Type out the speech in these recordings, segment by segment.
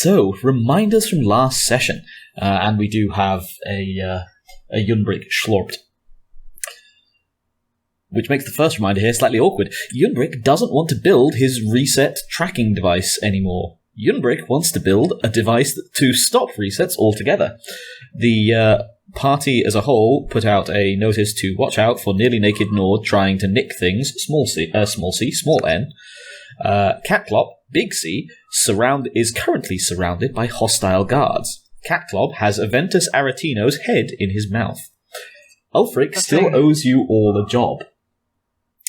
So, reminders from last session. And we do have a Ulfric schlorped. Which makes the first reminder here slightly awkward. Ulfric doesn't want to build his reset tracking device anymore. Ulfric wants to build a device to stop resets altogether. The party as a whole put out a notice to watch out for nearly naked Nord trying to nick things, small c, small n. Catclop, big C, is currently surrounded by hostile guards. Catclop has Aventus Aretino's head in his mouth. Ulfric still owes you all a job.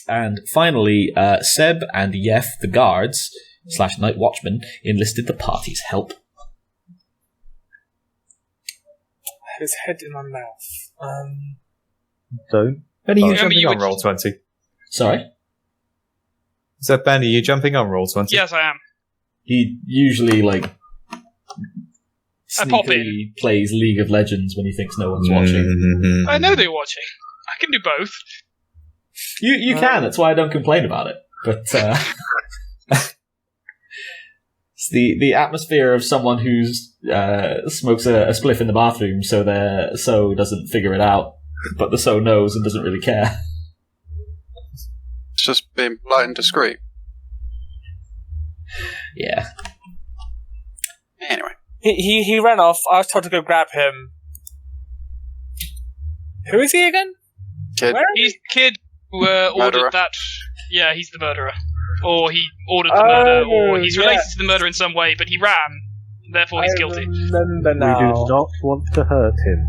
And finally, Seb and Yef, the guards, / night watchmen, enlisted the party's help. His head in my mouth. Don't. Benny, you jumping on roll 20? Sorry? So, Benny, you jumping on roll 20? Yes, I am. He usually, I pop in. sneakily plays League of Legends when he thinks no one's watching. Mm-hmm. I know they're watching. I can do both. You can, that's why I don't complain about it. But, it's the atmosphere of someone who's smokes a spliff in the bathroom, so their so doesn't figure it out, but the so knows and doesn't really care. It's just being polite and discreet. Yeah. Anyway. He ran off. I was told to go grab him. Who is he again? Kid. Where? He's the kid who ordered Murderer. that. Yeah, he's the murderer. Or he ordered the murder, or he's related to the murder in some way, but he ran, therefore he's guilty. Remember now. We do not want to hurt him.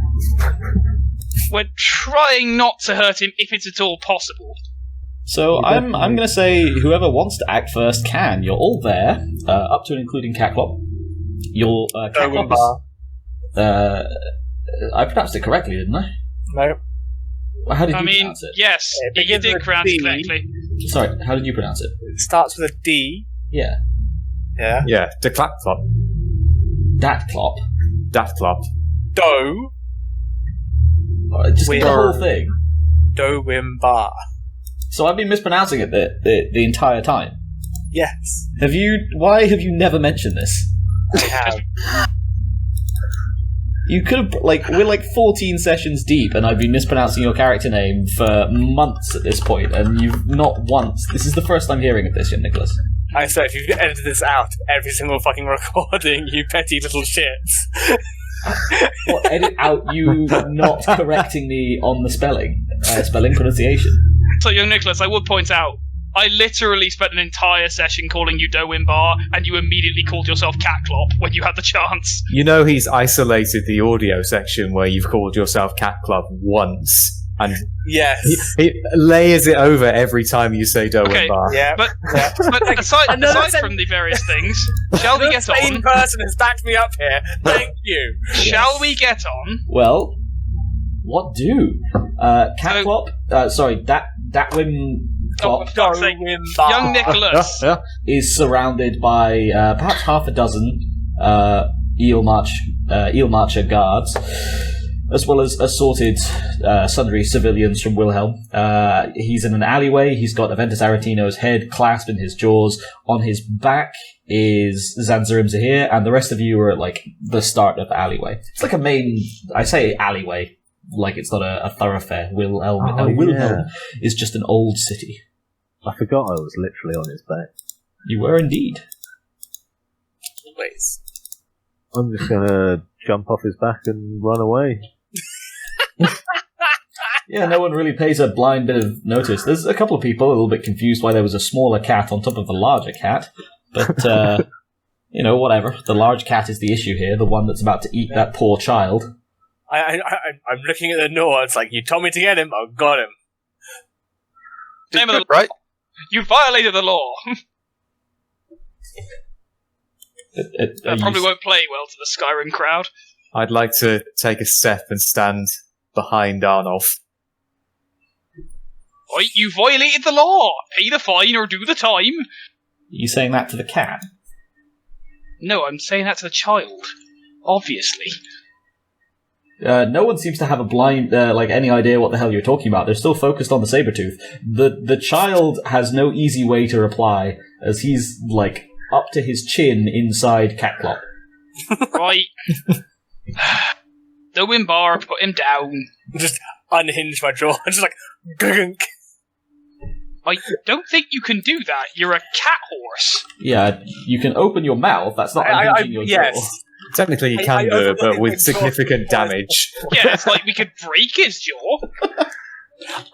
We're trying not to hurt him if it's at all possible. So I'm going to say whoever wants to act first can. You're all there, up to and including Catclop. Your Catclop is... I pronounced it correctly, didn't I? No. How did you pronounce it? Yes, It you begins did with pronounce it D. correctly. Sorry, how did you pronounce it? It starts with a D. Yeah. Yeah. Yeah, de clap-clop. Datclop. Dat-clop. Do. Just the whole thing. Do Wimbar. So I've been mispronouncing it the entire time. Yes. Why have you never mentioned this? I have. You could have, we're 14 sessions deep, and I've been mispronouncing your character name for months at this point, and you've not once. This is the first I'm hearing of this, Nicholas. I swear, if you edited this out every single fucking recording, you petty little shits. What, edit out you not correcting me on the spelling pronunciation? So, young Nicholas, I would point out, I literally spent an entire session calling you Doimbar, and you immediately called yourself Catclop when you had the chance. You know he's isolated the audio section where you've called yourself Catclub once, and Yes. he layers it over every time you say Do Okay, and Bar. Yeah. But aside from the various things, shall we get The same on? person has backed me up here. Thank you. Shall we get on? Well, what do? Catclop, Datwin Oh, Clop for fuck's sake. Wimbar. Young Nicholas. is surrounded by perhaps half a dozen Eallmarcher guards, as well as assorted sundry civilians from Wilhelm. He's in an alleyway. He's got Aventus Aretino's head clasped in his jaws. On his back is Zanzarim Zahir, and the rest of you are at the start of the alleyway. It's like a main, I say alleyway, like it's not a thoroughfare. Wilhelm is just an old city. I forgot I was literally on his back. You were indeed. Always. I'm just gonna jump off his back and run away. Yeah, no one really pays a blind bit of notice. There's a couple of people a little bit confused why there was a smaller cat on top of a larger cat, but, whatever. The large cat is the issue here, the one that's about to eat that poor child. I'm looking at the door. It's like, you told me to get him. I got him. Name of the Right? You violated the law. That probably won't play well to the Skyrim crowd. I'd like to take a step and stand behind Arnulf. Right, you violated the law. Pay the fine or do the time. You saying that to the cat? No, I'm saying that to the child. Obviously. No one seems to have a blind, any idea what the hell you're talking about. They're still focused on the Sabretooth. The child has no easy way to reply, as he's, up to his chin inside Catclop. Right. The Wimbar, put him down. Just unhinge my jaw. Just like, gunk. I don't think you can do that. You're a cat horse. Yeah, you can open your mouth. That's not unhinging your jaw. Yes. Technically, you can do it, but with significant damage. Yeah, it's like we could break his jaw.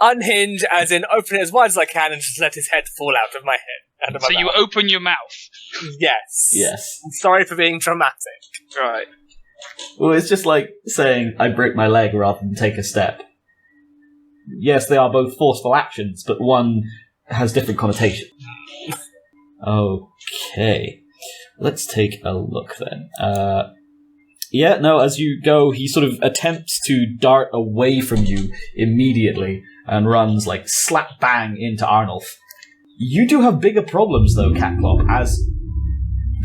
Unhinge, as in open it as wide as I can and just let his head fall out of my head. Out of my So you mouth. open your mouth. Yes. Yes. I'm sorry for being dramatic. Right. Well, it's just like saying, I break my leg rather than take a step. Yes, they are both forceful actions, but one has different connotation. Okay. Let's take a look then. As you go, he sort of attempts to dart away from you immediately and runs like slap bang into Arnulf. You do have bigger problems though, Catclop, as...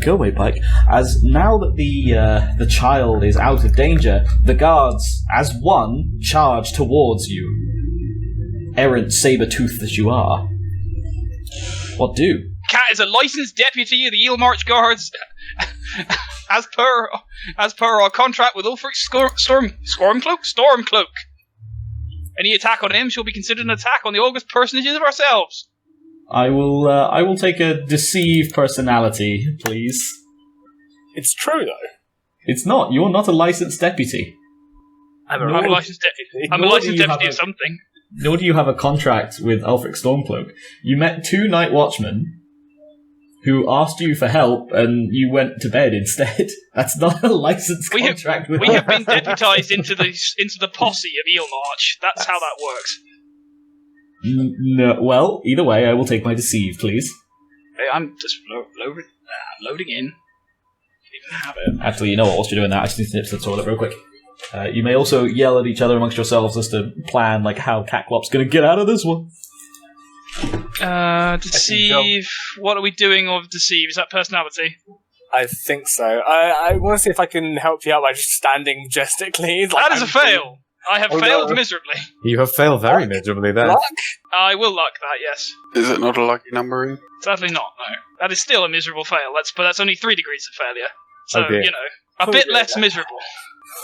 Go away, Pike. As now that the child is out of danger, the guards, as one, charge towards you. Errant saber-tooth that you are. What do? Cat is a licensed deputy of the Eallmarcher Guards, as per our contract with Ulfric Stormcloak. Any attack on him shall be considered an attack on the august personages of ourselves. I will take a deceive personality, please. It's true, though. It's not. You're not a licensed deputy. I'm I'm a licensed deputy. I'm a licensed deputy of something. Nor do you have a contract with Ulfric Stormcloak. You met 2 night watchmen who asked you for help, and you went to bed instead. That's not a licensed contract with We have been deputized into the posse of Eallmarcher. That's how that works. No, well, either way, I will take my deceive, please. Hey, I'm just loading in. Didn't even have it. Actually, you know what? Whilst you're doing that, I just need to nip to the toilet real quick. You may also yell at each other amongst yourselves as to plan like how Catclop's going to get out of this one. Deceive. What are we doing with deceive? Is that personality? I think so. I want to see if I can help you out by just standing majestically. Like That is a fail. I have failed miserably. You have failed very miserably there. Luck? I will luck that, yes. Is it not a lucky number? Ian? Sadly not, no. That is still a miserable fail, but that's only 3 degrees of failure. So, Okay. a bit less miserable.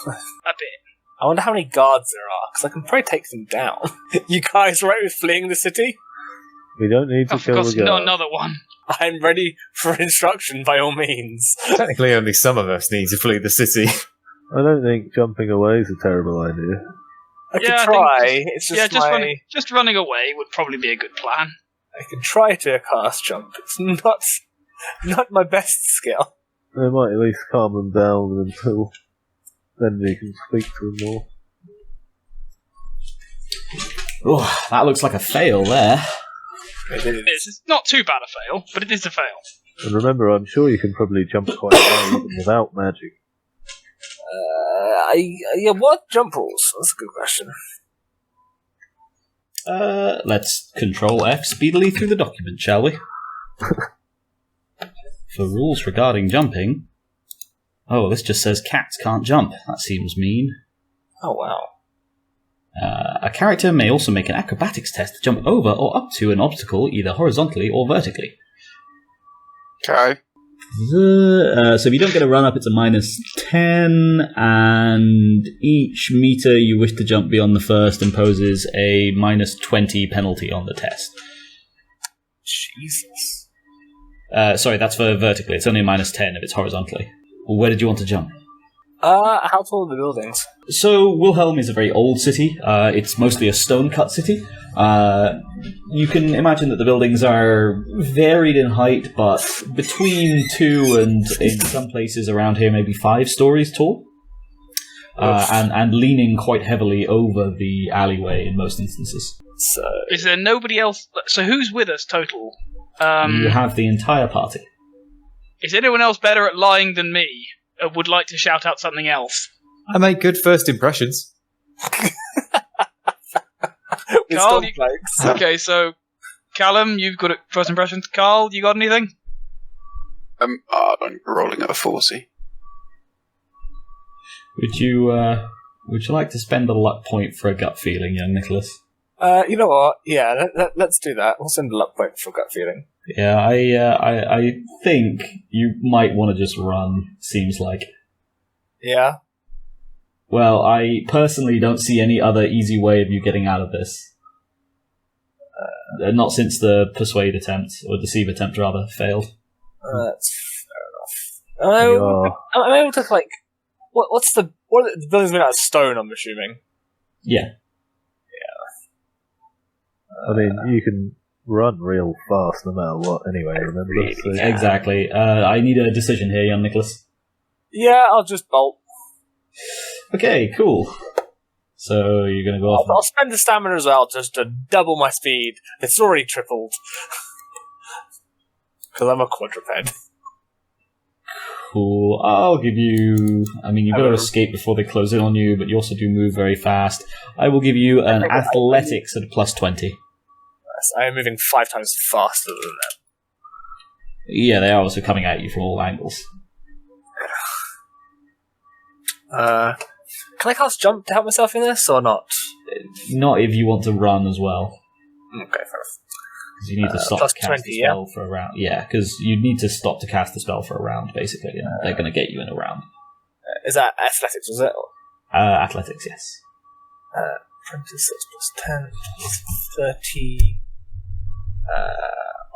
A bit. I wonder how many guards there are, because I can probably take them down. You guys right with fleeing the city? We don't need to Of kill course, the not guard. another one. I'm ready for instruction, by all means. Technically, only some of us need to flee the city. I don't think jumping away is a terrible idea. I Yeah, could I try. think It's just just running away would probably be a good plan. I can try to cast jump. It's not my best skill. They might at least calm them down until then we can speak to them more. Oh, that looks like a fail there. It It is. It's not too bad a fail, but it is a fail. And remember, I'm sure you can probably jump quite high even without magic. What jump rules? That's a good question. Let's Control F speedily through the document, shall we? For rules regarding jumping... Oh, this just says cats can't jump. That seems mean. Oh, wow. A character may also make an acrobatics test to jump over or up to an obstacle either horizontally or vertically. Okay. So if you don't get a run-up, it's a -10, and each meter you wish to jump beyond the first imposes a -20 penalty on the test. Jesus. Sorry, that's for vertically. It's only a -10 if it's horizontally. Where did you want to jump? How tall are the buildings? So, Wilhelm is a very old city. It's mostly a stone-cut city. You can imagine that the buildings are varied in height, but between 2 and, in some places around here, maybe 5 stories tall. And leaning quite heavily over the alleyway in most instances. So, Is there nobody else? So who's with us total? You have the entire party. Is anyone else better at lying than me? Would like to shout out something else? I make good first impressions. with Carl, stormcloaks. Okay, so Callum, you've got first impressions. Carl, you got anything? I'm rolling at a 40. Would you like to spend a luck point for a gut feeling, young Nicholas? You know what? Yeah, let's do that. We'll send a luck point for gut feeling. Yeah, I think you might want to just run. Seems like Yeah. Well, I personally don't see any other easy way of you getting out of this. Not since the persuade attempt, or deceive attempt rather, failed. That's fair enough. I'm able to, like... the building's made out of stone, I'm assuming? Yeah. I mean, you can run real fast no matter what anyway, remember? So, Exactly. I need a decision here, young Nicholas. Yeah, I'll just bolt. Okay, cool. So you're going to go off... I'll spend the stamina as well just to double my speed. It's already tripled. Because I'm a quadruped. Cool. I'll give you... I mean, you've got to escape before they close in on you, but you also do move very fast. I will give you an athletics at a plus 20. Yes, I am moving 5 times faster than them. Yeah, they are also coming at you from all angles. Can I cast jump to help myself in this, or not? Not if you want to run as well. Okay, fair enough. Because you need to stop plus to cast 20, the spell for a round. Yeah, because you need to stop to cast the spell for a round, basically, and they're going to get you in a round. Is that athletics, was it? Athletics, yes. 26 plus 10, 30...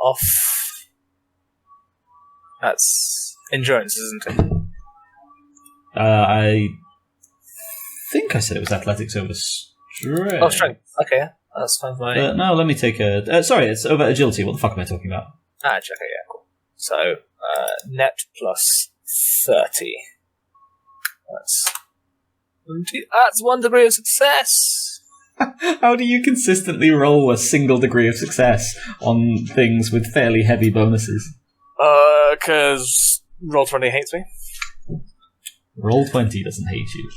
off... That's endurance, isn't it? I think I said it was athletics over strength. Oh, strength. Okay, that's fine. No, let me take a... sorry, it's over agility. What the fuck am I talking about? Okay, yeah, cool. So, net plus 30. That's 1 degree of success! How do you consistently roll a single degree of success on things with fairly heavy bonuses? Because Roll20 hates me. Roll20 doesn't hate you.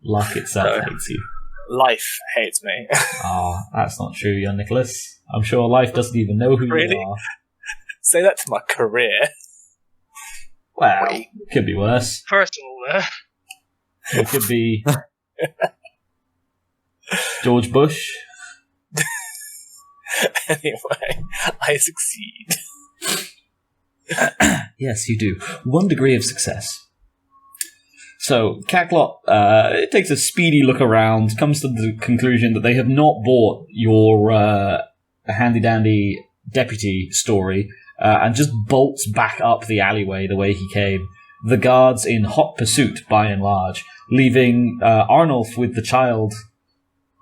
Luck itself hates you. Life hates me. That's not true, young Nicholas. I'm sure life doesn't even know who Really? you are. Say that to my career. Well, it could be worse. First of all, It could be George Bush. Anyway, I succeed. Yes, you do. 1 degree of success. So, Cacklot takes a speedy look around, comes to the conclusion that they have not bought your handy-dandy deputy story, and just bolts back up the alleyway the way he came. The guards in hot pursuit, by and large, leaving Arnulf with the child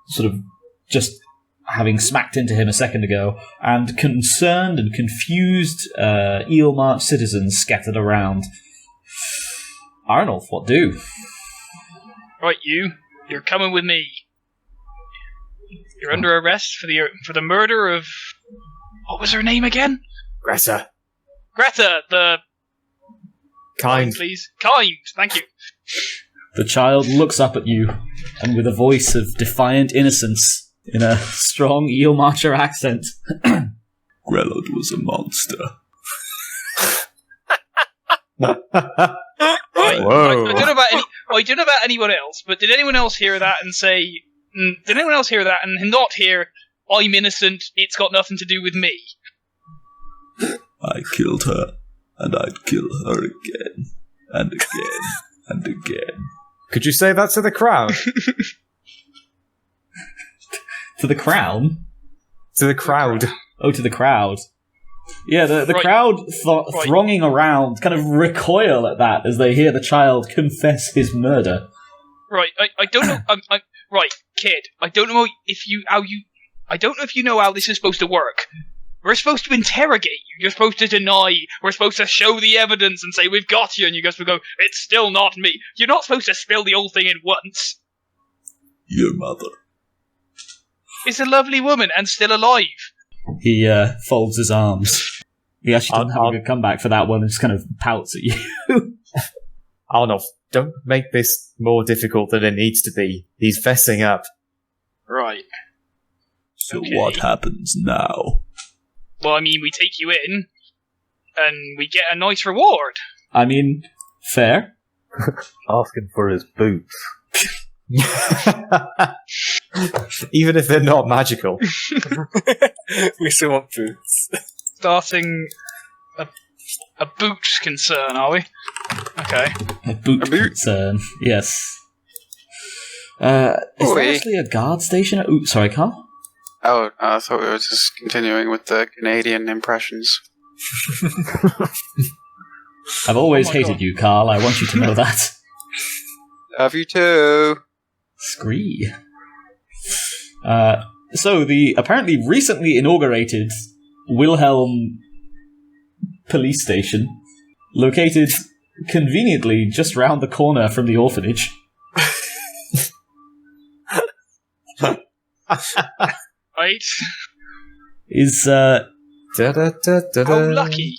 sort of just having smacked into him a second ago, and concerned and confused Eallmarcher citizens scattered around. Arnulf, what do? right, you're coming with me. You're under arrest for the murder of... What was her name again? Greta. Greta, the... Kind. Please. Kind, thank you. The child looks up at you, and with a voice of defiant innocence, in a strong Eallmarcher accent, Grelod was a monster. Right, Whoa. I don't know about anyone else, but did anyone else hear that and say... Did anyone else hear that and not hear, I'm innocent, it's got nothing to do with me? I killed her, and I'd kill her again, and again, and again. Could you say that to the crowd? To the crown? To the crowd. Oh, to the crowd. Yeah, the Right. crowd Right. thronging around kind of recoil at that as they hear the child confess his murder. Right, I don't know... right, kid, I don't know if you know how this is supposed to work. We're supposed to interrogate you. You're supposed to deny. We're supposed to show the evidence and say, we've got you. And you guys will go, it's still not me. You're not supposed to spill the whole thing at once. Your mother. It's a lovely woman and still alive. He folds his arms. He actually doesn't have a good comeback for that one and just kind of pouts at you. Arnulf, don't make this more difficult than it needs to be. He's fessing up. Right. So Okay. what happens now? Well, I mean, we take you in, and we get a nice reward. I mean, fair. Asking for his boots. Even if they're not magical. We still want boots. Starting a A boot concern, are we? Okay. A boot concern, yes. Is there actually a guard station? Ooh, sorry, Carl? Oh, I thought we were just continuing with the Canadian impressions. I've always hated you, Carl. I want you to know that. Love you too. Scree. So the apparently recently inaugurated Wilhelm police station, located conveniently just round the corner from the orphanage. Right? Is How lucky.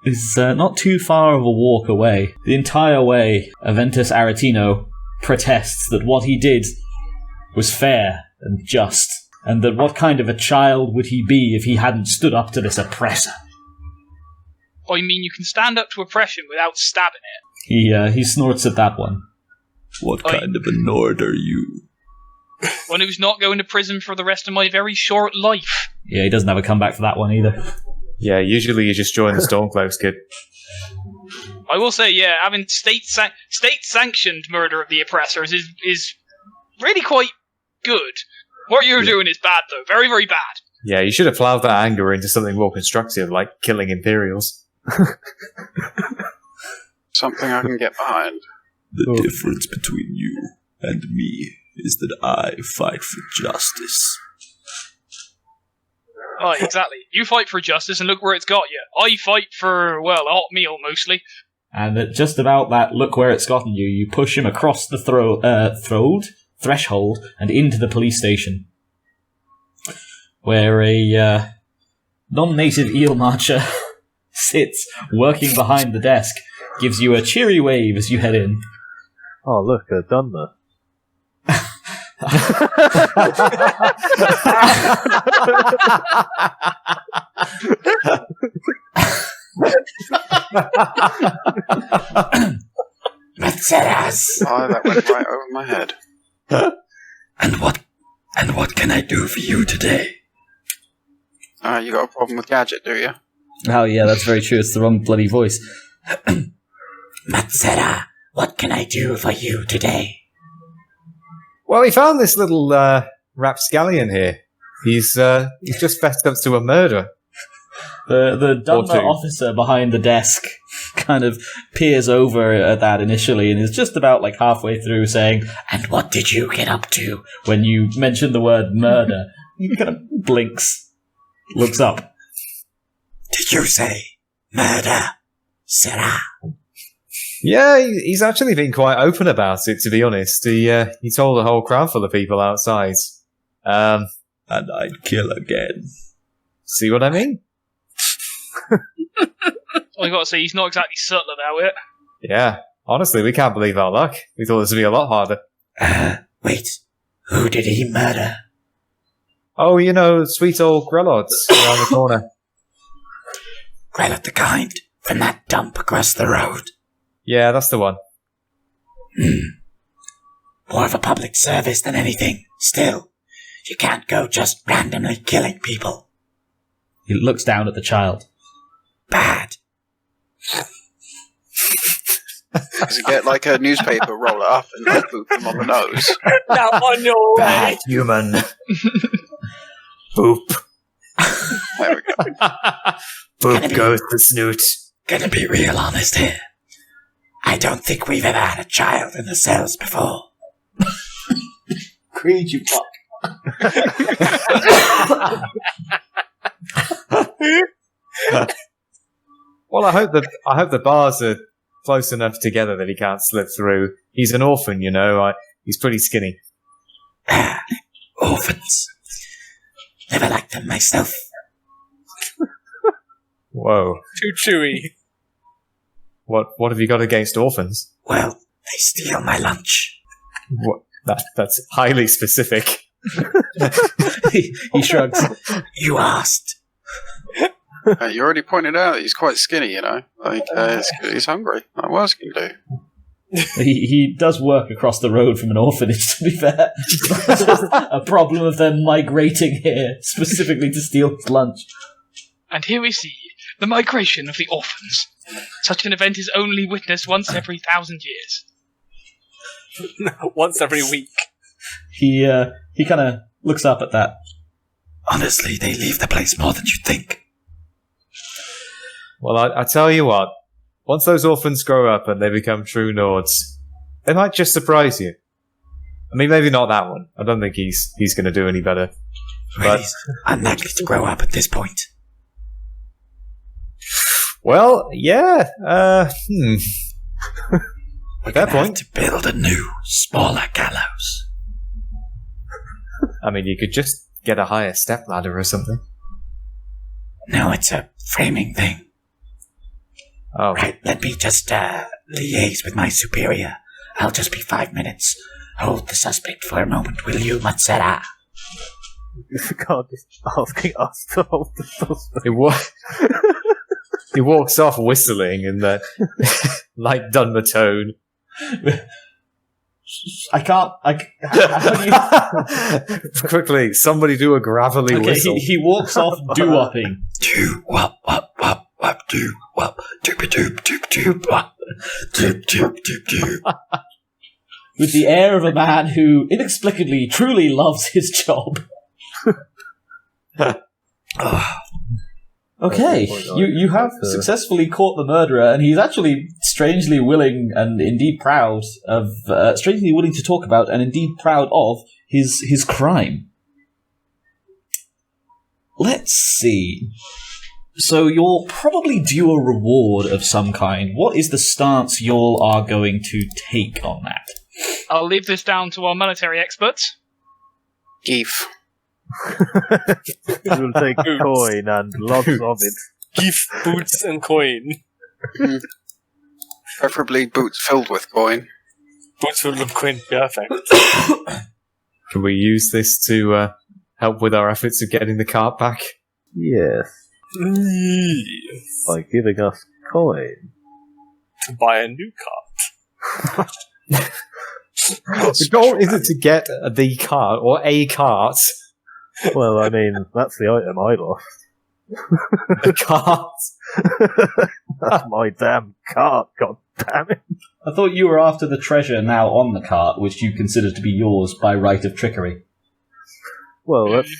is not too far of a walk away. The entire way, Aventus Aretino protests that what he did was fair and just, and that what kind of a child would he be if he hadn't stood up to this oppressor. I mean, you can stand up to oppression without stabbing it. He snorts at that one. What kind of a Nord are you? One who's not going to prison for the rest of my very short life. Yeah, he doesn't have a comeback for that one either. Yeah, usually you just join the Stormcloaks, kid. I will say, yeah, having state-sanctioned murder of the oppressors is really quite good. What you're doing is bad, though. Very, very bad. Yeah, you should have ploughed that anger into something more constructive, like killing Imperials. Something I can get behind. The difference between you and me is that I fight for justice. Oh, exactly. You fight for justice, and look where it's got you. I fight for, well, a hot meal, mostly. And at just about that, look where it's gotten you. You push him across the threshold and into the police station, where a non-native Eallmarcher sits working behind the desk, gives you a cheery wave as you head in. Oh, look, Dunmer. MUTHSERAs! Oh, that went right over my head. And what can I do for you today? You got a problem with Gadget, do you? Oh yeah, that's very true. It's the wrong bloody voice. MUTHSERA, what can I do for you today? Well, we found this little rapscallion here. He's just fessed up to a murder. The Dunmer officer behind the desk kind of peers over at that initially and is just about like halfway through saying, "And what did you get up to?" When you mention the word murder, he kind of blinks, looks up. "Did you say murder, Sarah?" Yeah, he's actually been quite open about it, to be honest. He told a whole crowd full of people outside. And I'd kill again. See what I mean? I gotta say, he's not exactly subtle about it. Yeah, honestly, we can't believe our luck. We thought this would be a lot harder. Wait, who did he murder? Oh, you know, sweet old Grellods around the corner. Grellot the Kind, from that dump across the road. Yeah, that's the one. More of a public service than anything. Still, you can't go just randomly killing people. He looks down at the child. Bad. Does he get like a newspaper, roll it up, and like boop him on the nose? Now on your way. Bad human. Boop. There we go. Boop goes the snoot. Gonna be real honest here. I don't think we've ever had a child in the cells before. Creed, you fuck. Well, I hope the bars are close enough together that he can't slip through. He's an orphan, you know. He's pretty skinny. Orphans. Never liked them myself. Whoa. Too chewy. What have you got against orphans? Well, they steal my lunch. What? That's highly specific. He shrugs. You asked. You already pointed out that he's quite skinny, you know. Like, he's hungry. Like, what else can you do? He does work across the road from an orphanage, to be fair. It's just a problem of them migrating here, specifically to steal his lunch. And here we see The migration of the orphans. Such an event is only witnessed once every 1,000 years. Once every week. He kind of looks up at that. Honestly, they leave the place more than you think. Well, I tell you what. Once those orphans grow up and they become true Nords, they might just surprise you. I mean, maybe not that one. I don't think he's going to do any better. Really unlikely to grow up at this point. Well, yeah. We're Fair gonna point. have to build a new, smaller gallows. I mean, you could just get a higher step ladder or something. No, it's a framing thing. Oh, Right, let me just liaise with my superior. I'll just be 5 minutes. Hold the suspect for a moment, will you, MUTHSERA? You can't just asking us to hold the suspect. He walks off whistling in that light Dunmer tone. I can't. How do you... Quickly, somebody do a gravelly Okay, whistle. he walks off doo-wopping. Do wop wop wop wop do wop doop doop doop doop wop doop doop doop doop. With the air of a man who inexplicably truly loves his job. Okay, you have successfully caught the murderer, and he's actually strangely willing and indeed proud of, strangely willing to talk about and indeed proud of his crime. Let's see. So you're probably due a reward of some kind. What is the stance y'all are going to take on that? I'll leave this down to our monetary experts. Geef. We'll take coin and lots of it. Give boots and coin. Preferably boots filled with coin. Boots filled with coin, perfect. Can we use this to help with our efforts of getting the cart back? Yes, by giving us coin. To buy a new cart. The goal isn't to get the cart or a cart. Well, I mean, that's the item I lost. The cart. That's my damn cart, god damn it. I thought you were after the treasure now on the cart, which you consider to be yours by right of trickery. Well, that's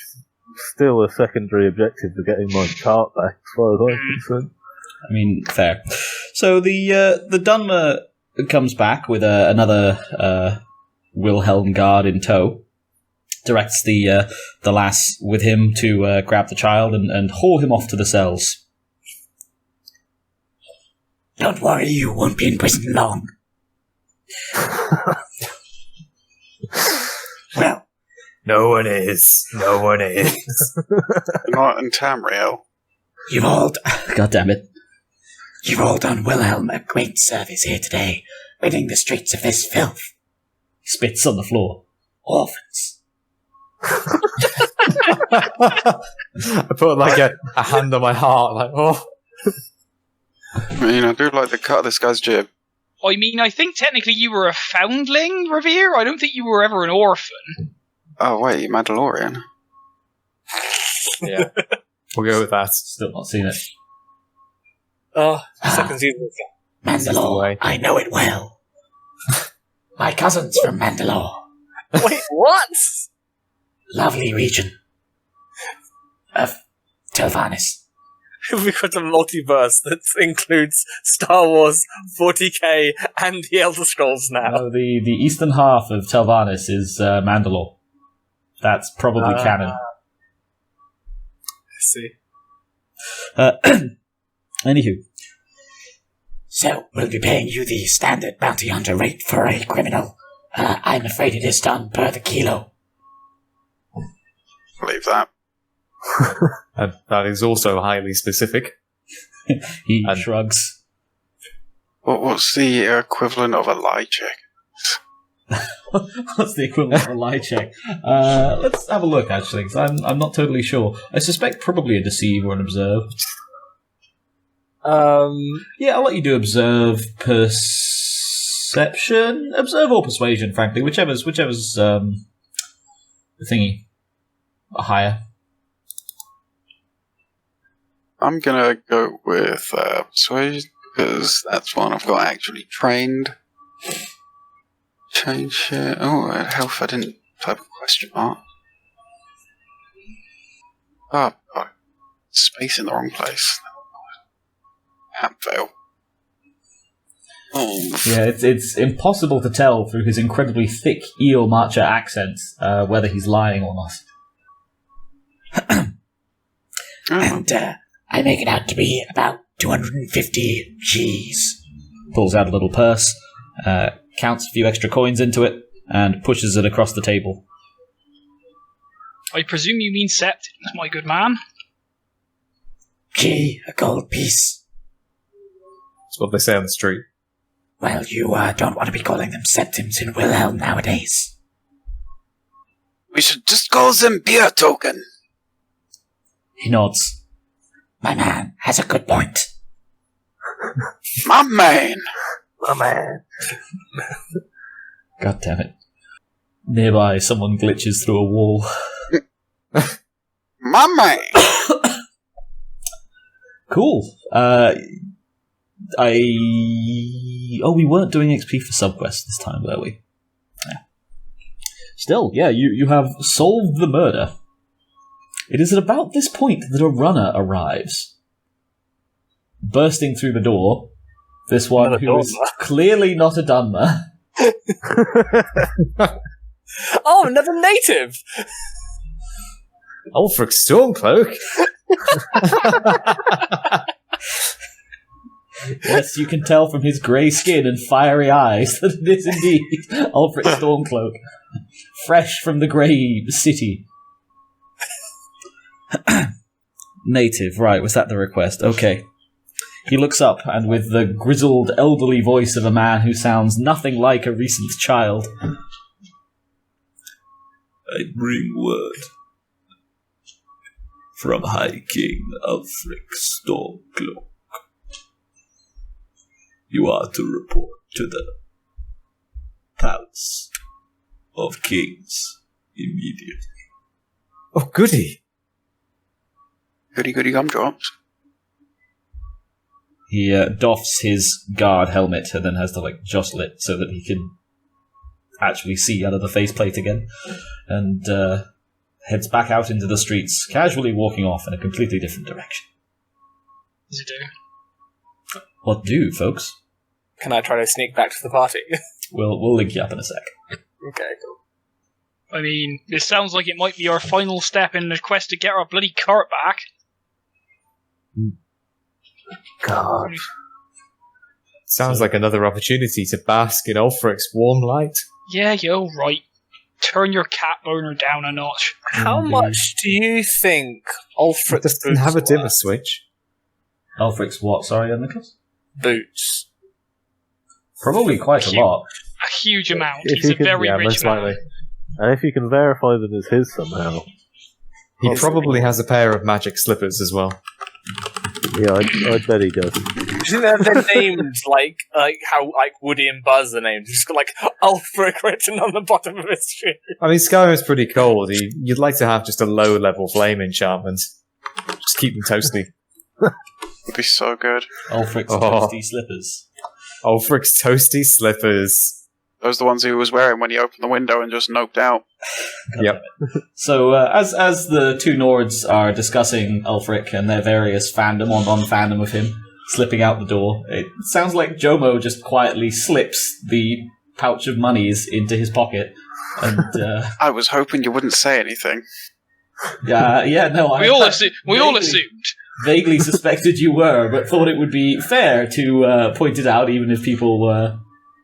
still a secondary objective to getting my cart back, as far as I'm concerned. I mean, fair. So the Dunmer comes back with another Wilhelm guard in tow. Directs the lass with him to grab the child and haul him off to the cells. Don't worry, you won't be in prison long. Well, No one is. No one is. Not in Tamriel. you've all God damn it. you've all done Wilhelm a great service here today, ridding the streets of this filth. Spits on the floor. Orphans. I put like a hand on my heart, like, oh. I mean, I do like the cut of this guy's jib. I mean, I think technically you were a foundling, Revere. I don't think you were ever an orphan. Oh, wait, you Mandalorian. Yeah. We'll go with that. Still not seen it. Oh, second season. Mandalore, I know it well. My cousin's from Mandalore. Wait, what? Lovely region of Telvannis. We've got a multiverse that includes Star Wars, 40k, and the Elder Scrolls now. No, the eastern half of Telvannis is Mandalore. That's probably canon. I see. Anywho. So, we'll be paying you the standard bounty hunter rate for a criminal. I'm afraid it is done per the kilo. Believe that. And that is also highly specific. He And- shrugs. What's the equivalent of a lie check? What's the equivalent of a lie check? Let's have a look, actually, because I'm not totally sure. I suspect probably a deceive or an observe. Yeah, I'll let you do observe, perception, observe or persuasion, frankly, whichever's the thingy higher. I'm gonna go with persuasion because that's one I've got actually trained. Change it. Oh, health. I didn't type a question mark. Oh, God. Space in the wrong place. Fail. Oh. Yeah, it's impossible to tell through his incredibly thick Eallmarcher accent whether he's lying or not. And I make it out to be about 250 G's. Pulls out a little purse, counts a few extra coins into it, and pushes it across the table. I presume you mean sept, my good man. G, a gold piece. That's what they say on the street. Well, you don't want to be calling them septims in Wilhelm nowadays. We should just call them beer token. He nods. My man has a good point. My man. My man. God damn it. Nearby, someone glitches through a wall. My man. Cool. We weren't doing XP for subquests this time, were we? Yeah. Still, yeah, you have solved the murder. It is at about this point that a runner arrives. Bursting through the door, this one who is clearly not a Dunmer. Oh, another native! Ulfric Stormcloak? Yes, you can tell from his grey skin and fiery eyes that it is indeed Ulfric Stormcloak. Fresh from the grey city. Native, right, was that the request? Okay. He looks up, and with the grizzled, elderly voice of a man who sounds nothing like a recent child. I bring word from High King Ulfric Stormcloak. You are to report to the Palace of Kings immediately. Oh, goody. Goody goody gumdrops. He doffs his guard helmet and then has to jostle it so that he can actually see out of the faceplate again, and heads back out into the streets, casually walking off in a completely different direction. What does he do? What do, folks? Can I try to sneak back to the party? We'll link you up in a sec. Okay, cool. I mean, this sounds like it might be our final step in the quest to get our bloody cart back. God. Sounds like another opportunity to bask in Ulfric's warm light. Yeah, you're right. Turn your cat burner down a notch. How much do you think Ulfric's Doesn't have a boots dimmer were? switch. Ulfric's what, sorry, Nicholas? Boots. Probably quite a lot. A huge amount. If He's you a can- very Yeah, rich most man. likely. And if you can verify them as his somehow. He probably has a pair of magic slippers as well. Yeah, I'd bet he does. Do you think they're named like how Woody and Buzz are named? Just got Ulfric written on the bottom of his shoe. I mean, Skyrim's pretty cold. You'd like to have just a low-level flame enchantment. Just keep them toasty. Would be so good. Ulfric's Oh. toasty slippers. Ulfric's toasty slippers. Those are the ones he was wearing when he opened the window and just noped out. Yep. So, as the two Nords are discussing Ulfric and their various fandom or non-fandom of him, slipping out the door, it sounds like JoMo just quietly slips the pouch of monies into his pocket. And, I was hoping you wouldn't say anything. We all assumed. Vaguely suspected you were, but thought it would be fair to point it out, even if people were...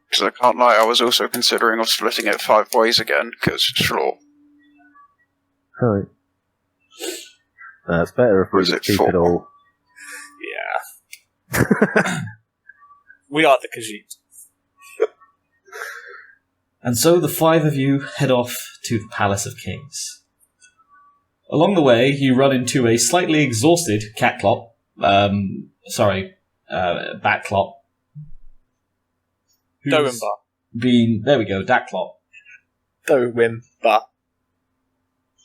Because I can't lie, I was also considering of splitting it 5 ways again, because sure. Right. It's better if Or we is it keep 4? it all. Yeah. We are the Khajiit. And so the 5 of you head off to the Palace of Kings. Along the way, you run into a slightly exhausted Catclop. Batclop. Doimba. There we go, Daclop. Doimba.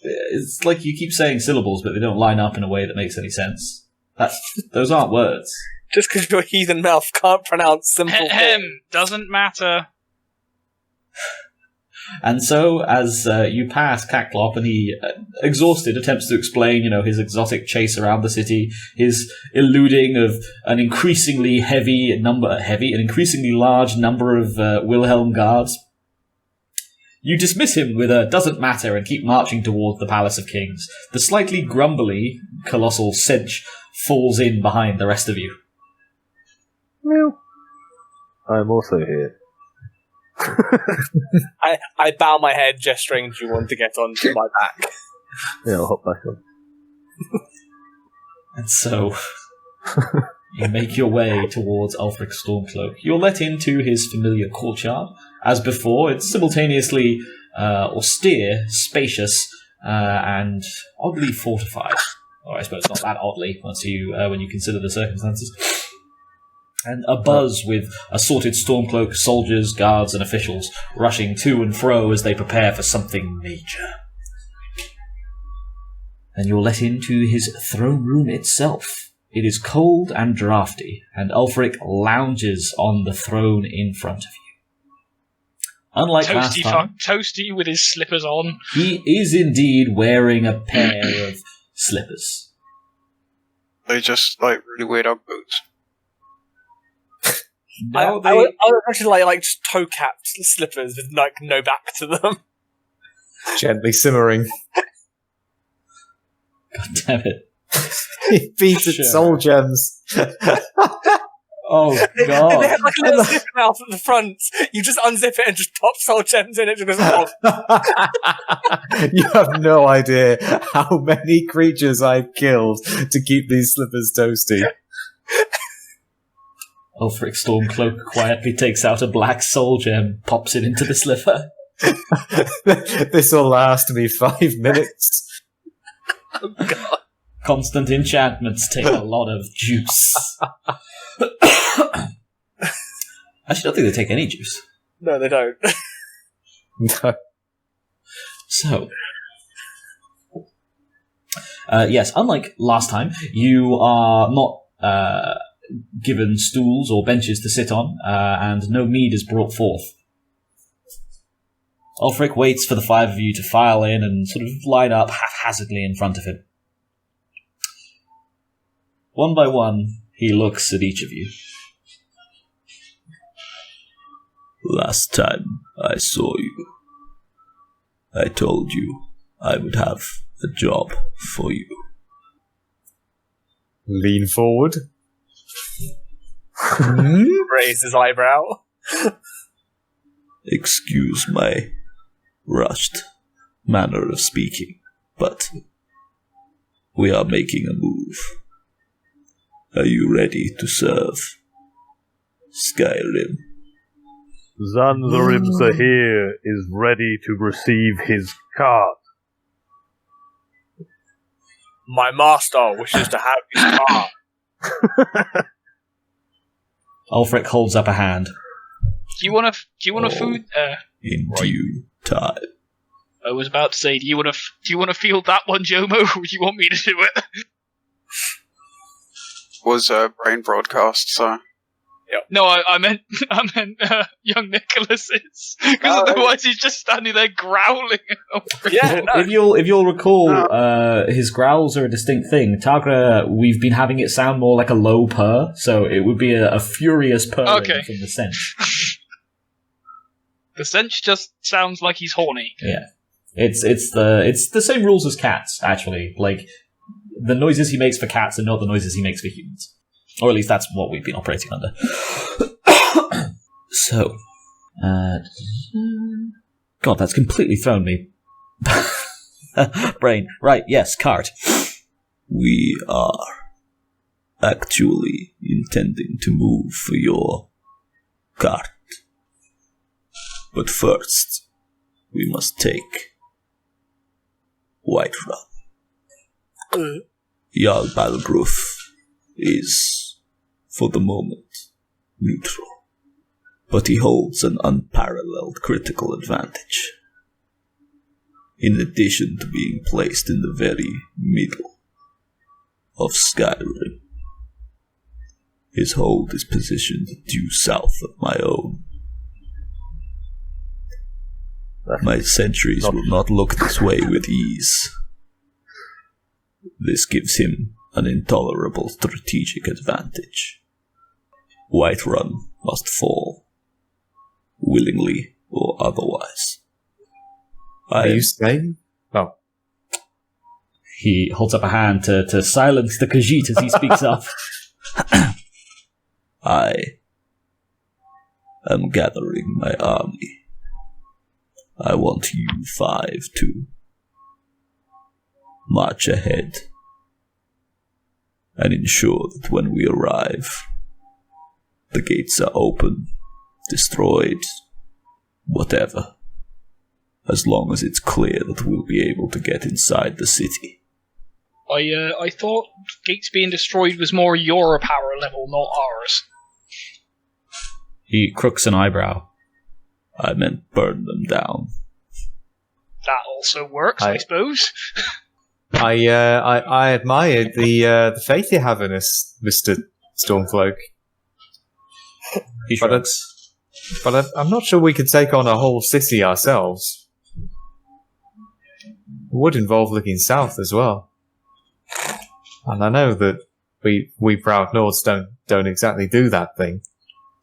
It's like you keep saying syllables, but they don't line up in a way that makes any sense. Those aren't words. Just because your heathen mouth can't pronounce simple things. Doesn't matter. And so, as you pass Cacklop, and he, exhausted, attempts to explain, his exotic chase around the city, his eluding of an increasingly an increasingly large number of Wilhelm guards, you dismiss him with a "doesn't matter" and keep marching towards the Palace of Kings. The slightly grumbly, colossal Cinch falls in behind the rest of you. Well, I'm also here. I bow my head, gesturing to you want to get onto my back. Yeah, I'll hop back on. And so, you make your way towards Ulfric Stormcloak. You're let into his familiar courtyard. As before, it's simultaneously austere, spacious, and oddly fortified. Or I suppose not that oddly, when you consider the circumstances. And abuzz with assorted Stormcloak soldiers, guards, and officials rushing to and fro as they prepare for something major. And you're let into his throne room itself. It is cold and drafty, and Ulfric lounges on the throne in front of you. Unlike last time, Toasty with his slippers on. He is indeed wearing a pair of slippers. They just really weird Ugg boots. I would actually like just toe-capped slippers with no back to them. Gently simmering. God damn it. He beats its soul gems. Oh, God. They have a little zip mouth at the front. You just unzip it and just pop soul gems in it. Just goes off. You have no idea how many creatures I've killed to keep these slippers toasty. Ulfric Stormcloak quietly takes out a black soul gem, pops it into the slipper. This will last me 5 minutes. Oh, God. Constant enchantments take a lot of juice. Actually, I don't think they take any juice. No, they don't. No. So, yes, unlike last time, you are not given stools or benches to sit on, and no mead is brought forth. Ulfric waits for the five of you to file in and sort of line up haphazardly in front of him. One by one, he looks at each of you. Last time I saw you, I told you I would have a job for you. Lean forward. Raise his eyebrow. Excuse my rushed manner of speaking, but we are making a move. Are you ready to serve Skyrim? Zanzarim Sahir is ready to receive his cart. My master wishes to have his cart. Ulfric holds up a hand. Do you want a food? In Right. due time. I was about to say, do you want to field that one, JoMo, or do you want me to do it? Was brain broadcast, so No, I meant young Nicholas's, because otherwise he's just standing there growling. Yeah, no. If you'll recall, his growls are a distinct thing. Tagra, we've been having it sound more like a low purr, so it would be a furious purring from the Cinch. The Cinch just sounds like he's horny. Yeah, it's the same rules as cats, actually. Like, the noises he makes for cats are not the noises he makes for humans. Or at least that's what we've been operating under. So, God, that's completely thrown me. Brain. Right, yes, cart. We are actually intending to move for your cart. But first, we must take Whiterun. Jarl Balgruf is, for the moment, neutral, but he holds an unparalleled critical advantage. In addition to being placed in the very middle of Skyrim, His hold is positioned due south of my own. My sentries will not look this way with ease. This gives him an intolerable strategic advantage. Whiterun must fall, willingly or otherwise. Are you saying? Oh. He holds up a hand to silence the Khajiit as he speaks up. I am gathering my army. I want you 5 to march ahead and ensure that when we arrive, the gates are open, destroyed, whatever, as long as it's clear that we'll be able to get inside the city. I thought gates being destroyed was more your power level, not ours. He crooks an eyebrow. I meant burn them down. That also works, I suppose. I admire the faith you have in us, Mr. Stormcloak. He shrugs. But I'm not sure we could take on a whole city ourselves. It would involve looking south as well. And I know that we proud Nords don't exactly do that thing.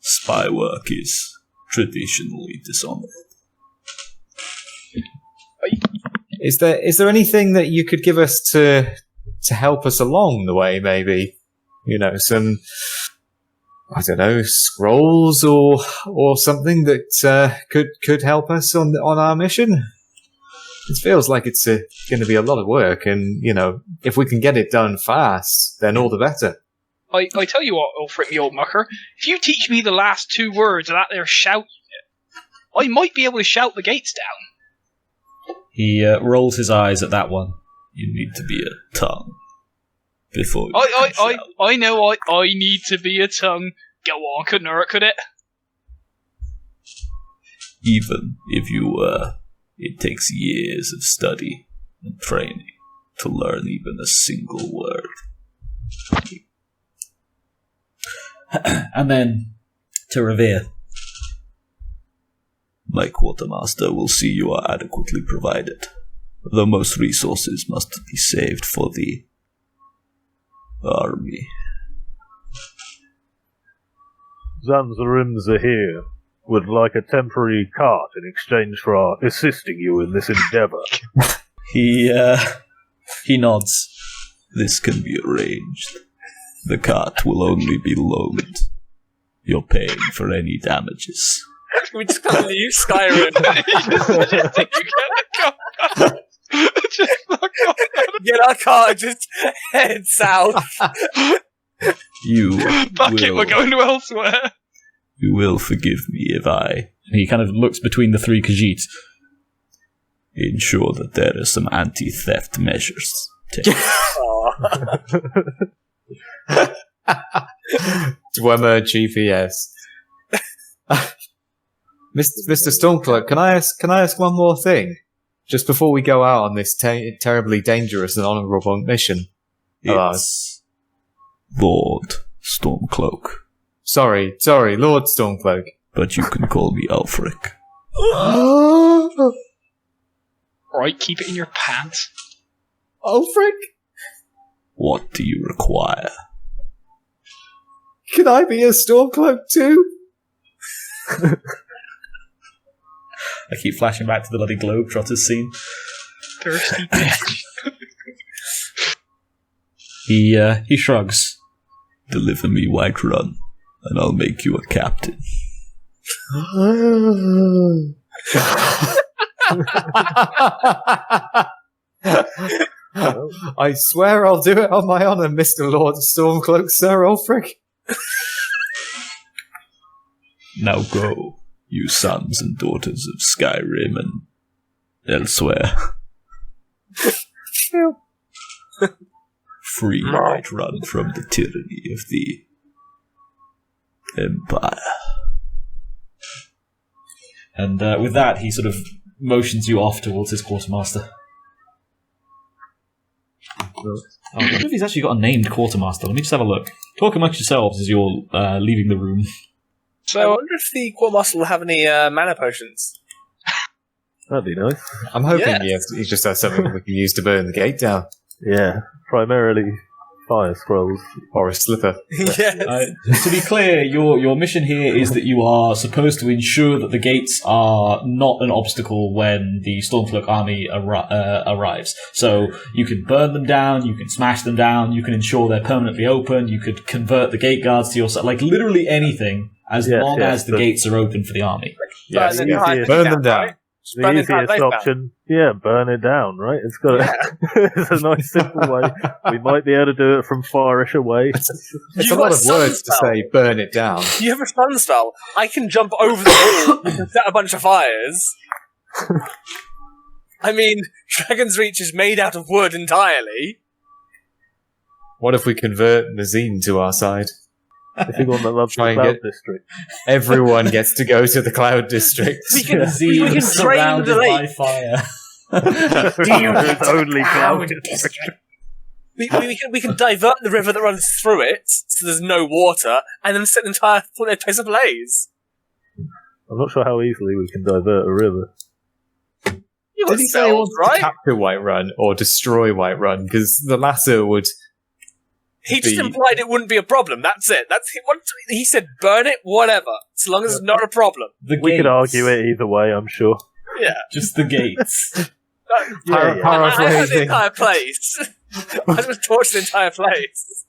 Spy work is traditionally dishonorable. Is there anything that you could give us to help us along the way? Maybe, some, I don't know, scrolls or something that could help us on our mission. It feels like it's going to be a lot of work, and if we can get it done fast, then all the better. I tell you what, Ulfric the Eallmarcher, if you teach me the last 2 words of that there shout unit, I might be able to shout the gates down. He rolls his eyes at that one. You need to be a tongue before you I know I need to be a tongue. Go on, could it? Even if you were, it takes years of study and training to learn even a single word. And then, to Revere. My quartermaster will see you are adequately provided, though most resources must be saved for the army. Zanzarim Zahir would like a temporary cart in exchange for our assisting you in this endeavour. He nods. This can be arranged. The cart will only be loaned. You're paying for any damages. We just can't leave Skyrim. just think you get the car. Just fuck off. Get our car and just head south. You Fuck it, we're going to Elsweyr. You will forgive me if I... He kind of looks between the 3 Khajiits. Ensure that there are some anti-theft measures taken. Dunmer GPS. Mr. Stormcloak, can I ask one more thing? Just before we go out on this terribly dangerous and honourable mission. It's Lord Stormcloak. Sorry, Lord Stormcloak. But you can call me Ulfric. Right, keep it in your pants. Ulfric? What do you require? Can I be a Stormcloak too? I keep flashing back to the bloody Globetrotters scene. Thirsty bitch. He shrugs. Deliver me Whiterun, and I'll make you a captain. I swear I'll do it on my honour, Mr. Lord Stormcloak, Sir Ulfric. Now go, you sons and daughters of Skyrim and Elsweyr. Free Whiterun from the tyranny of the Empire. And with that, he sort of motions you off towards his quartermaster. I wonder if he's actually got a named quartermaster. Let me just have a look. Talk amongst yourselves as you're leaving the room. So I wonder if the quartermaster will have any mana potions. That'd be nice. I'm hoping he just has something we can use to burn the gate down. Yeah, primarily fire scrolls. Or a slipper. Yes. To be clear, your mission here is that you are supposed to ensure that the gates are not an obstacle when the Stormcloak army arrives. So you can burn them down, you can smash them down, you can ensure they're permanently open, you could convert the gate guards to your side, like literally anything, as long as the gates are open for the army. Yes, Burn them down. Right? The easiest option, burn it down, right? It's got it's a nice simple way. We might be able to do it from farish away. It's a lot of words to say, burn it down. You have a stun spell. I can jump over the wall and set a bunch of fires. I mean, Dragon's Reach is made out of wood entirely. What if we convert Mazine to our side? If you want the love Try and Cloud get- District. Everyone gets to go to the Cloud District. We can Zine drain surrounded the by lake. fire. It's only Cloud We can divert the river that runs through it, so there's no water, and then set the entire place ablaze. I'm not sure how easily we can divert a river. You Did he say he spells, wants right? to capture Whiterun or destroy Whiterun? Because the latter would... He just the- implied it wouldn't be a problem. That's it. He said burn it, whatever, as long as it's not a problem. We could argue it either way, I'm sure. Yeah. Just the gates. Yeah, yeah. I had the Paraphrasing. entire place. I just torched the entire place.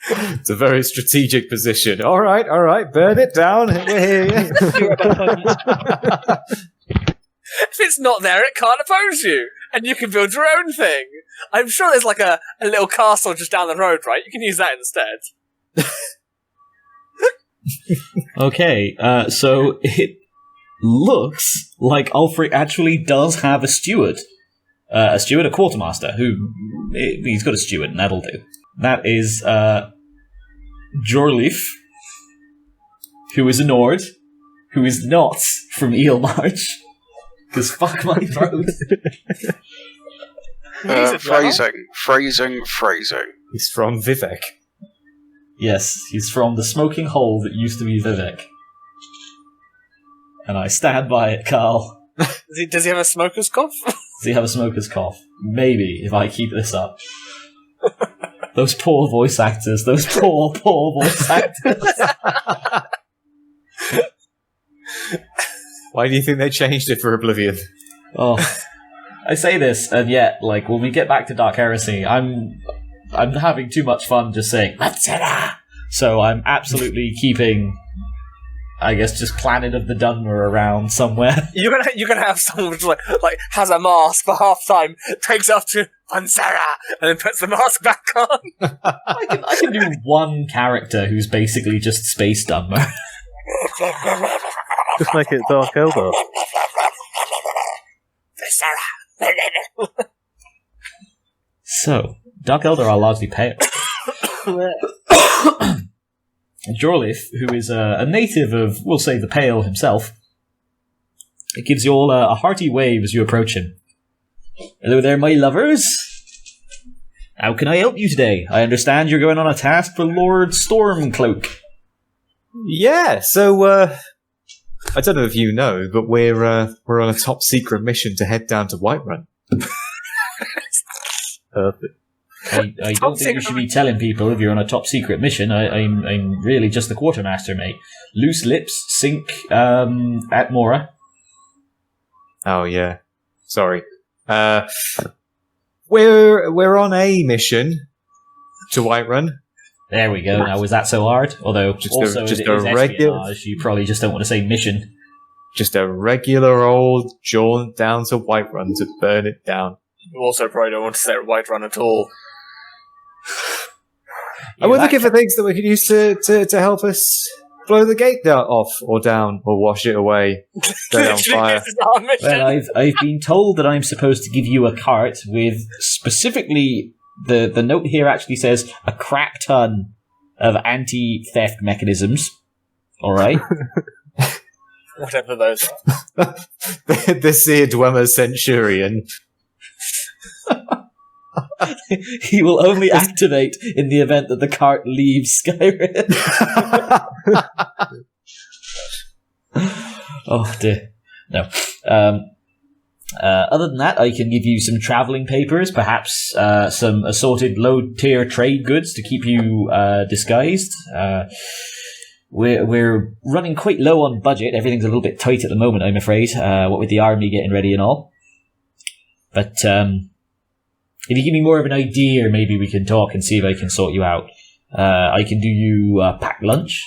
It's a very strategic position. All right, burn it down. We're here. If it's not there, it can't oppose you, and you can build your own thing. I'm sure there's like a little castle just down the road, right? You can use that instead. Okay, so it looks like Ulfric actually does have a steward. A quartermaster, who... He's got a steward, and that'll do. That is, Jorleif, who is a Nord, who is not from Eallmarcher, because fuck my throat. Phrasing. He's from Vivek. Yes, he's from the smoking hole that used to be Vivek. And I stand by it, Carl. Does he have a smoker's cough? Does he have a smoker's cough? Maybe, if I keep this up. Those poor voice actors. Those poor voice actors. Why do you think they changed it for Oblivion? Oh, I say this, and yet, like, when we get back to Dark Heresy, I'm having too much fun just saying MUTHSERA. So I'm absolutely keeping, I guess, just Planet of the Dunmer around somewhere. You're gonna have someone who's like has a mask for half time, takes it off to MUTHSERA, and then puts the mask back on. I can do one character who's basically just Space Dunmer. Just make it Dark Eldar. So, Dark Eldar are largely pale. Jorleif, who is a native of, we'll say, the Pale himself, it gives you all a hearty wave as you approach him. Hello there, my lovers. How can I help you today? I understand you're going on a task for Lord Stormcloak. Yeah, so, I don't know if you know, but we're on a top secret mission to head down to Whiterun. Perfect. I don't think you should be telling people if you're on a top secret mission. I'm really just the quartermaster, mate. Loose lips, sink at Mora. Oh yeah, sorry. We're on a mission to Whiterun. There we go. Now, was that so hard? Although, Just also, a it is regular- espionage. You probably just don't want to say mission. Just a regular old jaunt down to Whiterun to burn it down. You also probably don't want to say Whiterun at all. I was looking for things that we could use to help us blow the gate off or down or wash it away. Set it on fire. This is our mission. Well, I've been told that I'm supposed to give you a cart with specifically the note here actually says a crap ton of anti-theft mechanisms. All right. Whatever those are. The Seer Dwemer Centurion. He will only activate in the event that the cart leaves Skyrim. Oh dear. No. Other than that, I can give you some travelling papers, perhaps some assorted low-tier trade goods to keep you disguised. We're running quite low on budget. Everything's a little bit tight at the moment, I'm afraid, what with the army getting ready and all. But if you give me more of an idea, maybe we can talk and see if I can sort you out. I can do you a packed lunch.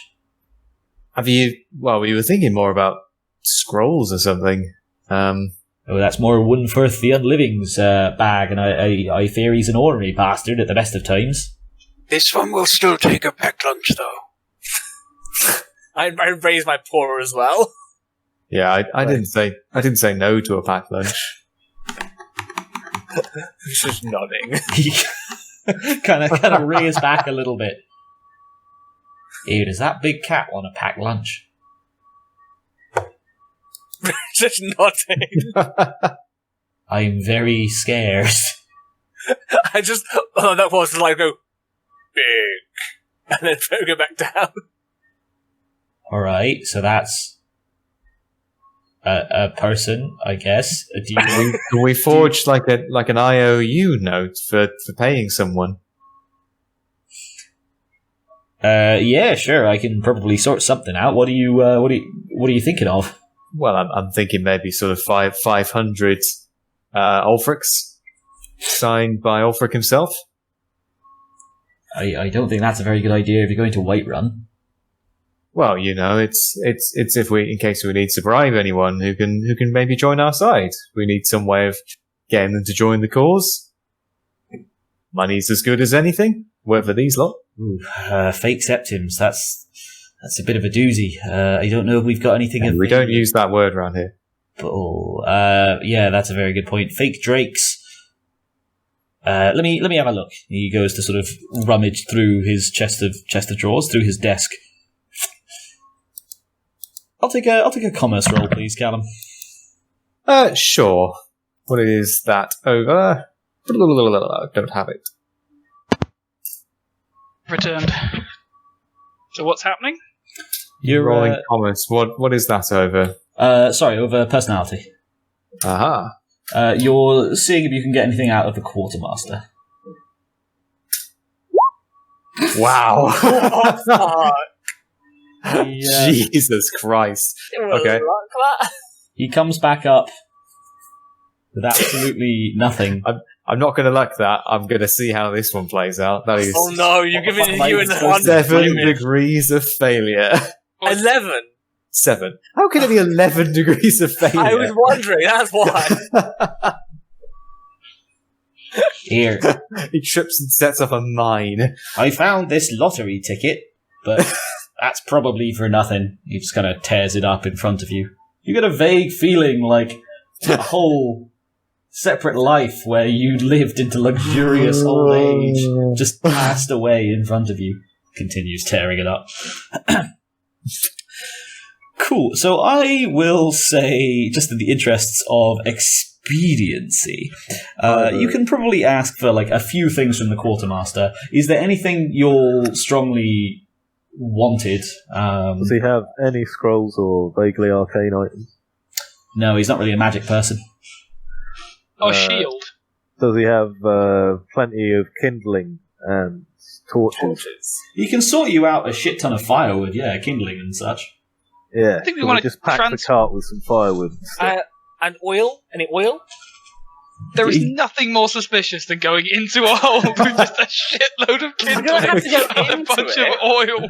We were thinking more about scrolls or something. Oh, that's more Wunferth the Unliving's bag, and I fear he's an ornery bastard at the best of times. This one will still take a packed lunch, though. I raise my paw as well. Yeah, I didn't say no to a packed lunch. He's just nodding. He kind of rears back a little bit. Ew, does that big cat want a packed lunch? Just nodding. I'm very scared. That was like go big, and then go back down. Alright, so that's a person, I guess. Can we forge like an IOU note for paying someone? Yeah, sure. I can probably sort something out. What are you thinking of? Well, I'm thinking maybe sort of 500 Ulfrics signed by Ulfric himself. I don't think that's a very good idea if you're going to Whiterun. Well, it's in case we need to bribe anyone who can maybe join our side. We need some way of getting them to join the cause. Money's as good as anything. Work for these lot. Ooh, fake septims. That's a bit of a doozy. I don't know if we've got anything. We don't use that word around here. Yeah, that's a very good point. Fake drakes. Let me have a look. He goes to sort of rummage through his chest of drawers, through his desk. I'll take a commerce roll, please, Callum. Sure. What is that over? Don't have it. Returned. So what's happening? You're rolling commerce. What is that over? Over personality. Aha. You're seeing if you can get anything out of the quartermaster. Wow. Jesus Christ. Okay. He comes back up with absolutely nothing. I'm not going to luck that. I'm going to see how this one plays out. That is. Oh no, you're giving you in 7 degrees of failure. 11. 7. How can it be 11 degrees of failure? I was wondering. That's why. Here, he trips and sets up a mine. I found this lottery ticket, but that's probably for nothing. He just kind of tears it up in front of you. You get a vague feeling like a whole separate life where you lived into luxurious old age just passed away in front of you. Continues tearing it up. Cool. So I will say, just in the interests of expediency, you can probably ask for like a few things from the quartermaster. Is there anything you're strongly wanted? Does he have any scrolls or vaguely arcane items? No, he's not really a magic person. Shield. Does he have plenty of kindling and torches? He can sort you out a shit ton of firewood, kindling and such. Yeah. I think we Can want we just pack the cart with some firewood. And oil? Any oil? There is nothing more suspicious than going into a hole with just a shitload of kindling have to go and a into bunch it. of oil.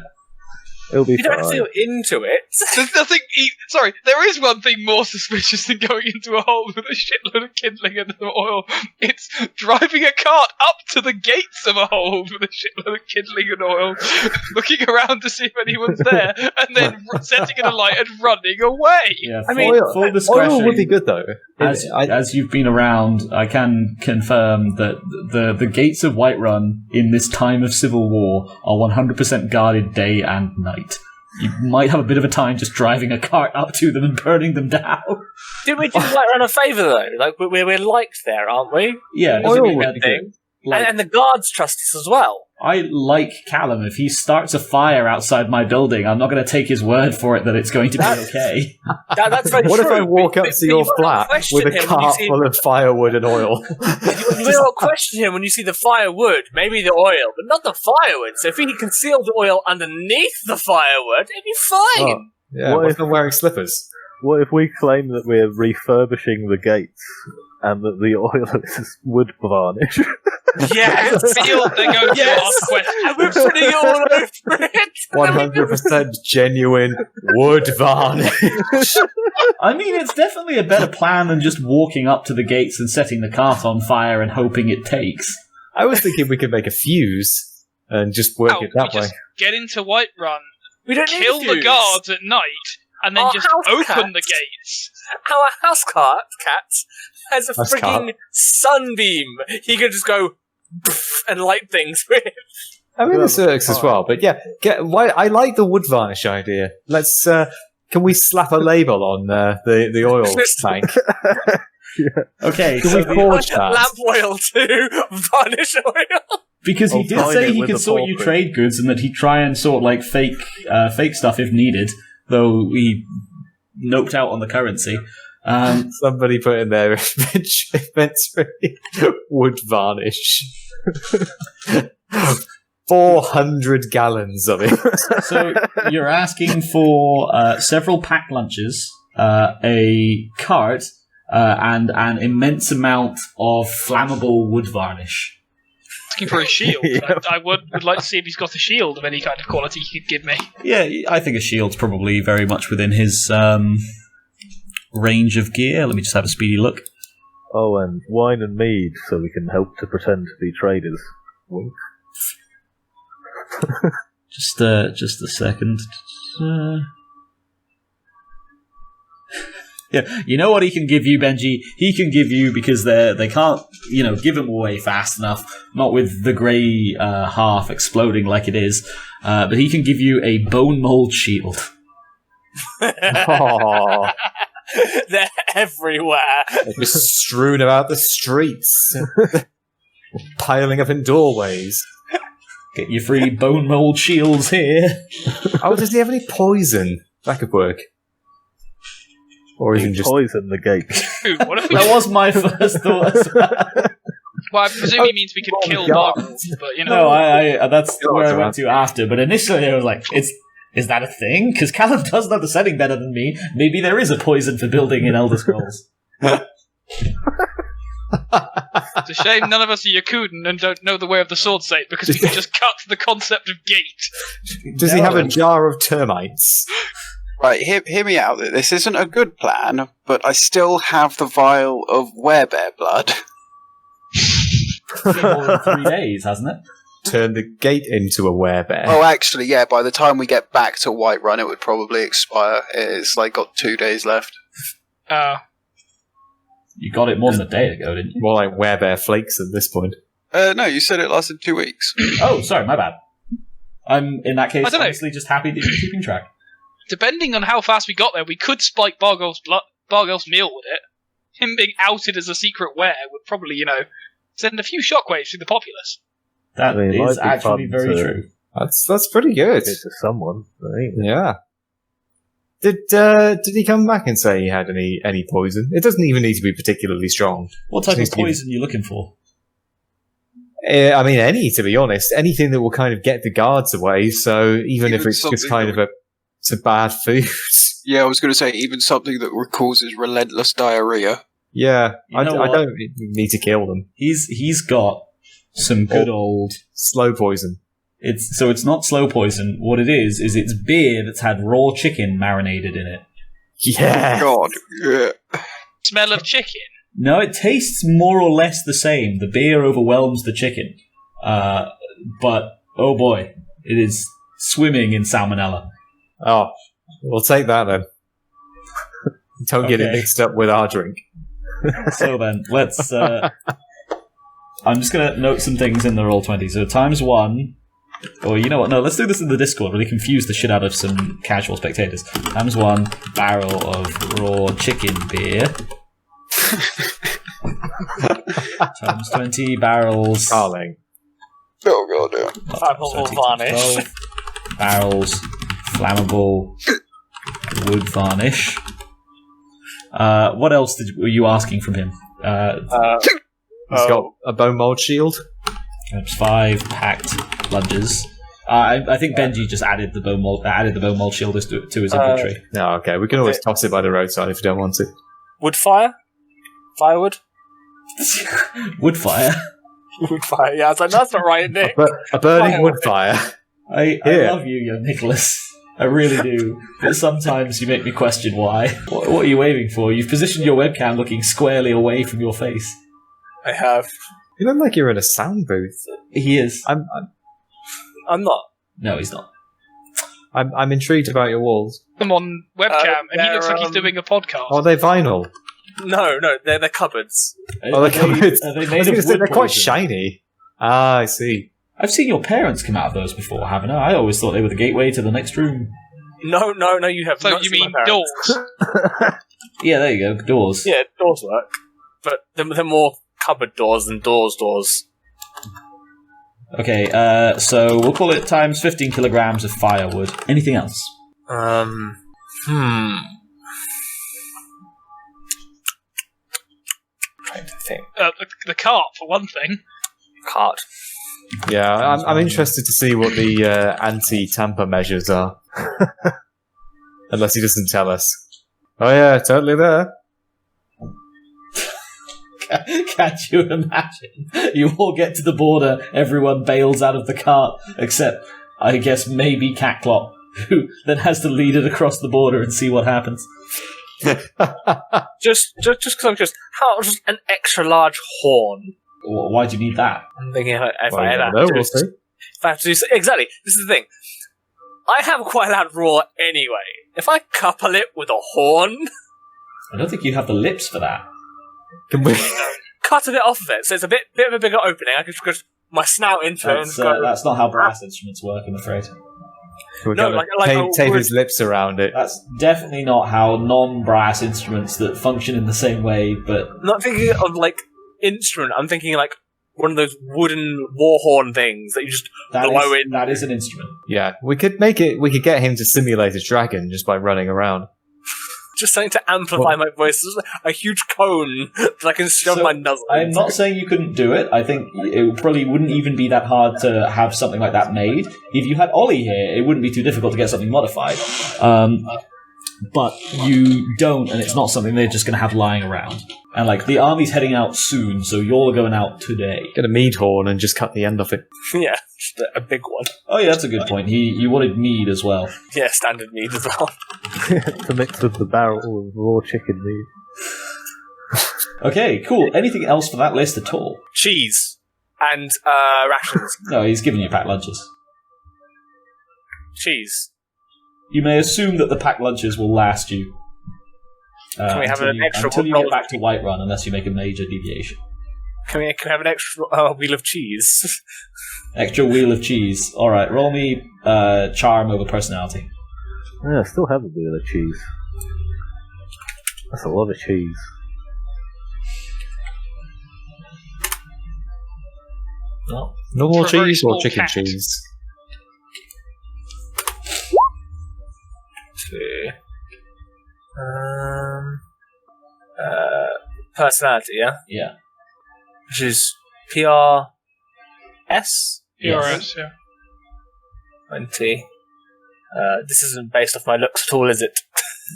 It'll be You don't have to fine. go into it. There's nothing. Sorry, there is one thing more suspicious than going into a hole with a shitload of kindling and oil. It's driving a cart up to the gates of a hole with a shitload of kindling and oil, looking around to see if anyone's there, and then setting it alight and running away. Yeah, I mean, full discretion. Oil would be good though. As you've been around, I can confirm that the gates of Whiterun in this time of civil war are 100% guarded day and night. You might have a bit of a time just driving a cart up to them and burning them down. Did we do Whiterun a favour though? Like we're liked there, aren't we? Yeah, Oil doesn't mean would we had be to good. And the guards trust us as well. I like Callum. If he starts a fire outside my building, I'm not going to take his word for it that it's going to be okay. That's very What true. if I walk up to your flat with a cart full of firewood and oil? You will not question him when you see the firewood, maybe the oil, but not the firewood. So if he concealed the oil underneath the firewood, it'd be fine. Oh, yeah, what if I'm wearing slippers? What if we claim that we're refurbishing the gates and that the oil is wood varnish? Yes! Feel they go to ask questions. And we're putting it all over it! 100% genuine wood varnish. I mean, it's definitely a better plan than just walking up to the gates and setting the cart on fire and hoping it takes. I was thinking we could make a fuse and just work it that way. Just get into Whiterun, We don't kill need the fuse. guards at night, and then Our just house open cat. the gates. Our house cat has a House freaking cat. sunbeam. He could just go and light things with. I mean, this works as well, but yeah, I like the wood varnish idea. Let's, can we slap a label on the oil tank? Okay, Can so we forge that? Lamp oil to varnish oil. because he I'll did find say it he with could a sort you pulpit. trade goods and that he'd try and sort like fake stuff if needed, though he noped out on the currency. Somebody put in their inventory wood varnish. 400 gallons of it. So you're asking for several packed lunches, a cart, and an immense amount of flammable wood varnish. Looking for a shield. Yeah. I would like to see if he's got a shield of any kind of quality he could give me. Yeah, I think a shield's probably very much within his range of gear. Let me just have a speedy look. Oh, and wine and mead, so we can help to pretend to be traders. Wink. Just a second. Yeah, you know what he can give you, Benji? He can give you, because they can't, give them away fast enough, not with the grey half exploding like it is, but he can give you a bone mold shield. Oh, They're everywhere. they're just strewn about the streets, piling up in doorways. Get your free bone mold shields here. Oh, does he have any poison? That could work. Or even just poison the gate. Ooh, what if we That was my first thought as well. Well, I presume he means we could kill Bargles, but No, I that's where I went to after. But initially I was like, is that a thing? Because Callum does know the setting better than me. Maybe there is a poison for building in Elder Scrolls. It's a shame none of us are Yakuden and don't know the way of the sword state, because we can just cut the concept of gate. Does he have a jar of termites? Right, hear me out. This isn't a good plan, but I still have the vial of werebear blood. It's been more than 3 days, hasn't it? Turn the gate into a werebear. Oh, actually, yeah, by the time we get back to Whiterun, it would probably expire. It's got 2 days left. You got it more than a day ago, didn't you? More like werebear flakes at this point. No, you said it lasted 2 weeks. Oh, sorry, my bad. I'm, in that case, I don't know. honestly just happy that you're keeping track. Depending on how fast we got there, we could spike Bargles' meal with it. Him being outed as a secret were would probably, send a few shockwaves through the populace. That I mean, it is might be actually fun very to- true. That's pretty good. Give it to someone. Right? Yeah. Did he come back and say he had any poison? It doesn't even need to be particularly strong. What type of Just give- poison are you looking for? I mean, any, to be honest. Anything that will kind of get the guards away, so even if Even it's just something kind of it's a bad food. Yeah, I was going to say, even something that causes relentless diarrhea. Yeah, You I know what? don't need to kill them. He's got some good old... Slow poison. It's not slow poison. What it is it's beer that's had raw chicken marinated in it. Yeah. God, yeah. Smell of chicken. No, it tastes more or less the same. The beer overwhelms the chicken. But, oh boy, it is swimming in salmonella. Oh, we'll take that then. Don't get it Okay. mixed up with our drink. So then, let's... I'm just going to note some things in the Roll20. So times 1... Or you know what? No, let's do this in the Discord. Really confuse the shit out of some casual spectators. Times 1 barrel of raw chicken beer. Times 20 barrels. Darling. Oh god, yeah. Flammable varnish. 12 barrels. Flammable wood varnish. What else were you asking from him? He's got a bone mold shield. Times 5 packed lunges. I think Benji just added the bone mold shield to his inventory. No, okay. We can always toss it by the roadside if you don't want it. Wood fire? Firewood? Wood fire. Wood fire, yeah. I was like, that's not right, Nick. A burning wood fire. I love you, young Nicholas. I really do. But sometimes you make me question why. What are you waving for? You've positioned your webcam looking squarely away from your face. I have. You look like you're in a sound booth. He is. I'm not. No, he's not. I'm intrigued about your walls. Him on webcam, and he looks like he's doing a podcast. Are they vinyl? No, they're cupboards. Oh, they're cupboards. Are they I made was of going to say, wood they're quite poison? shiny. Ah, I see. I've seen your parents come out of those before, haven't I? I always thought they were the gateway to the next room. No, you have So not you seen mean my parents. doors? Yeah, there you go. Doors. Yeah, doors work. But they're more cupboard doors than doors. Okay, so we'll call it times 15 kilograms of firewood. Anything else? Trying to think. The cart, for one thing. Cart. Yeah, I'm interested to see what the anti-tamper measures are. Unless he doesn't tell us. Oh yeah, totally there. Can't you imagine? You all get to the border, everyone bails out of the cart, except, I guess, maybe Catclop, who then has to lead it across the border and see what happens. Just because I'm just an extra large horn. Why do you need that? I'm thinking if Well, I you have never know, to we'll see. if I have to do so, exactly. This is the thing. I have quite a loud roar anyway. If I couple it with a horn, I don't think you have the lips for that. Can we? cut a bit off of it, so it's a bit of a bigger opening. I can just put my snout into it and go. That's not how brass instruments work, I'm afraid. We're No, gonna like a tape wood- his lips around it. That's definitely not how non-brass instruments that function in the same way, but I'm not thinking of like instrument. I'm thinking like one of those wooden war horn things that you just blow in. that is an instrument. Yeah, we could make it. We could get him to simulate a dragon just by running around. Just something to amplify my voice. Just a huge cone that I can shove So, my nuzzle I'm into. not saying you couldn't do it. I think it probably wouldn't even be that hard to have something like that made. If you had Ollie here, it wouldn't be too difficult to get something modified. But you don't, and it's not something they're just going to have lying around. And like the army's heading out soon, so you're going out today. Get a mead horn and just cut the end off it. Yeah, just a big one. Oh yeah, that's a good point. He wanted mead as well. Yeah, standard mead as well. To mix with the barrel of raw chicken meat. Okay, cool. Anything else for that list at all? Cheese and rations. No, he's giving you packed lunches. Cheese. You may assume that the packed lunches will last you. Can we have an extra until you roll get back to Whiterun, unless you make a major deviation. Can we have an extra wheel of cheese? Extra wheel of cheese. All right, roll me charm over personality. Yeah, I still have a wheel of cheese. That's a lot of cheese. No. Normal For a very cheese or small chicken cat. cheese? Personality, yeah? Yeah. Which is PRS? Yes. PRS, yeah. 20. This isn't based off my looks at all, is it?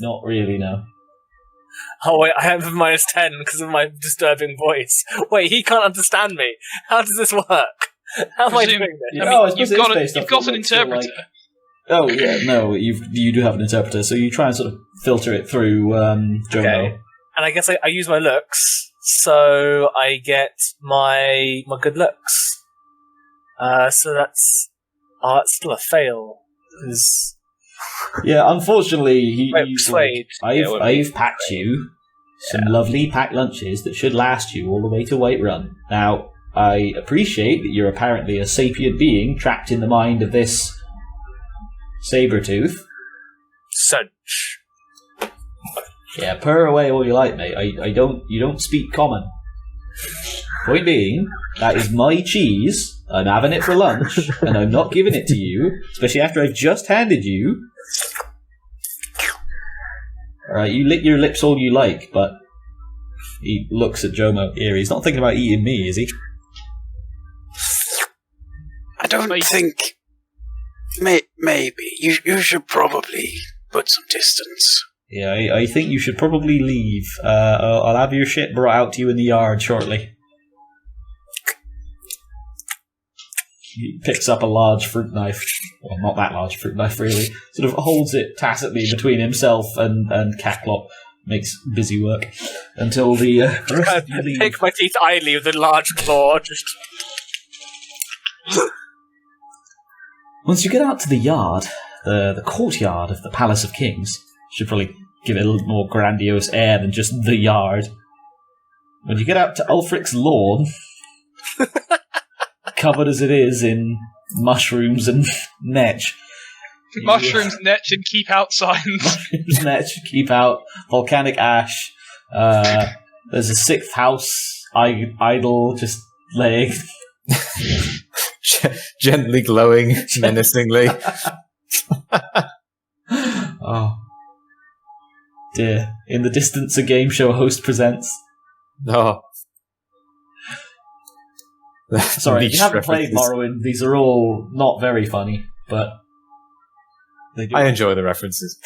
Not really. No. Oh wait, I have a -10 because of my disturbing voice. Wait, he can't understand me. How does this work? How am I Presume- doing this? I No, mean, I suppose it is based you've off got your an looks, so, interpreter. like- Oh yeah, no, you do have an interpreter, so you try and sort of filter it through JoMo. Okay. And I guess I use my looks, so I get my good looks. So that's still a fail. 'Cause- Yeah, unfortunately, Wait, he's persuade. like, Yeah, I've packed you some lovely packed lunches that should last you all the way to Whiterun. Now, I appreciate that you're apparently a sapient being trapped in the mind of this Sabretooth. Sunch. Yeah, purr away all you like, mate. You don't speak common. Point being, that is my cheese. I'm having it for lunch, and I'm not giving it to you, especially after I've just handed you. Alright, you lick your lips all you like, but he looks at JoMo here. He's not thinking about eating me, is he? I don't think... Maybe. You should probably put some distance. Yeah, I think you should probably leave. I'll have your shit brought out to you in the yard shortly. He picks up a large fruit knife. Well, not that large fruit knife, really. Sort of holds it tacitly between himself and Cacklop. Makes busy work. Until the rest of you leave. Pick my teeth idly with a large claw, just... Once you get out to the yard, the courtyard of the Palace of Kings, should probably give it a little more grandiose air than just the yard. When you get out to Ulfric's lawn, covered as it is in mushrooms and netch. Mushrooms, netch, and keep out signs. Mushrooms, netch, keep out, volcanic ash. There's a sixth house idol just laying. Gently glowing menacingly. Oh. Dear. In the distance, a game show host presents. Oh. Sorry, if you haven't played Morrowind, these are all not very funny, but they do. I enjoy the references.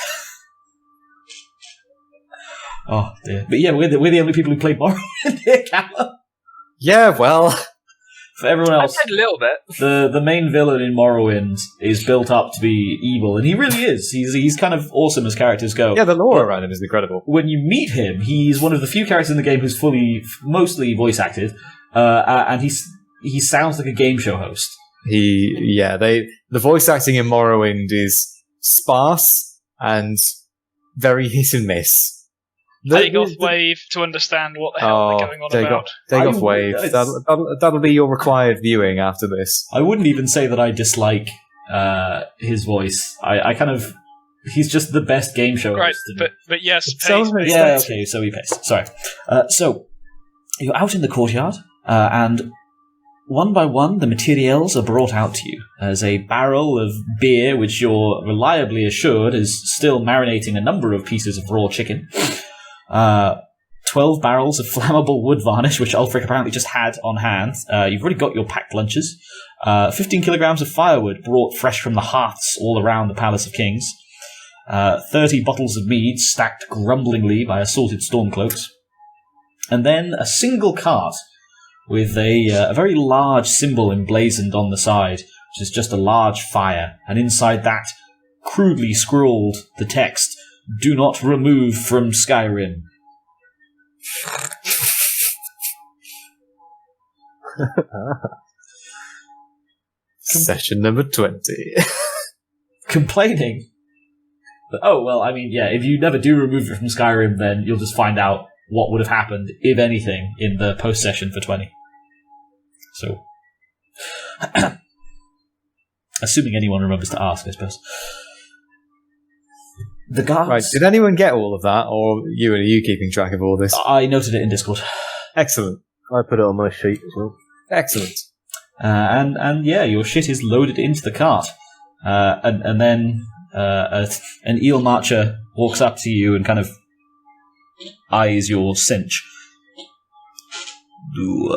Oh dear. But yeah, we're the only people who played Morrowind here, Callum. Yeah, well... For everyone else, I played a little bit. The main villain in Morrowind is built up to be evil, and he really is. He's kind of awesome as characters go. Yeah, the lore around him is incredible. When you meet him, he's one of the few characters in the game who's mostly voice acted, and he sounds like a game show host. The voice acting in Morrowind is sparse and very hit and miss. Take off wave to understand what the hell they're going on about. Take off wave. That'll be your required viewing after this. I wouldn't even say that I dislike his voice. I kind of... He's just the best game show Right, host. but yes, Yeah, okay, so he pays. Sorry. So, you're out in the courtyard, and one by one, the materials are brought out to you. There's a barrel of beer, which you're reliably assured is still marinating a number of pieces of raw chicken. 12 barrels of flammable wood varnish, which Ulfric apparently just had on hand. You've already got your packed lunches. 15 kilograms of firewood brought fresh from the hearths all around the Palace of Kings. 30 bottles of mead stacked grumblingly by assorted stormcloaks. And then a single cart with a very large symbol emblazoned on the side, which is just a large fire. And inside that, crudely scrawled the text, "Do not remove from Skyrim." Session number 20. Complaining. But, oh, well, I mean, yeah, if you never do remove it from Skyrim, then you'll just find out what would have happened, if anything, in the post-session for 20. So, assuming anyone remembers to ask, I suppose. The guards... Right, did anyone get all of that, or are you keeping track of all this? I noted it in Discord. Excellent. I put it on my sheet as well. Excellent. And yeah, your shit is loaded into the cart. And then an Eallmarcher walks up to you and kind of eyes your cinch. Do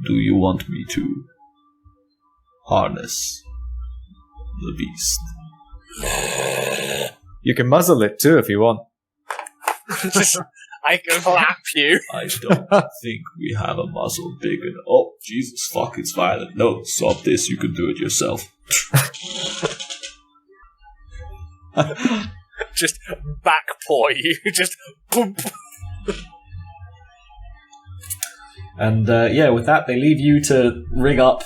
you want me to harness the beast? You can muzzle it too if you want. I can clap you. I don't think we have a muzzle big enough. Oh, Jesus fuck, it's violent. No, stop this, you can do it yourself. Just back paw you. Just boom. And yeah, with that, they leave you to rig up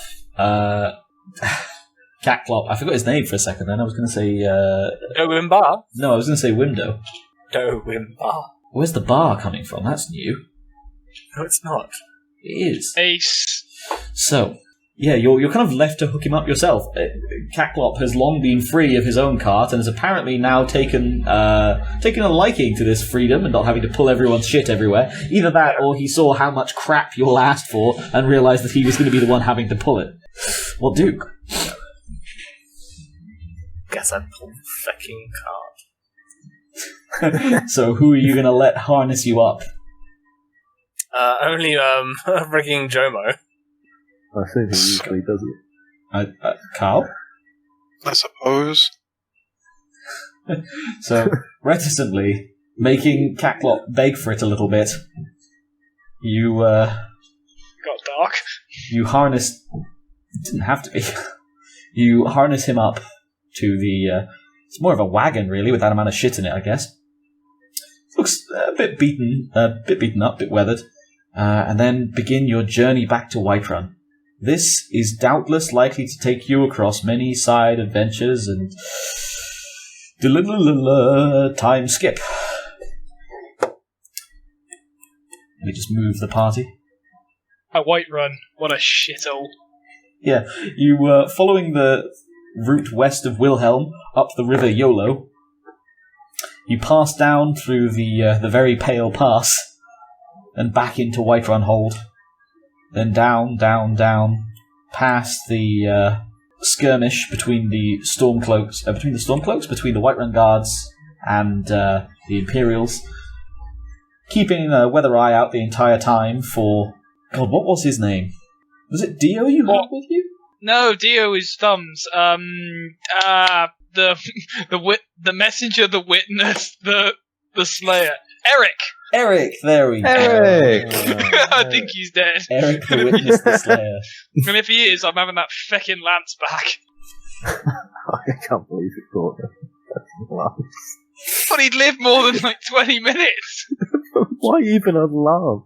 Catclop. I forgot his name for a second then. I was going to say... Wimbar? No, I was going to say Window. Wimbar. Where's the bar coming from? That's new. No, it's not. It is. Ace. So, you're kind of left to hook him up yourself. Cacklop has long been free of his own cart and has apparently now taken a liking to this freedom and not having to pull everyone's shit everywhere. Either that, or he saw how much crap you all asked for and realised that he was going to be the one having to pull it. What do? Guess I'd pull the fucking cart. So who are you going to let harness you up? Only rigging JoMo. I think he usually does it. Carl? I suppose. So, reticently, making Cacklop beg for it a little bit, you, Got dark. you harness... It didn't have to be. You harness him up to the... it's more of a wagon, really, with that amount of shit in it, I guess. Looks a bit beaten up, a bit weathered. And then begin your journey back to Whiterun. This is doubtless likely to take you across many side adventures and... time skip. Let me just move the party. A Whiterun. What a shithole. Yeah, you following the route west of Wilhelm, up the river Yolo. You pass down through the very pale pass, and back into Whiterun Hold. Then down, past the skirmish between the Stormcloaks, between the Whiterun Guards and the Imperials, keeping a weather eye out the entire time for... God, what was his name? Was it Dio you had with you? No, Dio is Thumbs. The messenger, the witness, the slayer. Erik, there we go. Eric! I think he's dead. Erik the Witness, the Slayer. And if he is, I'm having that feckin' lance back. I can't believe it caught him. That's lance. But he'd lived more than 20 minutes. Why even a lance?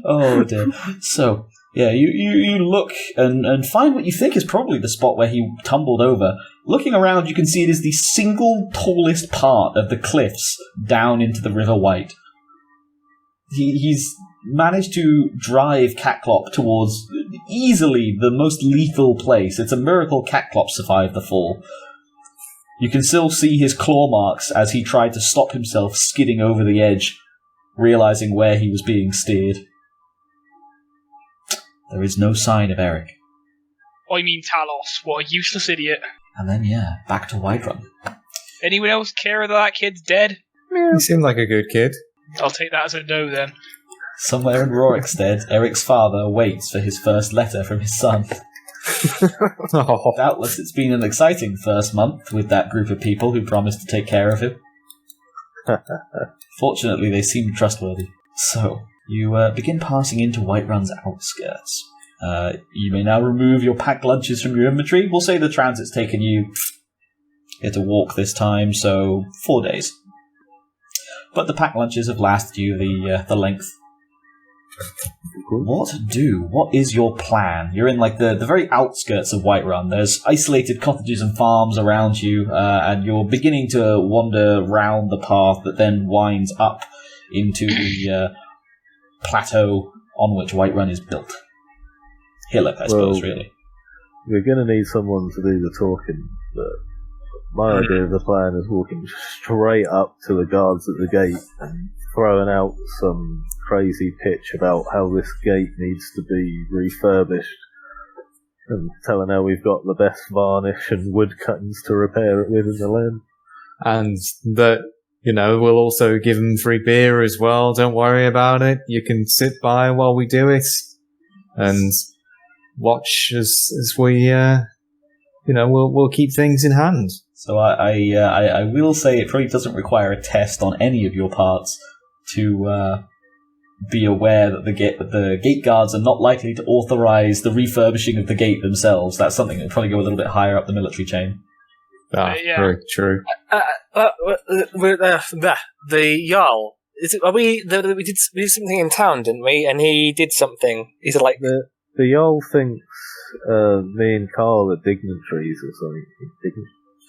Oh dear. So, yeah, you look and find what you think is probably the spot where he tumbled over. Looking around, you can see it is the single tallest part of the cliffs down into the River White. He's managed to drive Cacklop towards easily the most lethal place. It's a miracle Cacklop survived the fall. You can still see his claw marks as he tried to stop himself skidding over the edge, realizing where he was being steered. There is no sign of Erik. I mean Talos, what a useless idiot. And then, back to Whiterun. Anyone else care that kid's dead? He seemed like a good kid. I'll take that as a no then. Somewhere in Rorikstead, Eric's father waits for his first letter from his son. Oh. Doubtless it's been an exciting first month with that group of people who promised to take care of him. Fortunately, they seemed trustworthy. So, you begin passing into Whiterun's outskirts. You may now remove your packed lunches from your inventory. We'll say the transit's taken you to walk this time, so 4 days. But the packed lunches have lasted you the length. What do? What is your plan? You're in the very outskirts of Whiterun. There's isolated cottages and farms around you, and you're beginning to wander round the path that then winds up into the plateau on which Whiterun is built. Hillock, I suppose, really. We're going to need someone to do the talking, but my idea of the plan is walking straight up to the guards at the gate and throwing out some crazy pitch about how this gate needs to be refurbished and telling how we've got the best varnish and wood cuttings to repair it with in the land. And that, we'll also give him free beer as well. Don't worry about it. You can sit by while we do it and watch as we, we'll keep things in hand. So I will say it probably doesn't require a test on any of your parts to be aware that the gate guards are not likely to authorize the refurbishing of the gate themselves. That's something that would probably go a little bit higher up the military chain. Yeah. Very true. The Jarl. We did something in town, didn't we? And he did something. He's like the Jarl thinks me and Carl are dignitaries or something.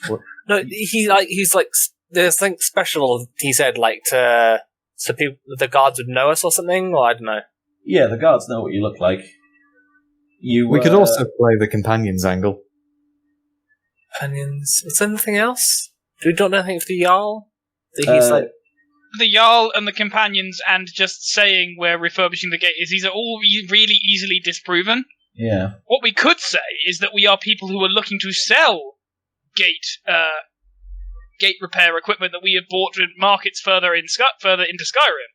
What? No, he's like there's something special. He said so people, the guards would know us or something, or I don't know. Yeah, the guards know what you look like. We could also play the companions angle. Companions. Is there anything else? Do we not know anything for the Jarl? He's like... The Jarl and the companions and just saying we're refurbishing the gate, these are all really easily disproven. Yeah. What we could say is that we are people who are looking to sell gate repair equipment that we have bought in markets further into Skyrim.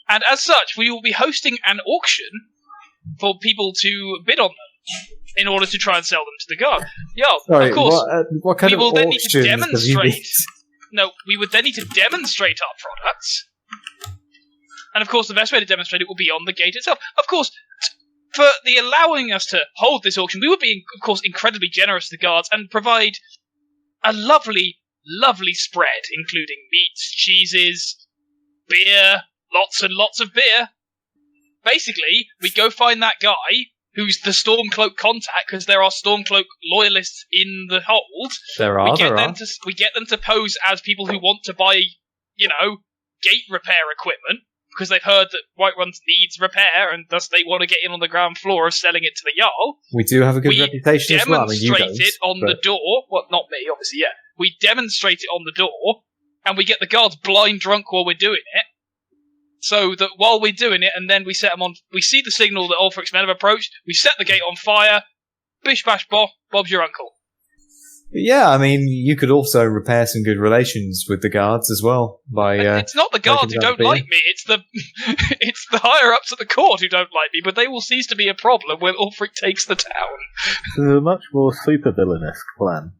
And as such, we will be hosting an auction for people to bid on them in order to try and sell them to the guard. Sorry, of course, what kind we of will then need to auctions have you demonstrate... been- No, we would then need to demonstrate our products. And of course, the best way to demonstrate it will be on the gate itself. Of course, for the allowing us to hold this auction, we would be, of course, incredibly generous to the guards and provide a lovely, lovely spread, including meats, cheeses, beer, lots and lots of beer. Basically, we go find that guy who's the Stormcloak contact, because there are Stormcloak loyalists in the hold. We get them to pose as people who want to buy, gate repair equipment, because they've heard that Whiterun needs repair, and thus they want to get in on the ground floor of selling it to the Jarl. We do have a good reputation as well. I mean, you demonstrate it on the door. Well, not me, obviously, yeah. We demonstrate it on the door, and we get the guards blind drunk while we're doing it. So that while we're doing it, and then we set them on, we see the signal that Ulfric's men have approached, we set the gate on fire, bish bash bob, Bob's your uncle. Yeah, I mean, you could also repair some good relations with the guards as well by. It's not the guards who don't like me; it's the it's the higher ups at the court who don't like me. But they will cease to be a problem when Ulfric takes the town. This is a much more supervillain-esque plan.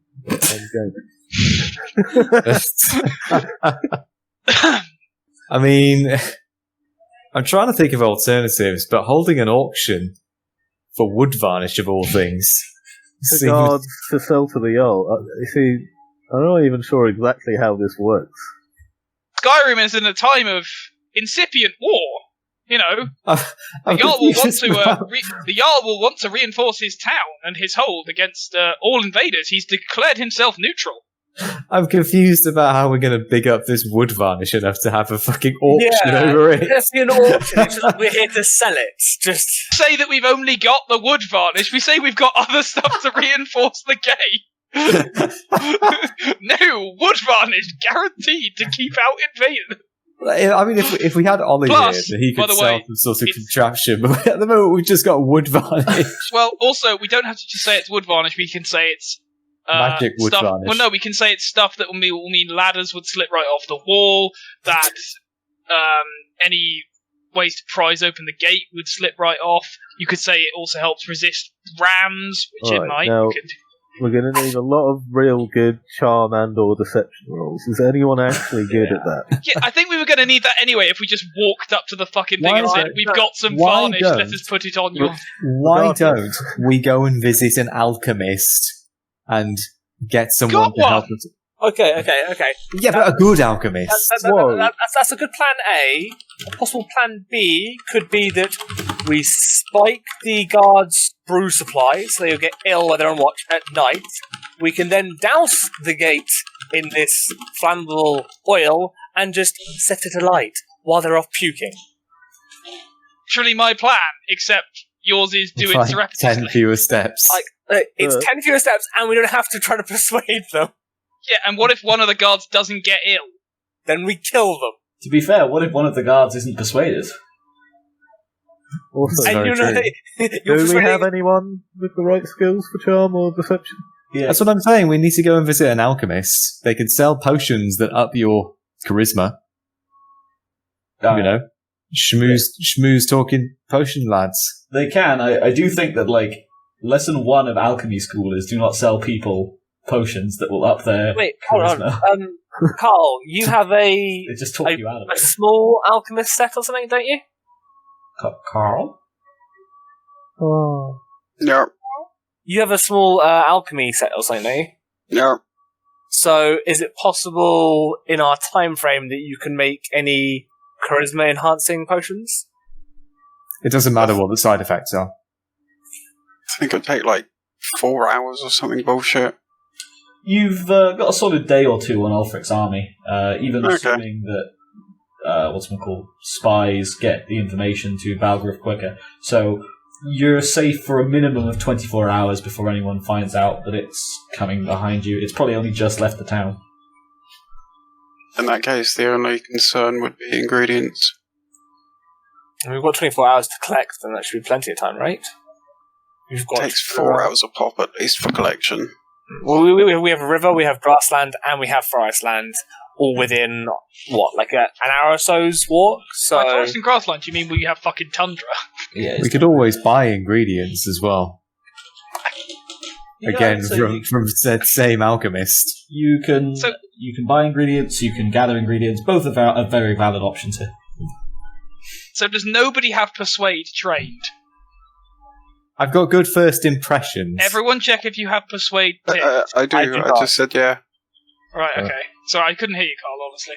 I mean, I'm trying to think of alternatives, but holding an auction for Wood Varnish of all things. The guards to sell to the Jarl. You see, I'm not even sure exactly how this works. Skyrim is in a time of incipient war. The Jarl will want to reinforce his town and his hold against all invaders. He's declared himself neutral. I'm confused about how we're going to big up this Wood Varnish enough to have a fucking auction over it. Let's be an auction. It's just we're here to sell it. Just say that we've only got the Wood Varnish. We say we've got other stuff to reinforce the gate. No, Wood Varnish guaranteed to keep out invaders. I mean, if we had Ollie here, then he could sell some sort of contraption, but at the moment we've just got Wood Varnish. Well, also, we don't have to just say it's Wood Varnish, we can say it's magic Wood stuff. Varnish. Well, no, we can say it's stuff that will mean ladders would slip right off the wall, that any ways to prise open the gate would slip right off. You could say it also helps resist rams, which it might. Now, we're going to need a lot of real good charm and or deception rolls. Is anyone actually good at that? Yeah, I think we were going to need that anyway if we just walked up to the fucking thing and said, we've got some varnish, let us put it on you. Why don't we go and visit an alchemist and get someone to help us? Okay. Yeah, but a good alchemist. That's a good plan A. A possible plan B could be that we spike the guards' brew supply so they'll get ill when they're on watch at night. We can then douse the gate in this flammable oil and just set it alight while they're off puking. Surely my plan, except yours is do it surreptitiously. 10 fewer steps. It's 10 fewer steps and we don't have to try to persuade them. Yeah, and what if one of the guards doesn't get ill? Then we kill them. To be fair, what if one of the guards isn't persuaded? Also, and do we have anyone with the right skills for charm or deception? Yeah. That's what I'm saying. We need to go and visit an alchemist. They can sell potions that up your charisma. Schmooze talking potion lads. They can. I do think that, lesson 1 of alchemy school is do not sell people potions that will up their charisma. Hold on. Carl, you have they just talk you out of a small alchemist set or something, don't you? Carl? Oh. No. You have a small alchemy set or something, don't you? No. So, is it possible in our time frame that you can make any charisma-enhancing potions? It doesn't matter what the side effects are. I think it'd take 4 hours or something bullshit. You've got a solid day or two on Ulfric's army, even assuming that spies get the information to Balgruuf quicker. So you're safe for a minimum of 24 hours before anyone finds out that it's coming behind you. It's probably only just left the town. In that case, the only concern would be ingredients. We've got 24 hours to collect, then that should be plenty of time, right? We've got Takes 4 hours a pop at least for collection. Well, we have a river, we have grassland, and we have forest land, all within, an hour or so's walk? So... By forest and grassland, you mean we have fucking tundra? Yeah, We could always buy ingredients as well. Again, from that same alchemist. You can buy ingredients, you can gather ingredients. Both are very valid options here. So does nobody have persuade trained? I've got good first impressions. Everyone check if you have persuade ticked. I do. I just said yeah. Right, okay. Sorry, I couldn't hear you, Carl, obviously.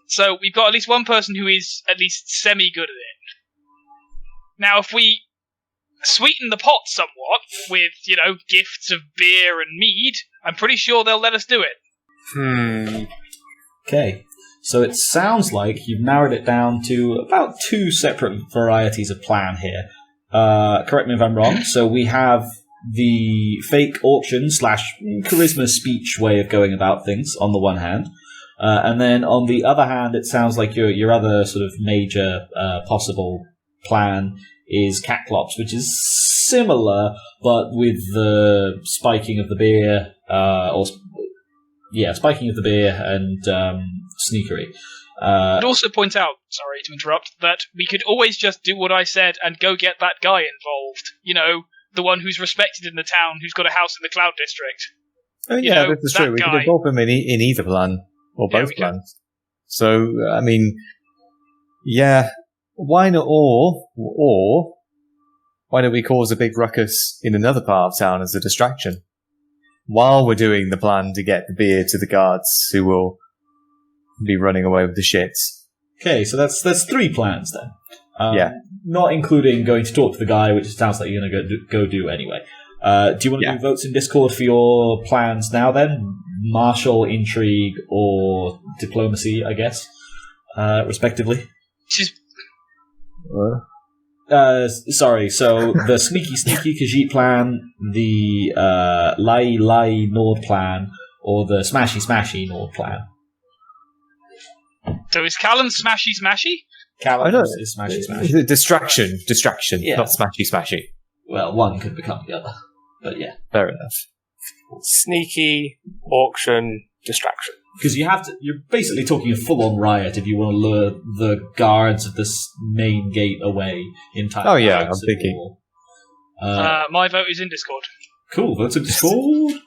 So we've got at least one person who is at least semi-good at it. Now, if we sweeten the pot somewhat with, gifts of beer and mead, I'm pretty sure they'll let us do it. Okay. So it sounds like you've narrowed it down to about 2 separate varieties of plan here. Correct me if I'm wrong. So we have the fake auction / charisma speech way of going about things on the one hand. And then on the other hand, it sounds like your other sort of major possible plan is Catclops, which is similar, but with the spiking of the beer, spiking of the beer and sneakery. I'd also point out, sorry to interrupt, that we could always just do what I said and go get that guy involved. The one who's respected in the town, who's got a house in the Cloud District. Oh, yeah, this is true. We could involve him in either plan, or both plans. So, I mean, yeah, why not, or why don't we cause a big ruckus in another part of town as a distraction? While we're doing the plan to get the beer to the guards who will be running away with the shits. Okay, so that's 3 plans then. Yeah. Not including going to talk to the guy, which it sounds like you're going to go do anyway. Do you want to do votes in Discord for your plans now then? Martial, intrigue, or diplomacy, I guess, respectively? Sorry, so the sneaky Khajiit plan, the Lai Nord plan, or the smashy Nord plan? So is Callan smashy? Callan is smashy. Distraction, yeah. Not smashy. Well, one could become the other, but yeah. Fair enough. Sneaky, auction, distraction. Because you're basically talking a full-on riot if you want to lure the guards of this main gate away in time. Oh yeah, I'm thinking. My vote is in Discord. Cool, votes in Discord.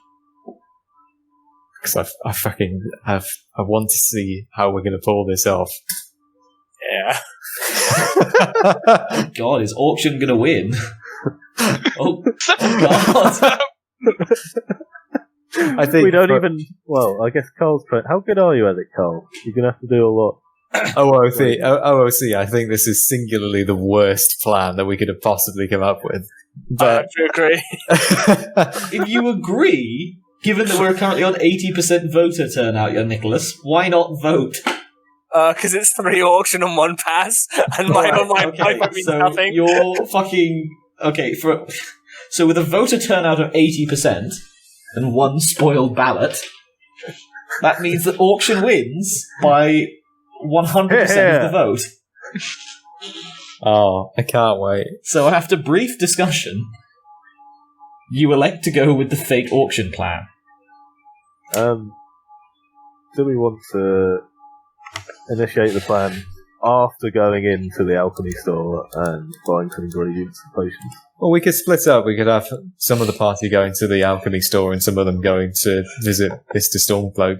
Because I want to see how we're going to pull this off. Yeah. God, is auction going to win? Oh, God. I think we don't even. Well, I guess Carl's trying. How good are you at it, Carl? You're going to have to do a lot. OOC, I think this is singularly the worst plan that we could have possibly come up with. But I agree. If you agree, given that we're currently on 80% voter turnout, Nicholas, why not vote? Because it's 3 auction and 1 pass, and my vote means nothing. You're fucking... Okay, so with a voter turnout of 80% and 1 spoiled ballot, that means that auction wins by 100% of the vote. Oh, I can't wait. So after brief discussion, you elect to go with the fake auction plan. Do we want to initiate the plan after going into the alchemy store and buying some ingredients and potions? Well, we could split up. We could have some of the party going to the alchemy store and some of them going to visit Mr. Stormcloak,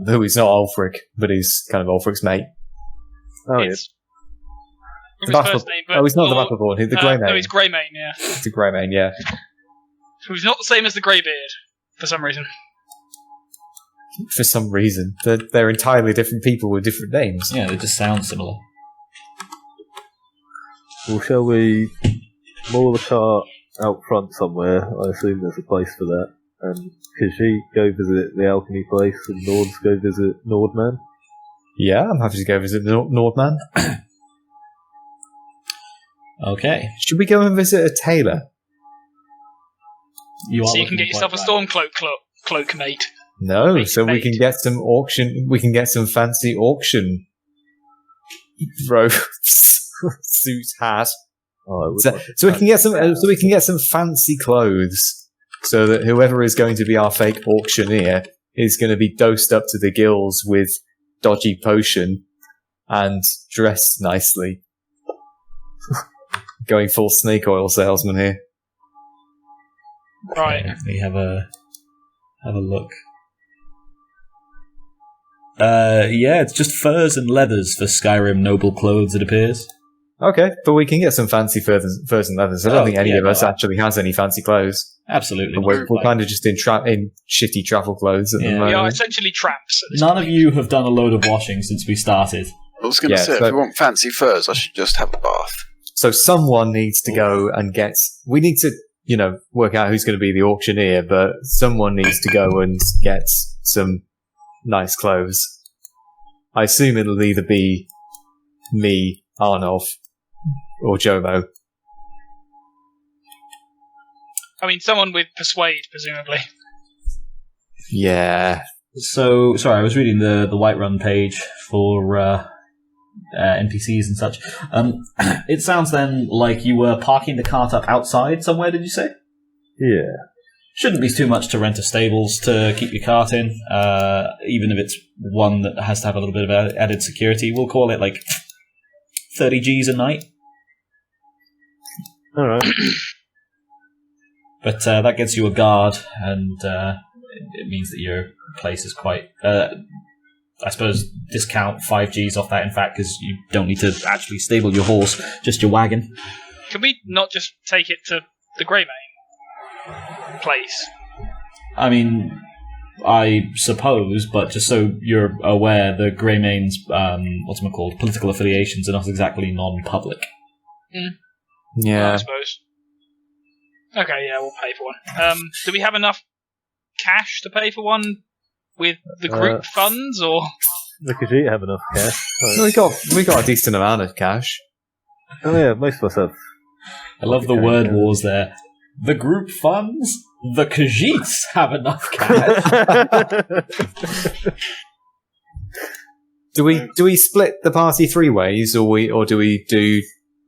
who is not Ulfric, but he's kind of Ulfric's mate. Oh, yes. His first name, but he's not the Mapperborn. He's the Greymane. No, he's Greymane, yeah. He's the Greymane, yeah. Who's not the same as the Greybeard, for some reason. For some reason. They're entirely different people with different names. Yeah, they just sound similar. Well, shall we moor the cart out front somewhere? I assume there's a place for that. And Khajiit go visit the alchemy place and Nords go visit Nordman? Yeah, I'm happy to go visit the Nordman. Okay. Should we go and visit a tailor? You So you can get yourself a storm cloak, mate. No, Make so we mate. can get some auction. We can get some fancy auction robes, suit, hat. Oh, I would So, like to so we can get some. So we can get some fancy clothes, so that whoever is going to be our fake auctioneer is going to be dosed up to the gills with dodgy potion and dressed nicely. Going full snake oil salesman here. Right. Let me have a look. Yeah, it's just furs and leathers for Skyrim noble clothes, it appears. Okay, but we can get some fancy furs and leathers. I don't think any of us no. actually has any fancy clothes. Absolutely. We're kind of just in shitty travel clothes at the Yeah. moment. We are essentially tramps. At this None point. of you have done a load of washing since we started. I was going to Yeah, say, so- if you want fancy furs, I should just have a bath. So someone needs to go and get. We need to, work out who's going to be the auctioneer, but someone needs to go and get some nice clothes. I assume it'll either be me, Arnulf, or JoMo. I mean, someone with persuade, presumably. Yeah. So, sorry, I was reading the Whiterun page for NPCs and such. It sounds then like you were parking the cart up outside somewhere, did you say? Yeah. Shouldn't be too much to rent a stables to keep your cart in, even if it's one that has to have a little bit of added security. We'll call it like 30 Gs a night. Alright. But that gets you a guard, and it means that your place is quite... I suppose discount 5 Gs off that, in fact, because you don't need to actually stable your horse, just your wagon. Can we not just take it to the Greymane place? I mean, I suppose, but just so you're aware, the Greymane's, political affiliations are not exactly non-public. I Yeah. suppose. Okay, yeah, we'll pay for one. Do we have enough cash to pay for one with the group funds, or...? The Khajiit have enough cash. We got a decent amount of cash. Oh yeah, most of us have. I love the word wars there. The group funds? The Khajiits have enough cash. Do we split the party 3 ways, or do we do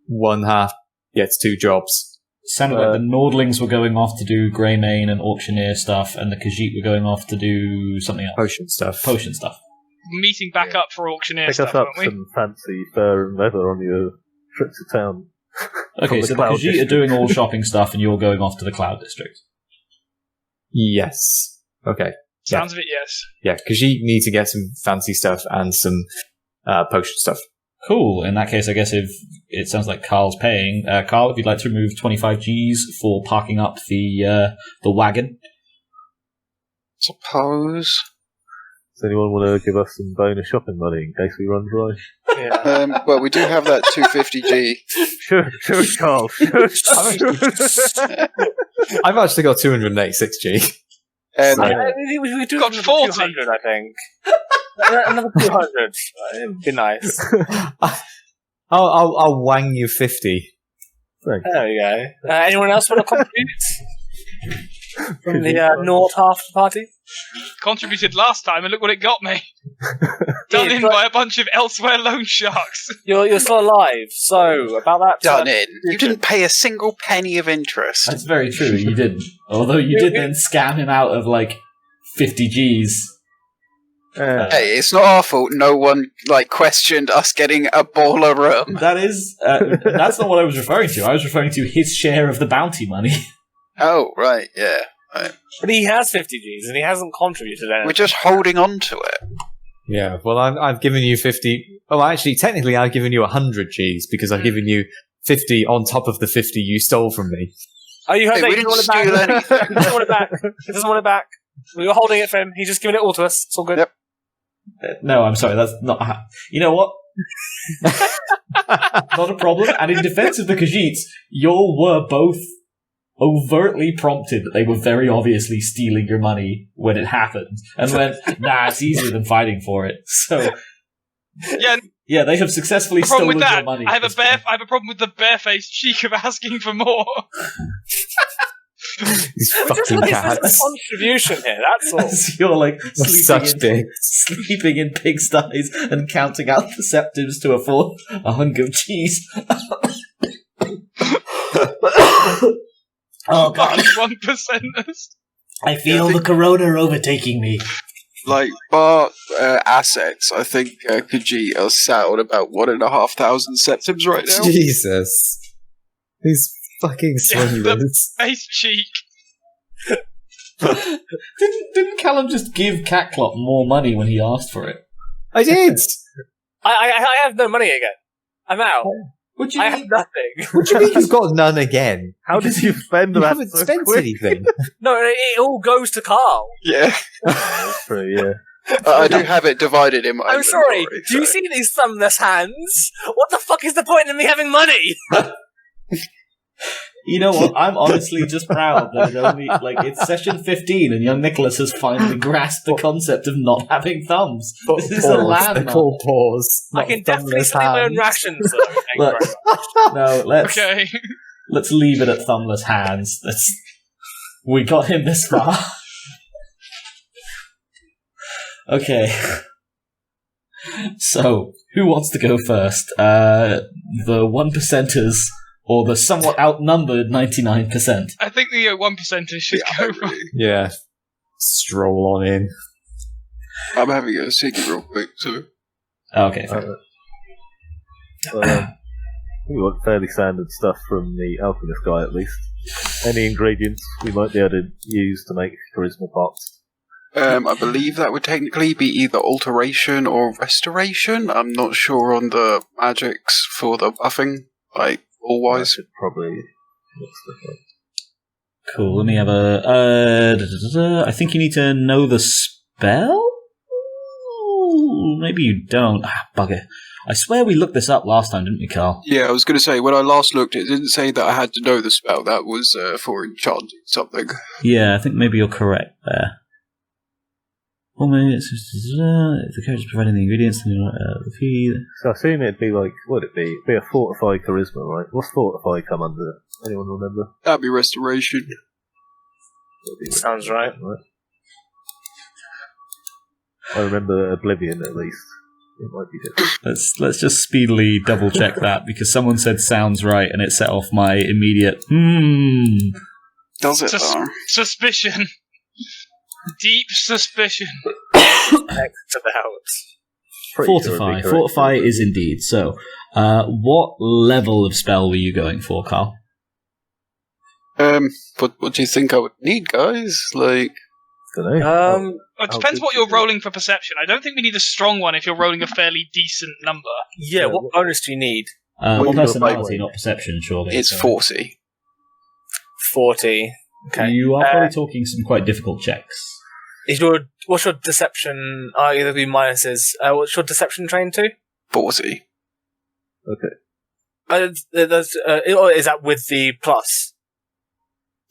one half gets 2 jobs? Sounded like the Nordlings were going off to do Greymane and auctioneer stuff, and the Khajiit were going off to do something else. Potion stuff. Potion stuff. Meeting back up for auctioneer Pick stuff, us up won't we? some fancy fur and leather on your trip to town. Okay, the so the Cloud Khajiit are District. doing all shopping stuff, and you're going off to the Cloud District. Yes. Okay. Sounds of it, yes. Yeah, because you need to get some fancy stuff and some potion stuff. Cool. In that case, I guess if it sounds like Carl's paying, Carl, if you'd like to remove 25 Gs for parking up the wagon. Suppose. Does anyone want to give us some bonus shopping money in case we run dry? Well, we do have that 250G. Sure, Carl. Sure. I've actually got 286G. And We do Got another 40. 200, I think. Another 200. It'd be nice. I'll wang you 50. Thanks. There we go. Anyone else want to contribute? From the north half of the party? Contributed last time, and look what it got me. Done in by a bunch of Elsweyr loan sharks. You're still alive, so about that done in. You didn't pay a single penny of interest. That's very true, you didn't. Although you did then scam him out of, 50 Gs. Hey, it's not our fault. No one questioned us getting a ball of rum. That is... that's not what I was referring to. I was referring to his share of the bounty money. Oh, right, yeah. Right. But he has 50 Gs and he hasn't contributed anything. We're just holding on to it. Yeah, well, I've given you 50... Oh, actually, technically, I've given you 100 Gs because I've given you 50 on top of the 50 you stole from me. Oh, you heard Hey, that? we He didn't doesn't want steal it back. anything. He doesn't want it back. He doesn't want it back. We were holding it for him. He's just giving it all to us. It's all good. Yep. No, I'm sorry, that's not... You know what? Not a problem. And in defense of the Khajiits, y'all were both overtly prompted that they were very obviously stealing your money when it happened, and went, nah, it's easier than fighting for it. So Yeah, Yeah, they have successfully problem stolen with that. your money. I have a problem with the barefaced cheek of asking for more. These We're just fucking looking for some cats. contribution here, that's all. As you're like Such dicks. sleeping in pigsties and counting out perceptives to afford a hunk of cheese. Oh god, 1%ers. I feel the corona overtaking me. Like, bar assets, I think Khajiit are sat on about 1,500 septims right now. Jesus. These fucking swindlers. Face cheek. Didn't Callum just give Catclop more money when he asked for it? I did! I have no money again. I'm out. What do you I mean? have nothing. What do you mean you've got none again? How did you spend You that haven't so spent quick? anything. No, it all goes to Carl. Yeah. That's true, yeah. I do have it divided in my I'm sorry. inventory, Do you so- see these thumbless hands? What the fuck is the point in me having money? You know what? I'm honestly just proud that it's session 15 and young Nicholas has finally grasped the concept of not having thumbs. This is a They're landmark. called paws. I not can definitely thumbless sleep my own hands. rations, though. Thank you Look, very much. no, Okay. let's leave it at thumbless hands. We got him this far. Okay. So, who wants to go first? The 1%ers or the somewhat outnumbered 99%? I think the 1%ers should go for Yeah. Stroll on in. I'm having a secret real quick, so... Okay, fair. We want fairly standard stuff from the alchemist guy, at least. Any ingredients we might be able to use to make charisma pots. I believe that would technically be either alteration or restoration. I'm not sure on the magics for the buffing, like, all-wise. Should probably mix them up. Cool, let me have I think you need to know the spell? Ooh, maybe you don't. Bugger. I swear we looked this up last time, didn't we, Carl? Yeah, I was going to say, when I last looked, it didn't say that I had to know the spell. That was for enchanting something. Yeah, I think maybe you're correct there. Well, maybe it's if the character's providing the ingredients, then the fee. So I assume it'd be like, what'd it be? It'd be a fortify charisma, right? What's fortify come under? Anyone remember? That'd be restoration. Sounds right. I remember Oblivion, at least. It might be different. Let's just speedily double check that because someone said sounds right and it set off my immediate Does it, Sus- though? suspicion. Deep suspicion. Next to the house. Pretty sure it'd be Fortify. correct. Fortify is indeed. So, what level of spell were you going for, Carl? What do you think I would need, guys? Like, Don't know. It depends what you're rolling for perception. I don't think we need a strong one if you're rolling a fairly decent number. Yeah, what bonus do you need? Well, you got personality, by not perception, surely. it's so. 40. 40. Okay. You are probably talking some quite difficult checks. What's your deception? Either be minuses. What's your deception trained to? 40. Okay. Or is that with the plus?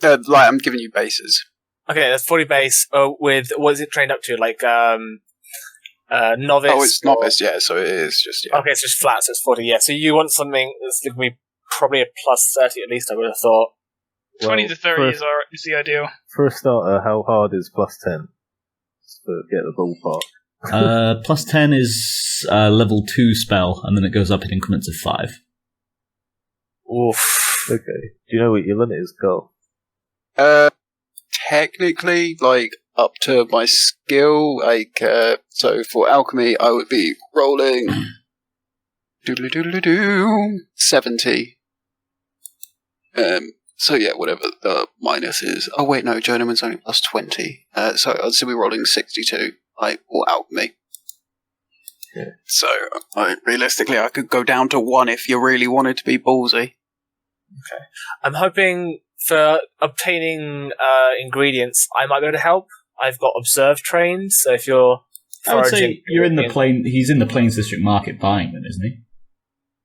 Like, I'm giving you bases. Okay, that's 40 base. With what is it trained up to? Like novice. Oh, it's novice, yeah, so it is just, yeah. Okay, it's just flat, so it's 40. Yeah, so you want something that's going to be probably a plus 30 at least. I would have thought. 20 Well, to 30 for- is the ideal. For a starter, how hard is plus 10? Just to get the ballpark. Plus 10 is level 2 spell, and then it goes up in increments of 5. Oof. Okay. Do you know what your limit is, Carl? Technically, like, up to my skill, like, so for alchemy, I would be rolling 70. So yeah, whatever the minus is. Oh wait, no, journeyman's only plus 20. So I'd still be rolling 62, like, or alchemy. Yeah. So, realistically, I could go down to 1 if you really wanted to be ballsy. I'm hoping for obtaining ingredients, I might be able to help. I've got observe trained, so if you're I would say foraging- you're in the plain. He's in the Plains District Market buying them, isn't he?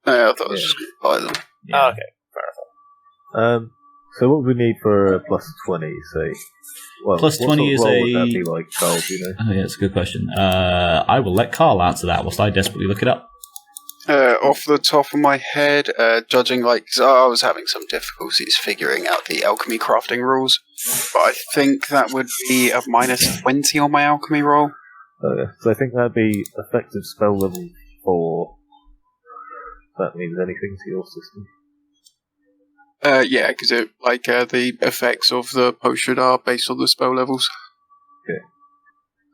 I thought I was just going to buy them. Oh, okay. So what would we need for a plus 20, say? Well, Plus what 20 sort of is roll would that a- be like, Carl, do you know? Oh, yeah, that's a good question. I will let Carl answer that whilst I desperately look it up. Off the top of my head, judging I was having some difficulties figuring out the alchemy crafting rules, but I think that would be a minus 20 on my alchemy roll. Oh, yeah. So I think that'd be effective spell level 4. If that means anything to your system. Yeah, because the effects of the potion are based on the spell levels.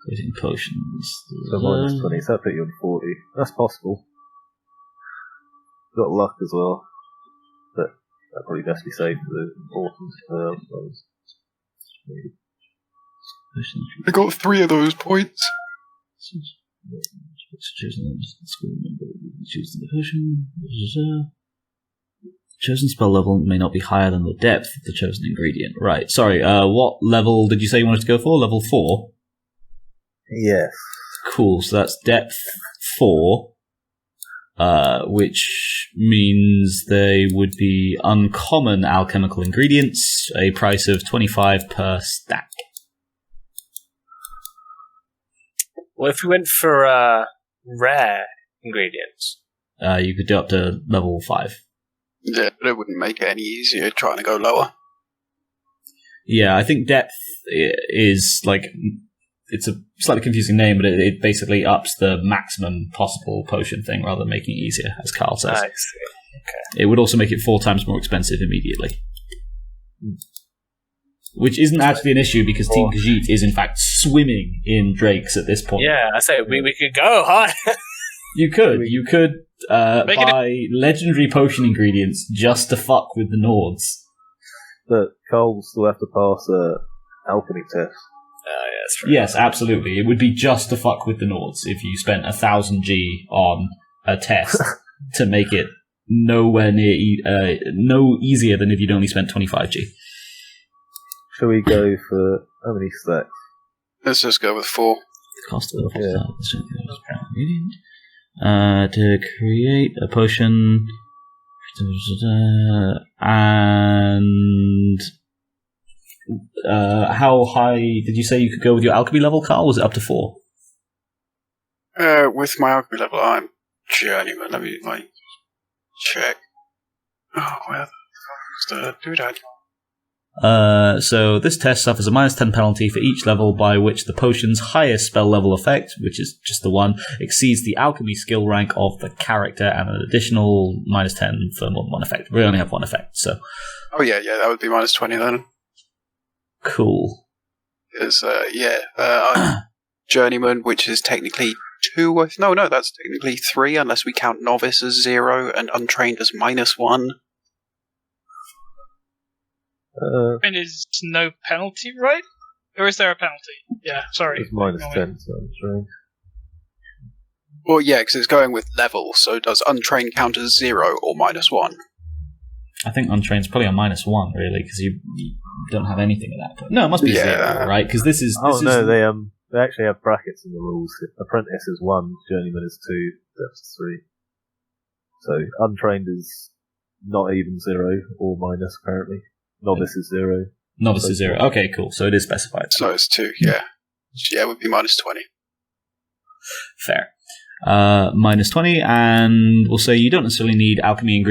Creating potions. So minus 20, so that put you on 40. That's possible. Got luck as well. But that'd probably best be saved for the important ones. I got 3 of those points. Chosen spell level may not be higher than the depth of the chosen ingredient. Right, sorry, what level did you say you wanted to go for? Level 4? Yes. Cool, so that's depth 4, which means they would be uncommon alchemical ingredients, a price of 25 per stack. Well, if we went for rare ingredients, You could do up to level 5. Yeah, but it wouldn't make it any easier trying to go lower. Yeah, I think depth is it's a slightly confusing name, but it basically ups the maximum possible potion thing rather than making it easier, as Carl says. I see. Okay. It would also make it 4 times more expensive immediately. Which isn't actually an issue because Team Khajiit is in fact swimming in drakes at this point. Yeah, I say we could go high. You could buy legendary potion ingredients just to fuck with the Nords. But Carl will still have to pass a alchemy test. Yeah, that's true. Yes, absolutely. It would be just to fuck with the Nords if you spent 1000 G on a test to make it nowhere near no easier than if you'd only spent 25 G. Shall we go for how many stacks? Let's just go with 4. The cost of to create a potion, and how high did you say you could go with your alchemy level, Carl? Was it up to 4? With my alchemy level, I'm journeyman. Let me check. Oh, where the doodad? So this test suffers a minus 10 penalty for each level by which the potion's highest spell level effect, which is just the one, exceeds the alchemy skill rank of the character, and an additional minus 10 for more than one effect. We only have one effect, so... Oh yeah, that would be minus 20 then. Cool. Because, I'm journeyman, which is technically 2... No, that's technically 3, unless we count novice as 0 and untrained as minus 1. And is no penalty, right? Or is there a penalty? Yeah, sorry. It's minus 10, so I'm sure. Well, yeah, because it's going with level, so does untrained count as 0 or minus 1? I think untrained's probably a minus 1, really, because you don't have anything at that point. No, it must be 0, right? Because this is... They actually have brackets in the rules. Apprentice is 1, journeyman is 2, that's 3. So untrained is not even 0 or minus, apparently. Novice is 0. Novice is 0. Okay, cool. So it is specified. So it's 2, yeah. Yeah, it would be minus 20. Fair. Minus 20, and we'll say you don't necessarily need alchemy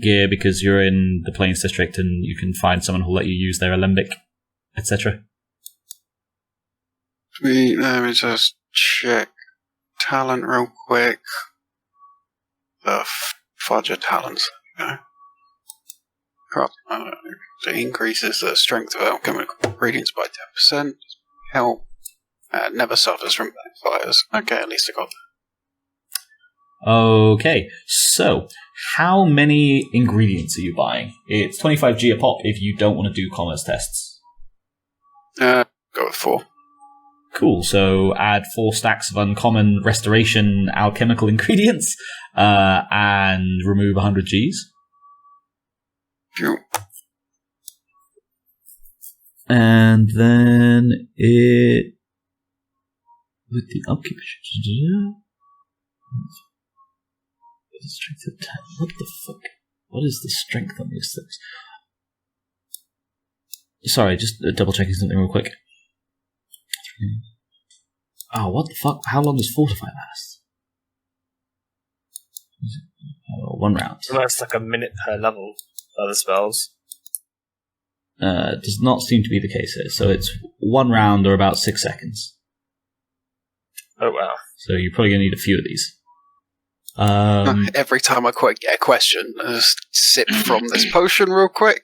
gear because you're in the Plains District and you can find someone who'll let you use their alembic, etc. Let me just check talent real quick. The fudger talents. Okay. So it increases the strength of alchemical ingredients by 10%. Help. Never suffers from backfires. Okay, at least I got that. Okay, so how many ingredients are you buying? It's 25G a pop if you don't want to do commerce tests. Go with 4. Cool, so add 4 stacks of uncommon restoration alchemical ingredients and remove 100 Gs. Phew. And then it... With the upkeep... Strength of 10. What the fuck? What is the strength on these things? Sorry, just double checking something real quick. Oh, what the fuck? How long does Fortify last? 1 round. Almost like a minute per level for the spells. Does not seem to be the case here. So it's 1 round or about 6 seconds. Oh, wow. So you're probably going to need a few of these. Every time I quite get a question, I just sip from this potion real quick.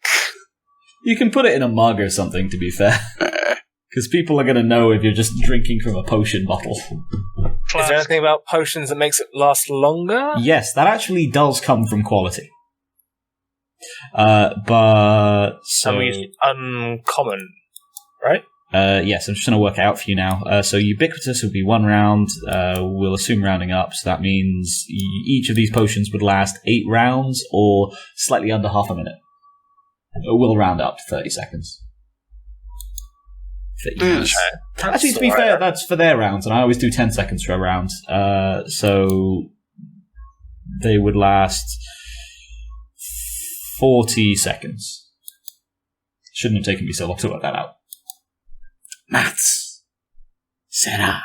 You can put it in a mug or something, to be fair. Because people are going to know if you're just drinking from a potion bottle. Is there anything about potions that makes it last longer? Yes, that actually does come from quality. But... So, uncommon, right? yes, I'm just going to work it out for you now. So ubiquitous would be 1 round. We'll assume rounding up, so that means each of these potions would last 8 rounds or slightly under half a minute. We'll round up to 30 seconds. Actually, to be fair, that's for their rounds, and I always do 10 seconds for a round. So they would last 40 seconds. Shouldn't have taken me so long to work that out. MUTHSERA.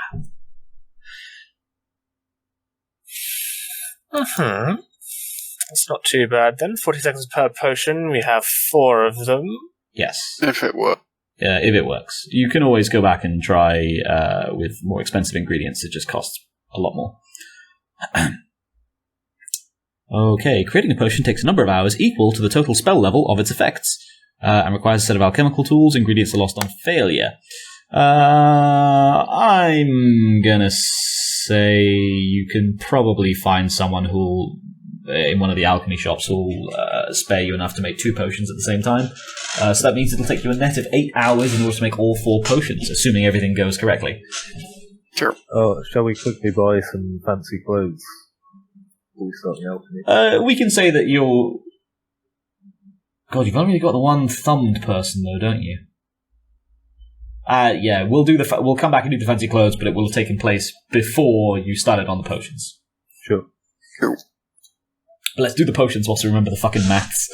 That's not too bad then. 40 seconds per potion. We have 4 of them. Yes. If it were. If it works. You can always go back and try with more expensive ingredients. It just costs a lot more. Okay, creating a potion takes a number of hours equal to the total spell level of its effects, and requires a set of alchemical tools. Ingredients are lost on failure. I'm gonna say you can probably find someone who'll, in one of the alchemy shops, who'll spare you enough to make 2 potions at the same time. So that means it'll take you a net of 8 hours in order to make all 4 potions, assuming everything goes correctly. Sure. Oh, shall we quickly buy some fancy clothes? We start the alchemy. We can say that you're... God, you've only got the one thumbed person, though, don't you? Yeah, we'll come back and do the fancy clothes, but it will have taken place before you started on the potions. Sure. Cool. But let's do the potions whilst we remember the fucking maths.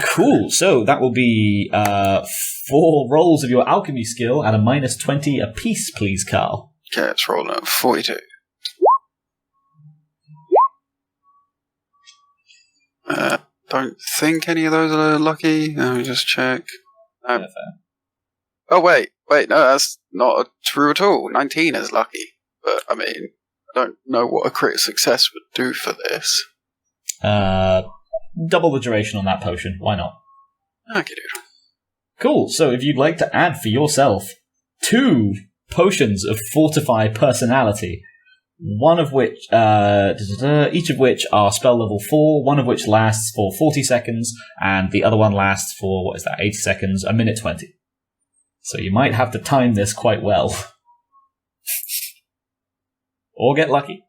Cool, so that will be 4 rolls of your alchemy skill at a minus 20 apiece, please, Carl. Okay, let's roll now. 42. Don't think any of those are lucky. Let me just check. Oh, wait, no, that's not true at all. 19 is lucky. But, I mean, I don't know what a crit success would do for this. Double the duration on that potion. Why not? Okay, dude. Cool. So if you'd like to add for yourself 2 potions of Fortify Personality, one of which, each of which are spell level 4, one of which lasts for 40 seconds, and the other one lasts for, 80 seconds, a minute 20. So you might have to time this quite well. Or get lucky.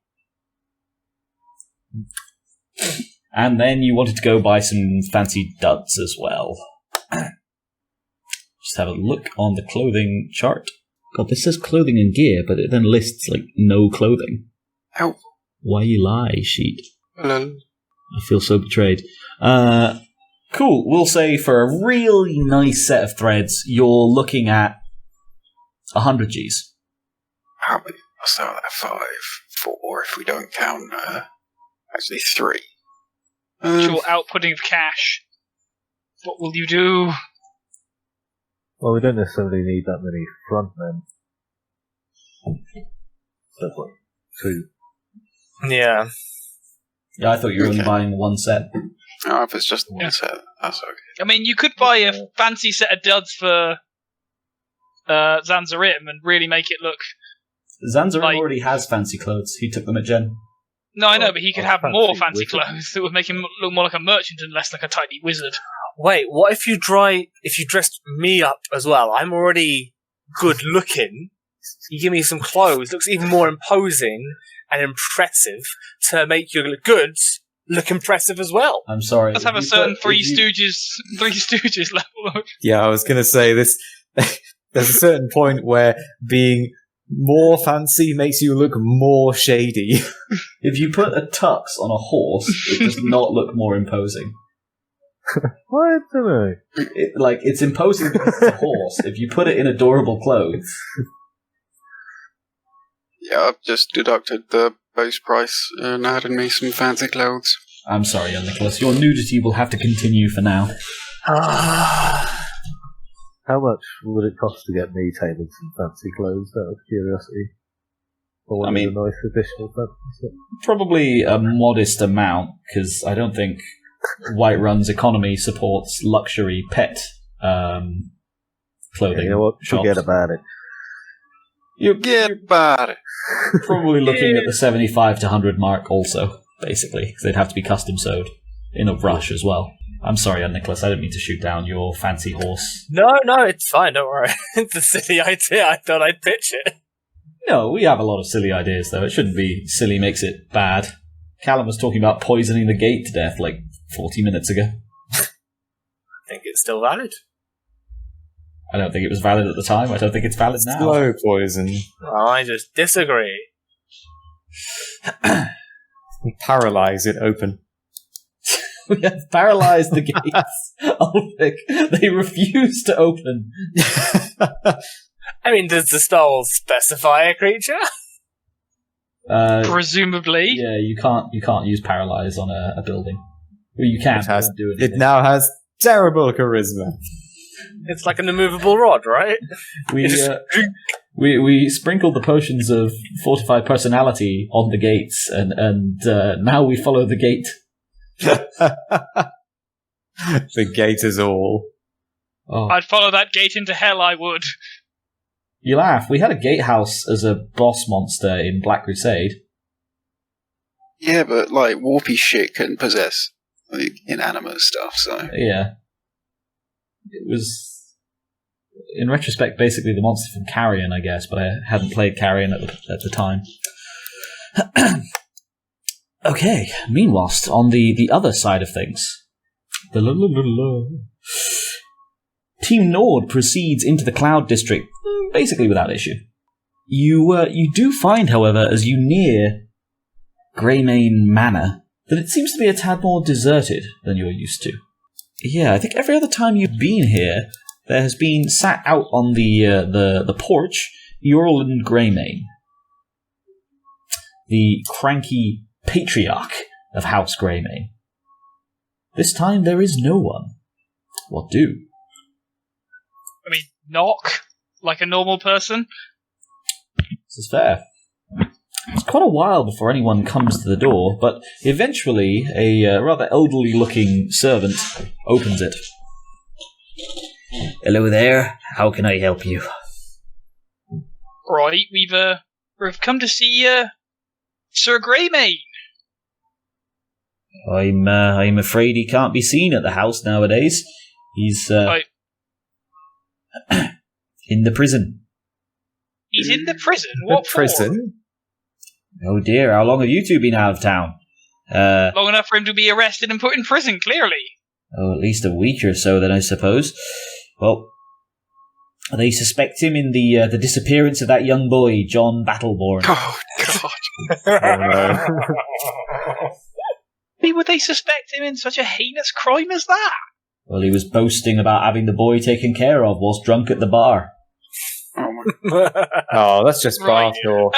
And then you wanted to go buy some fancy duds as well. Just have a look on the clothing chart. God, this says clothing and gear, but it then lists, no clothing. Ow. Why you lie, sheet? Hello. I feel so betrayed. Cool. We'll say for a really nice set of threads, you're looking at 100 Gs. How many? I'll start at 5, 4 if we don't count, actually 3. Actual outputting of cash. What will you do? Well, we don't necessarily need that many front men. So, 2. Yeah. Yeah, I thought you were only buying 1 set. Oh, if it's just 1 set, that's okay. I mean, you could buy a fancy set of duds for Zanzarim and really make it look... Zanzarim already has fancy clothes. He took them at Gen. No, I know, but he could have more fancy wizard. clothes that would make him look more like a merchant and less like a tiny wizard. Wait, what if you dressed me up as well? I'm already good looking. You give me some clothes, looks even more imposing and impressive to make your goods look impressive as well. I'm sorry. Let's have a certain Three Stooges level. Yeah, I was going to say this. There's a certain point where being more fancy makes you look more shady. If you put a tux on a horse, it does not look more imposing. I don't know. It's imposing because it's a horse. If you put it in adorable clothes... Yeah, I've just deducted the base price and added me some fancy clothes. I'm sorry, young Nicholas. Your nudity will have to continue for now. How much would it cost to get me tailored some fancy clothes, out of curiosity? Or one of the nice additional fancy? Probably a modest amount, because I don't think Whiterun's economy supports luxury pet clothing. Yeah, you know what? Forget about it. Get about it. Probably looking at the 75 to 100 mark also, basically, because they'd have to be custom sewed in a rush as well. I'm sorry, Nicholas, I didn't mean to shoot down your fancy horse. No, it's fine, don't worry. It's a silly idea, I thought I'd pitch it. No, we have a lot of silly ideas, though. It shouldn't be silly makes it bad. Callum was talking about poisoning the gate to death like 40 minutes ago. I think it's still valid. I don't think it was valid at the time. I don't think it's valid now. Slow poison. I just disagree. Paralyze it open. We have paralysed the gates. Ulfric, they refuse to open. I mean, does the stall specify a creature? Presumably. Yeah, you can't use paralyze on a building. Well, you can. It now has terrible charisma. It's like an immovable rod, right? We sprinkled the potions of fortified personality on the gates, and now we follow the gate. The gate is all. Oh. I'd follow that gate into hell, I would. You laugh. We had a gatehouse as a boss monster in Black Crusade. Yeah, but warpy shit can possess inanimate stuff, so... Yeah. It was, in retrospect, basically the monster from Carrion, I guess, but I hadn't played Carrion at the time. Okay, meanwhile, on the other side of things, Team Nord proceeds into the Cloud District, basically without issue. You do find, however, as you near Greymane Manor, that it seems to be a tad more deserted than you're used to. Yeah, I think every other time you've been here, there has been sat out on the porch Eorland Greymane, the cranky patriarch of House Greymane. This time there is no one. What do? I mean, knock like a normal person. This is fair. It's quite a while before anyone comes to the door, but eventually a rather elderly-looking servant opens it. Hello there. How can I help you? Right, we've come to see Sir Greymane. I'm afraid he can't be seen at the house nowadays. He's in the prison. He's in the prison? What for? Prison? Oh dear, how long have you two been out of town? Long enough for him to be arrested and put in prison, clearly. Oh, at least a week or so then, I suppose. Well, they suspect him in the disappearance of that young boy, John Battleborn. Oh, God. Oh, no. Why would they suspect him in such a heinous crime as that? Well, he was boasting about having the boy taken care of whilst drunk at the bar. Oh, that's just Right. bar talk.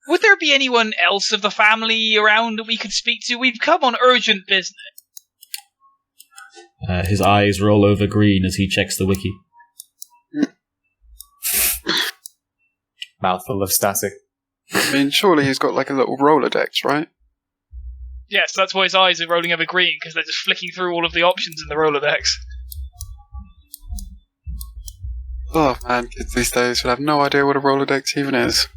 Would there be anyone else of the family around that we could speak to? We've come on urgent business. His eyes roll over green as he checks the wiki. Mouthful of static. I mean, surely he's got a little Rolodex, right? Yes, that's why his eyes are rolling over green, because they're just flicking through all of the options in the Rolodex. Oh, man, kids these days would have no idea what a Rolodex even is.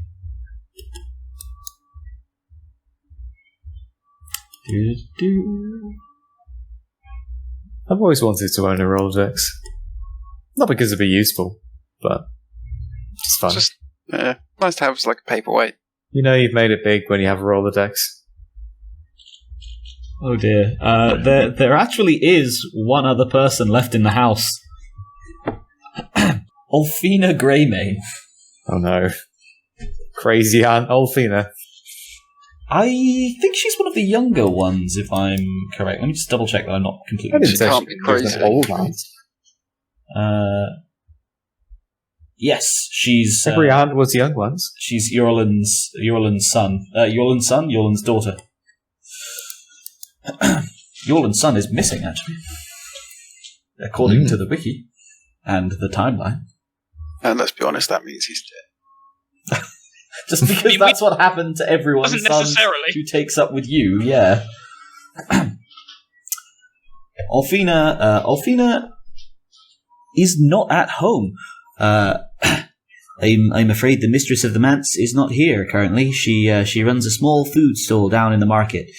I've always wanted to own a Rolodex. Not because it'd be useful, but it's fun. Just, nice to have as a paperweight. You know you've made it big when you have a Rolodex. Oh dear. There actually is one other person left in the house. Ulfina Greymane. Oh no. Crazy Aunt Ulfina. I think she's one of the younger ones, if I'm correct. Let me just double check that I'm not completely... She can't be crazy. Old ones. Yes, she's... Every aunt was young ones. She's Yorlin's son. Yorlin's daughter. Yorlin's son is missing, actually. According to the wiki and the timeline. And let's be honest, that means he's dead. Just because that's what happened to everyone's Doesn't son necessarily. who takes up with you, yeah. Ulfina is not at home. I'm afraid the mistress of the manse is not here currently. She runs a small food stall down in the market.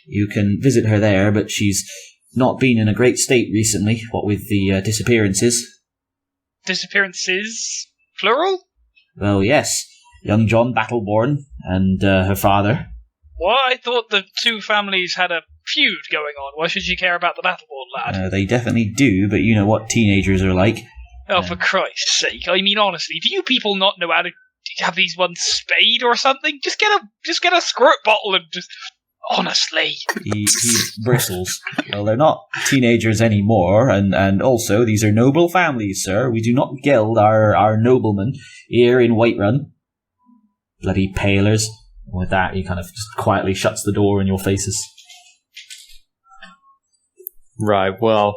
You can visit her there, but she's not been in a great state recently, what with the disappearances. Disappearances? Plural? Well, yes. Young John Battleborn and her father. What? I thought the two families had a feud going on. Why should you care about the Battleborn lad? They definitely do, but you know what teenagers are like. Oh, for Christ's sake. I mean, honestly, do you people not know how to have these ones spayed or something? Just get a squirt bottle and just... Honestly. He bristles. Well, they're not teenagers anymore, and also, these are noble families, sir. We do not geld our noblemen here in Whiterun. Bloody palers. With that, he kind of just quietly shuts the door in your faces. Right, well,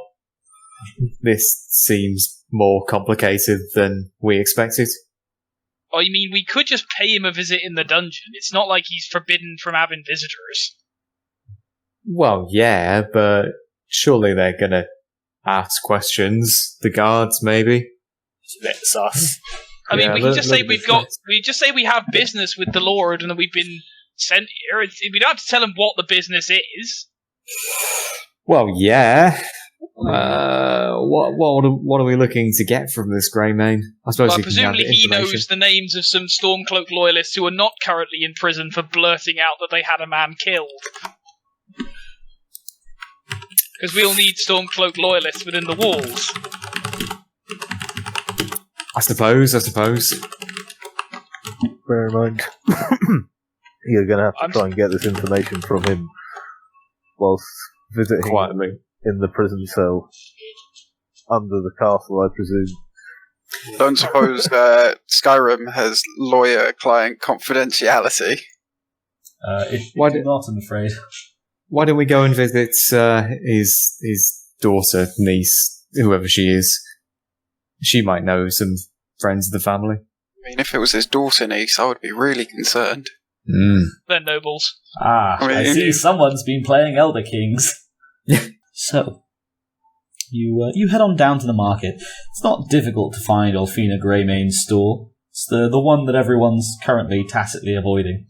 this seems more complicated than we expected. I mean, we could just pay him a visit in the dungeon. It's not like he's forbidden from having visitors. Well, yeah, but surely they're gonna ask questions. The guards, maybe? It's a bit sus. I mean, Yeah, we can just say little bit we just say we have business with the Lord and that we've been sent here. We don't have to tell him what the business is. Well, yeah. What are we looking to get from this Grey Mane? I suppose Well, you can have presumably the he information. knows the names of some Stormcloak loyalists who are not currently in prison for blurting out that they had a man killed. Because we'll need Stormcloak loyalists within the walls. I suppose. Bear in mind, you're going to have to try and get this information from him whilst visiting Quietly. in the prison cell under the castle, I presume. Don't suppose Skyrim has lawyer-client confidentiality. Why Not, I'm afraid. Why don't we go and visit his daughter, niece, whoever she is? She might know some friends of the family. I mean, if it was his daughter niece, I would be really concerned. They're nobles. I see someone's been playing Elder Kings. So, you head on down to the market. It's not difficult to find Ulfina Greymane's stall. It's the one that everyone's currently tacitly avoiding.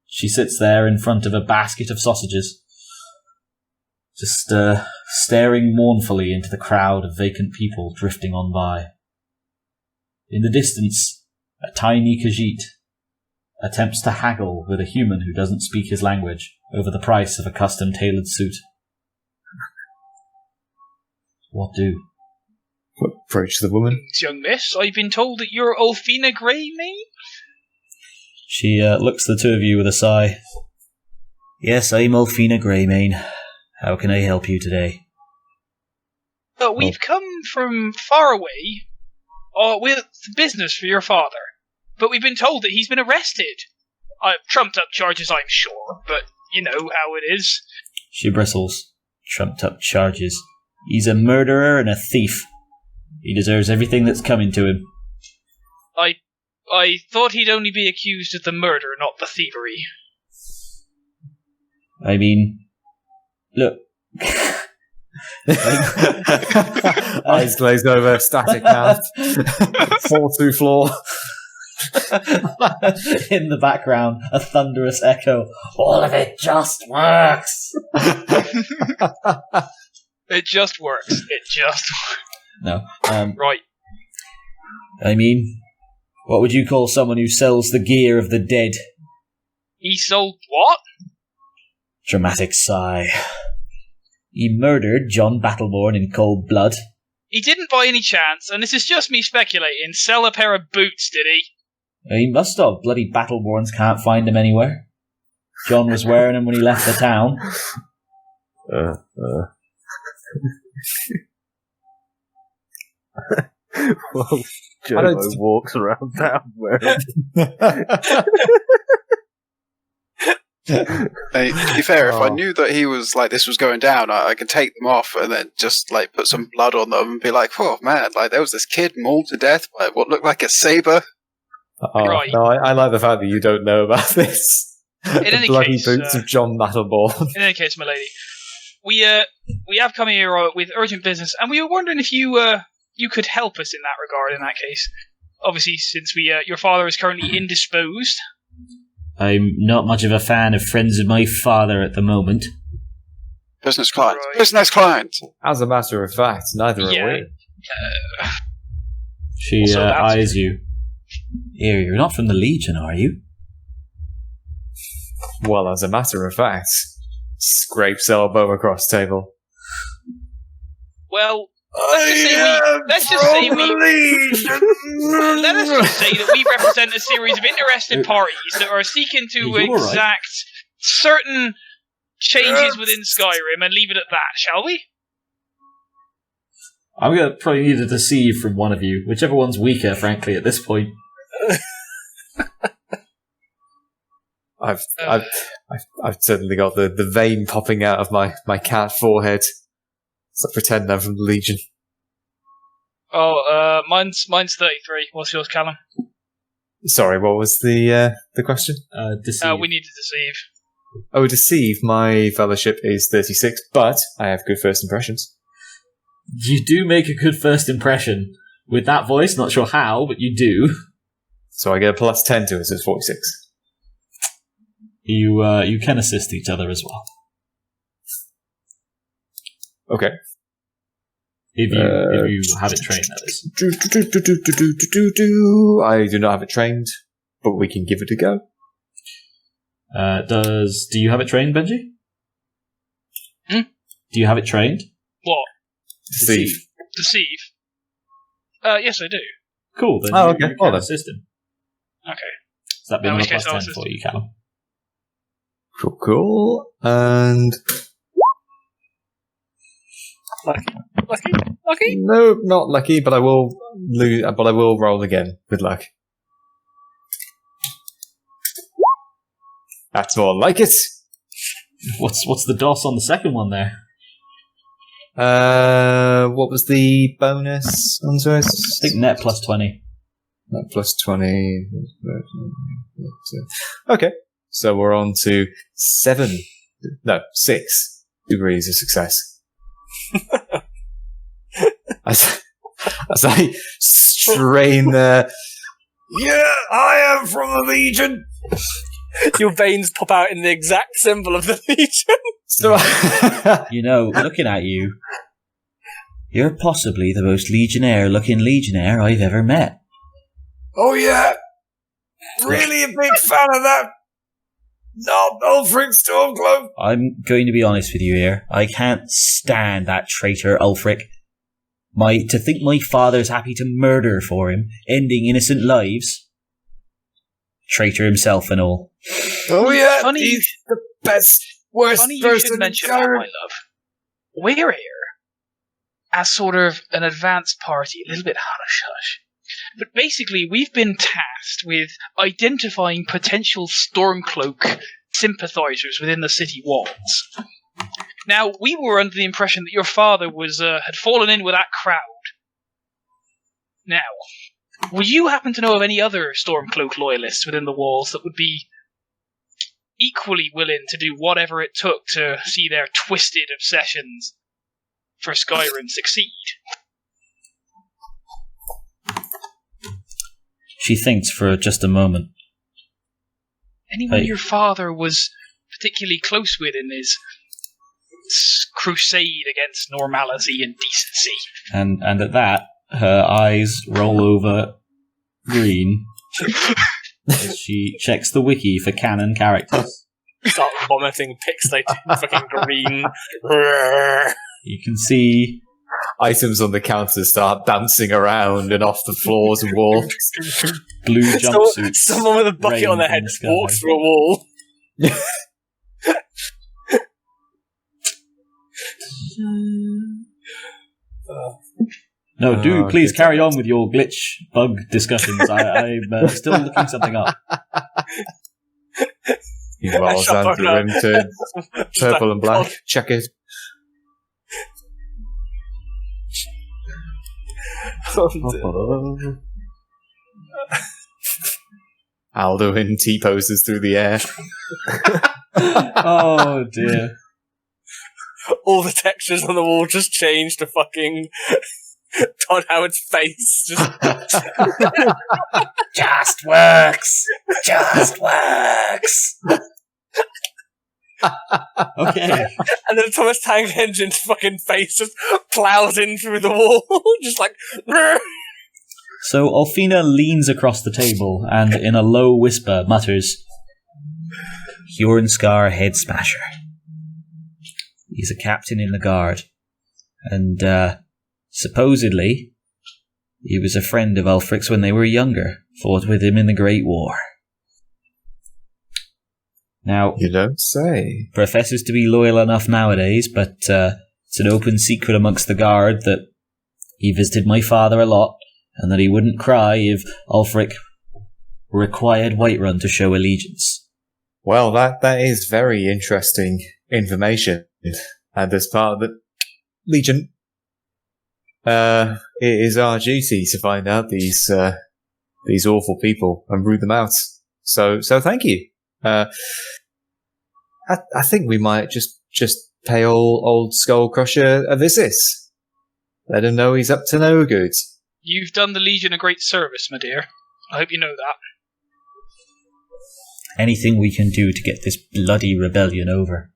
She sits there in front of a basket of sausages, just staring mournfully into the crowd of vacant people drifting on by. In the distance, a tiny Khajiit attempts to haggle with a human who doesn't speak his language over the price of a custom-tailored suit. What do? Approach the woman. Young miss, I've been told that you're Ulfina Greymane? She looks at the two of you with a sigh. Yes, I'm Ulfina Greymane. How can I help you today? We've come from far away with business for your father, but we've been told that he's been arrested. Trumped up charges, I'm sure, but you know how it is. She bristles. Trumped up charges. He's a murderer and a thief. He deserves everything that's coming to him. I thought he'd only be accused of the murder, not the thievery. I mean, look. Eyes glazed over, static mouth. Fall to floor. In the background, a thunderous echo. All of it just works. It just works. It just works. No. Right. I mean, what would you call someone who sells the gear of the dead? He sold what? Dramatic sigh. He murdered John Battleborn in cold blood. He didn't by any chance, and this is just me speculating, sell a pair of boots, did he? He must have. Bloody Battleborns can't find him anywhere. John was wearing them when he left the town. Well, JoMo walks around town wearing. Hey, to be fair, if I knew that he was like this was going down, I could take them off and then just like put some blood on them and be like, "Oh man, like there was this kid mauled to death by what looked like a saber." Right. No, I like the fact that you don't know about this. In The any bloody case, boots of John Battleborn. In any case, my lady, we have come here with urgent business, and we were wondering if you could help us in that regard. In that case, obviously, since your father is currently indisposed. I'm not much of a fan of friends of my father at the moment. Business client. Right. Business client. As a matter of fact, neither are we. She Also, that's- eyes you. Here, you're not from the Legion, are you? Well, as a matter of fact, scrapes elbow across table. Well, let's just say that we represent a series of interested parties that are seeking to You're right. exact certain changes within Skyrim and leave it at that, shall we? I'm going to probably need a deceive from one of you, whichever one's weaker, frankly, at this point. I've certainly got the vein popping out of my cat forehead. So I pretend I'm from the Legion. Oh, mine's 33. What's yours, Callum? Sorry, what was the question? Deceive. We need to deceive. Oh, deceive. My fellowship is 36, but I have good first impressions. You do make a good first impression. With that voice, not sure how, but you do. So I get a plus 10 to it, so it's 46. You can assist each other as well. Okay. If you have it trained, that is. I do not have it trained, but we can give it a go. Do you have it trained, Benji? Hmm? Do you have it trained? What? Deceive. Deceive? Yes, I do. Cool, then Oh, you okay. can Well, then. assist him. Okay. So that'd be In another which case plus I'll 10 assist for you, Callum. Cool. And Lucky? no, not lucky, but I will lose. But I will roll again. Good luck. That's more like it. What's the DOS on the second one there? What was the bonus onto it? I think net plus 20. Plus 20. Okay. So we're on to 6 degrees of success. as I strain there. Yeah, I am from the Legion. Your veins pop out in the exact symbol of the Legion. So You know, looking at you, you're possibly the most legionnaire-looking legionnaire I've ever met. oh yeah, really a big fan of that. Not-Ulfric Stormcloak. I'm going to be honest with you here. I can't stand that traitor Ulfric. To think my father's happy to murder for him, ending innocent lives. Traitor himself and all. Oh yeah, Funny- he's the best, worst Funny you person should in mention that, my Skyrim. love. We're here as sort of an advanced party, a little bit hush-hush. But basically, we've been tasked with identifying potential Stormcloak sympathizers within the city walls. Now, we were under the impression that your father had fallen in with that crowd. Now, would you happen to know of any other Stormcloak loyalists within the walls that would be equally willing to do whatever it took to see their twisted obsessions for Skyrim succeed? She thinks for just a moment. Anyone Hey. your father was particularly close with in his crusade against normality and decency? And at that, her eyes roll over green as she checks the wiki for canon characters. Start vomiting pixelated fucking green. You can see Items on the counter start dancing around and off the floors and walls. blue jumpsuits. Someone with a bucket rain on their from head the just sky. walks through a wall. No, please good carry on with your glitch bug discussions. I'm still looking something up. He rolls down the room to purple and black. Check it. Alduin T-poses through the air. Oh dear. All the textures on the wall just change to fucking Todd Howard's face. Just works. Just works. Okay. And then Thomas Tank Engine's fucking face just plows in through the wall. Just like... So Alfina leans across the table and in a low whisper mutters, Hjornscar Head Smasher. He's a captain in the guard. And, supposedly, he was a friend of Ulfric's when they were younger. Fought with him in the Great War. Now, You don't say. professes to be loyal enough nowadays, but it's an open secret amongst the guard that he visited my father a lot, and that he wouldn't cry if Ulfric required Whiterun to show allegiance. Well, that is very interesting information. And as part of the Legion, it is our duty to find out these awful people and root them out. So thank you. I think we might just pay old Skullcrusher a visit. Let him know he's up to no good. You've done the Legion a great service, my dear. I hope you know that. Anything we can do to get this bloody rebellion over.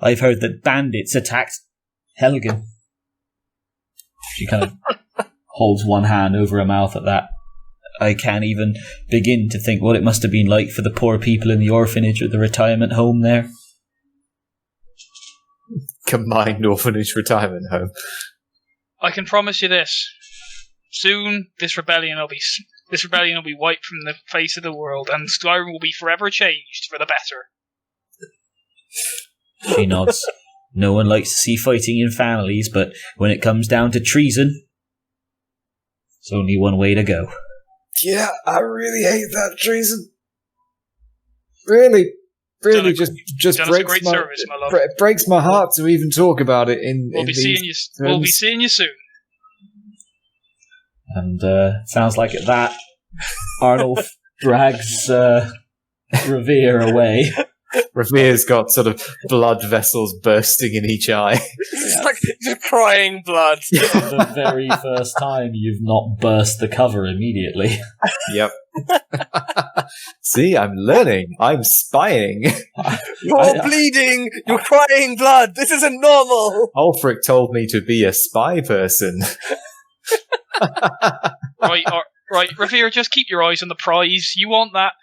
I've heard that bandits attacked Helgen. She kind of holds one hand over her mouth at that. I can't even begin to think what it must have been like for the poor people in the orphanage or the retirement home there. Combined orphanage retirement home. I can promise you this: soon, this rebellion will be wiped from the face of the world, and Skyrim will be forever changed for the better. She nods. No one likes to see fighting in families, but when it comes down to treason, there's only one way to go. Yeah, I really hate that treason. Really, just done us a breaks great my service, my love. breaks my heart to even talk about it. We'll be seeing you soon. And sounds like at that, Arnulf drags Revere away. Revere's got sort of blood vessels bursting in each eye. It's like just crying blood. The very first time you've not burst the cover immediately. Yep. See, I'm learning. I'm spying. You're bleeding. You're crying blood. This isn't normal. Ulfric told me to be a spy person. Right, Revere, just keep your eyes on the prize. You want that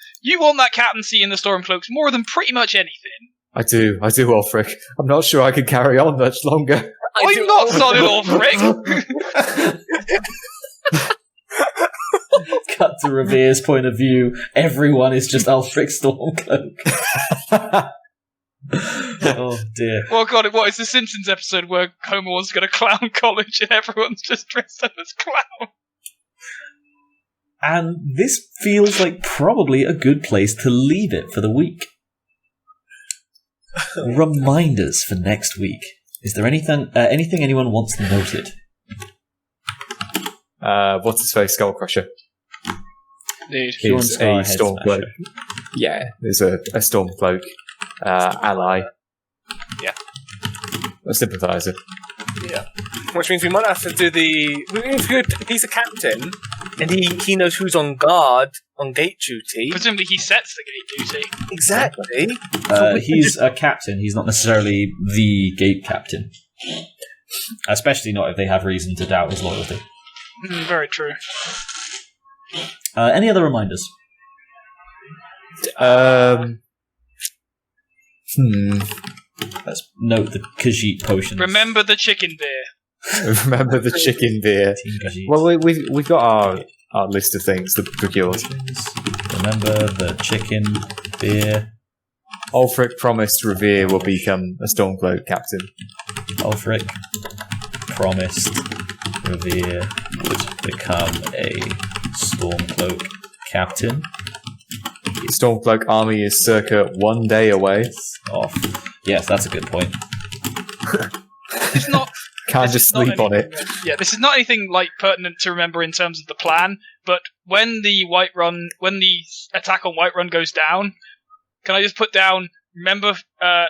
captaincy in the Stormcloaks more than pretty much anything. I do, Ulfric. I'm not sure I can carry on much longer. I'm not solid Ulfric! Cut to Revere's point of view. Everyone is just Ulfric Stormcloak. Oh dear. Oh god, what is the Simpsons episode where Homer wants to go to clown college and everyone's just dressed up as clown? And this feels like probably a good place to leave it for the week. Reminders for next week. Is there anything anyone wants noted? What's his face? Skullcrusher. Dude. He's a Stormcloak. Yeah, there's a Stormcloak ally. Yeah. A sympathizer. Yeah. Which means we might have to do he's a captain, and he knows who's on guard, on gate duty. Presumably he sets the gate duty. Exactly. He's a captain, he's not necessarily the gate captain. Especially not if they have reason to doubt his loyalty. Very true. Any other reminders? Let's note the Khajiit potions. Remember the chicken beer. Remember the chicken beer. Well, we've got our list of things that procured. Remember the chicken beer. Ulfric promised Revere will become a Stormcloak captain. Ulfric promised Revere would become a Stormcloak captain. Stormcloak army is circa 1 day away. Off. Yes, that's a good point. It's not. Can't just sleep on it. Yeah, this is not anything like pertinent to remember in terms of the plan. But when the attack on Whiterun goes down, can I just put down? Remember,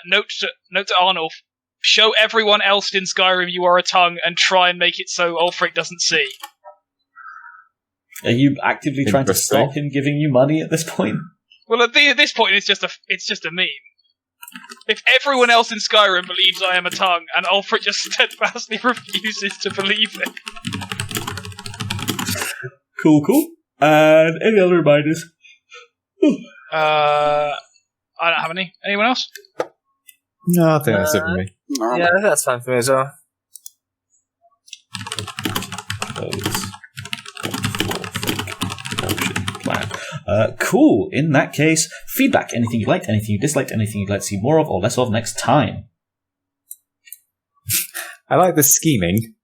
note to Arnulf: show everyone else in Skyrim you are a tongue, and try and make it so Ulfric doesn't see. Are you actively trying to stop him giving you money at this point? Well, at this point, it's just a meme. If everyone else in Skyrim believes I am a tongue, and Ulfric just steadfastly refuses to believe it. Cool. And any other reminders? I don't have any. Anyone else? No, I think that's it for me. Yeah, that's fine for me as well. Cool. In that case, feedback. Anything you liked, anything you disliked, anything you'd like to see more of or less of next time. I like the scheming.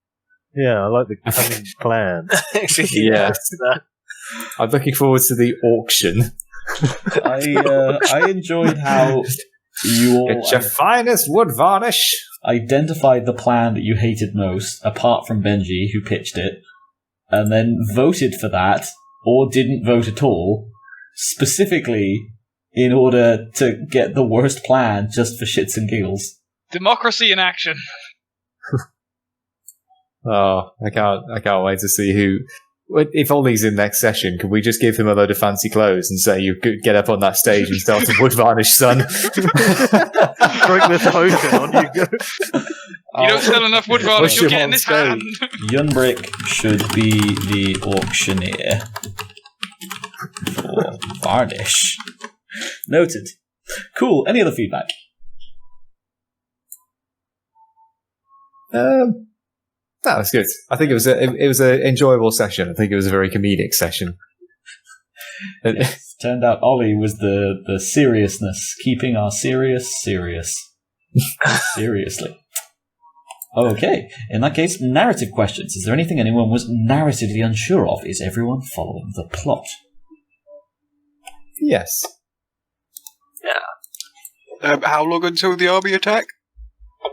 Yeah, I like the cunning plan. Actually, Yes. I'm looking forward to the auction. I enjoyed how you all It's your finest wood varnish. identified the plan that you hated most, apart from Benji, who pitched it, and then voted for that, or didn't vote at all, specifically in order to get the worst plan just for shits and giggles. Democracy in action. Oh, I can't wait to see who. If only he's in next session, could we just give him a load of fancy clothes and say you could get up on that stage and start a wood varnish, son? Drink this potion, on you go. You don't sell enough wood varnish, you'll get in this hand. Yunbrick should be the auctioneer for varnish. Noted. Cool. Any other feedback? That was good. I think it was an enjoyable session. I think it was a very comedic session. Yes, turned out Ollie was the seriousness, keeping our serious. Seriously. Okay, in that case, narrative questions. Is there anything anyone was narratively unsure of? Is everyone following the plot? Yes. How long until the army attack?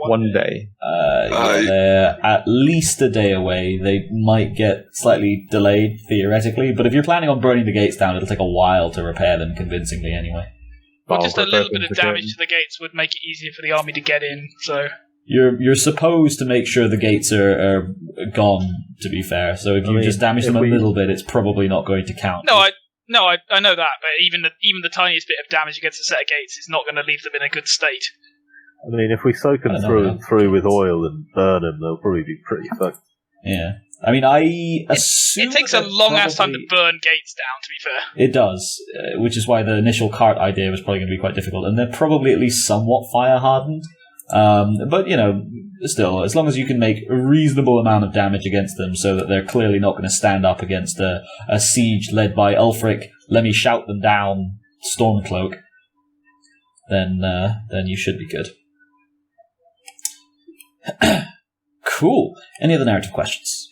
1 day. They're at least a day away. They might get slightly delayed, theoretically, but if you're planning on burning the gates down, it'll take a while to repair them convincingly anyway. Well, just a little bit of damage to the gates would make it easier for the army to get in, so... You're supposed to make sure the gates are gone, to be fair, so if you just damage them a little bit, it's probably not going to count. No, I know that, but even the tiniest bit of damage against a set of gates is not going to leave them in a good state. I mean, if we soak them through and through with oil and burn them, they'll probably be pretty fucked. Yeah. I mean, I assume... It takes a long-ass time to burn gates down, to be fair. It does, which is why the initial cart idea was probably going to be quite difficult, and they're probably at least somewhat fire-hardened. But, still, as long as you can make a reasonable amount of damage against them so that they're clearly not going to stand up against a siege led by Ulfric, let me shout them down, Stormcloak, then you should be good. Cool. Any other narrative questions?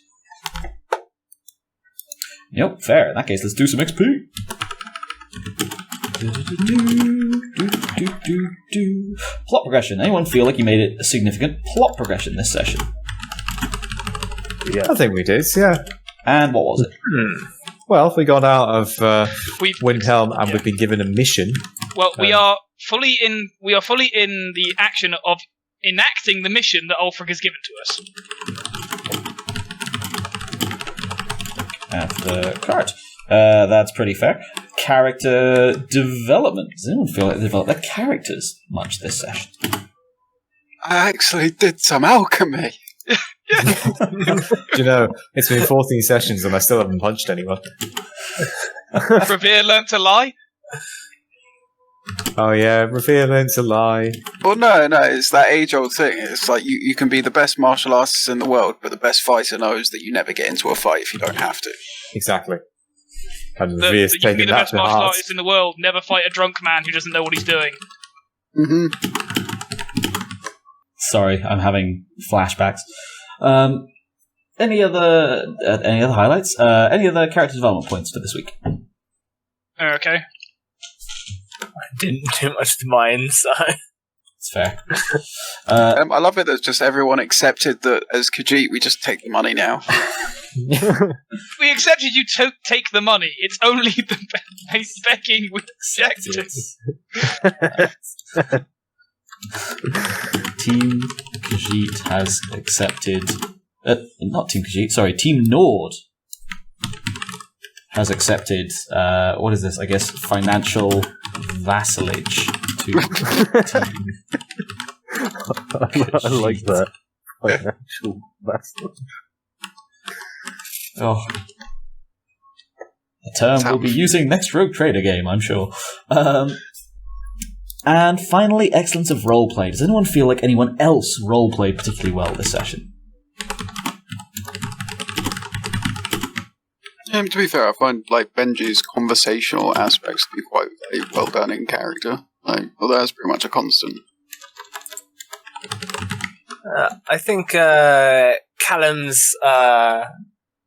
Nope, fair. In that case, let's do some XP. Plot progression. Anyone feel like you made it a significant plot progression this session? Yeah. I think we did, yeah. And what was it? Well, we got out of Windhelm and we've been given a mission. Well, we are fully in the action of enacting the mission that Ulfric has given to us. At the cart. That's pretty fair. Character development. Does anyone feel like they developed their characters much this session? I actually did some alchemy. Do you know, it's been 14 sessions and I still haven't punched anyone. Revere learnt to lie? Oh yeah, Revere learned to lie. Well, no, it's that age-old thing. It's like you can be the best martial artist in the world, but the best fighter knows that you never get into a fight if you don't have to. Exactly. And You can Revere's be taking the that best to martial heart. artist in the world, never fight a drunk man who doesn't know what he's doing. Mm-hmm. Sorry, I'm having flashbacks. any other highlights? Any other character development points for this week? Okay. I didn't do much to mine, so... It's fair. I love it that just everyone accepted that as Khajiit, we just take the money now. We accepted you to take the money. It's only the begging we rejected. Team Khajiit has accepted... not Team Khajiit, sorry, Team Nord has accepted, what is this, I guess, financial vassalage to Team I like that. Financial vassalage. Oh. A term we'll be using next Rogue Trader game, I'm sure. And finally, excellence of roleplay. Does anyone feel like anyone else roleplayed particularly well this session? To be fair, I find like Benji's conversational aspects to be quite well done in character. Although that's pretty much a constant. I think Callum's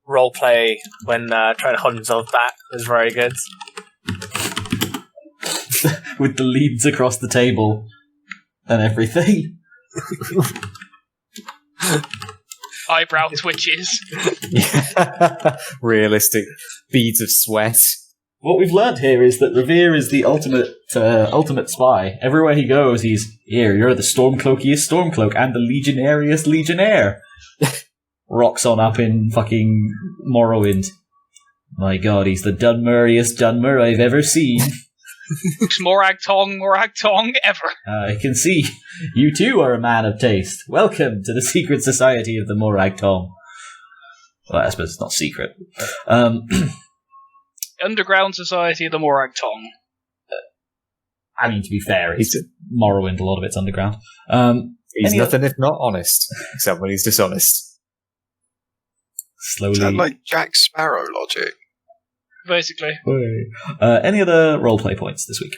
roleplay when trying to hold himself back was very good. With the leads across the table and everything. Eyebrow twitches. Realistic beads of sweat. What we've learned here is that Revere is the ultimate spy. Everywhere he goes, he's, here, you're the Stormcloakiest Stormcloak and the Legionariest Legionnaire. Rocks on up in fucking Morrowind. My god, he's the Dunmeriest Dunmer I've ever seen. Morag Tong ever. I can see you too are a man of taste. Welcome to the secret society of the Morag Tong. Well, I suppose it's not secret. Underground Society of the Morag Tong. I mean, to be fair, it's Morrowind, a lot of it's underground. He's nothing if not honest, except when he's dishonest. Slowly. Is that like Jack Sparrow logic? Basically. Any other roleplay points this week?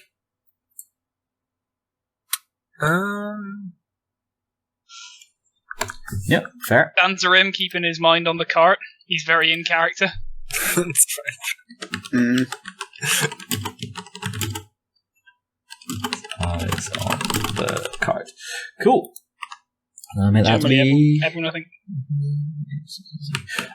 Yep, fair. Danzarim keeping his mind on the cart. He's very in character. Eyes on the cart. Cool. That'll be everyone, I think.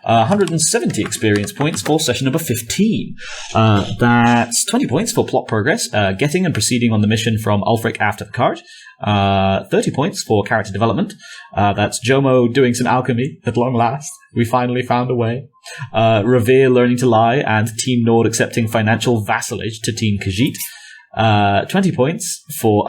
170 experience points for session number 15. That's 20 points for plot progress, getting and proceeding on the mission from Ulfric after the cart. 30 points for character development. That's JoMo doing some alchemy at long last. We finally found a way. Revere learning to lie, and Team Nord accepting financial vassalage to Team Khajiit. 20 points for...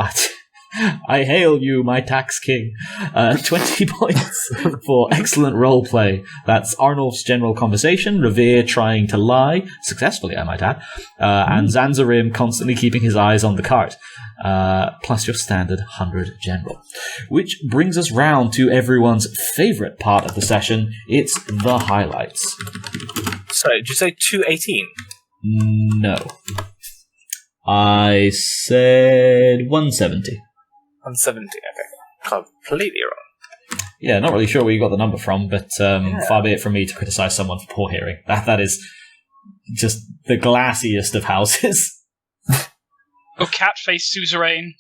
I hail you, my tax king. 20 points for excellent roleplay. That's Arnulf's general conversation, Revere trying to lie, successfully I might add, and Zanzarim constantly keeping his eyes on the cart. Plus your standard 100 general. Which brings us round to everyone's favourite part of the session. It's the highlights. Sorry, did you say 218? No. I said 170. 170, okay. Completely wrong. Yeah, not really sure where you got the number from, but far be it from me to criticise someone for poor hearing. That is just the glassiest of houses. Oh, Catface Suzerain.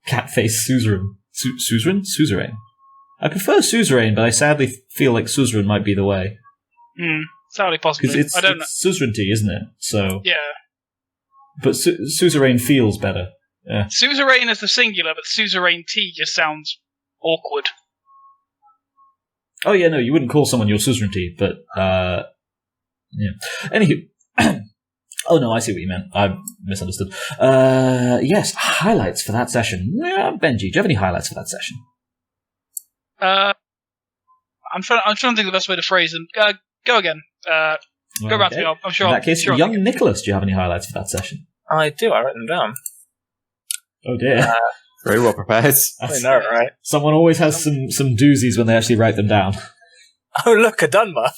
Catface Suzerain. Suzerain? I prefer Suzerain, but I sadly feel like Suzerain might be the way. Sadly, possibly. Because I don't know. it's suzerainty, isn't it? So. Yeah. But Suzerain feels better. Yeah. Suzerain is the singular, but Suzerain T just sounds awkward. Oh yeah, no, you wouldn't call someone your suzerainty, but yeah. Anywho, oh no, I see what you meant. I misunderstood. Yes, highlights for that session. Benji, do you have any highlights for that session? I'm trying to think of the best way to phrase them. Go again. Go back to me. I'm sure. In that case, sure young Nicholas, do you have any highlights for that session? I do. I wrote them down. Oh dear. Very well prepared. I know, right? Someone always has some doozies when they actually write them down. Oh, look, a Dunmer.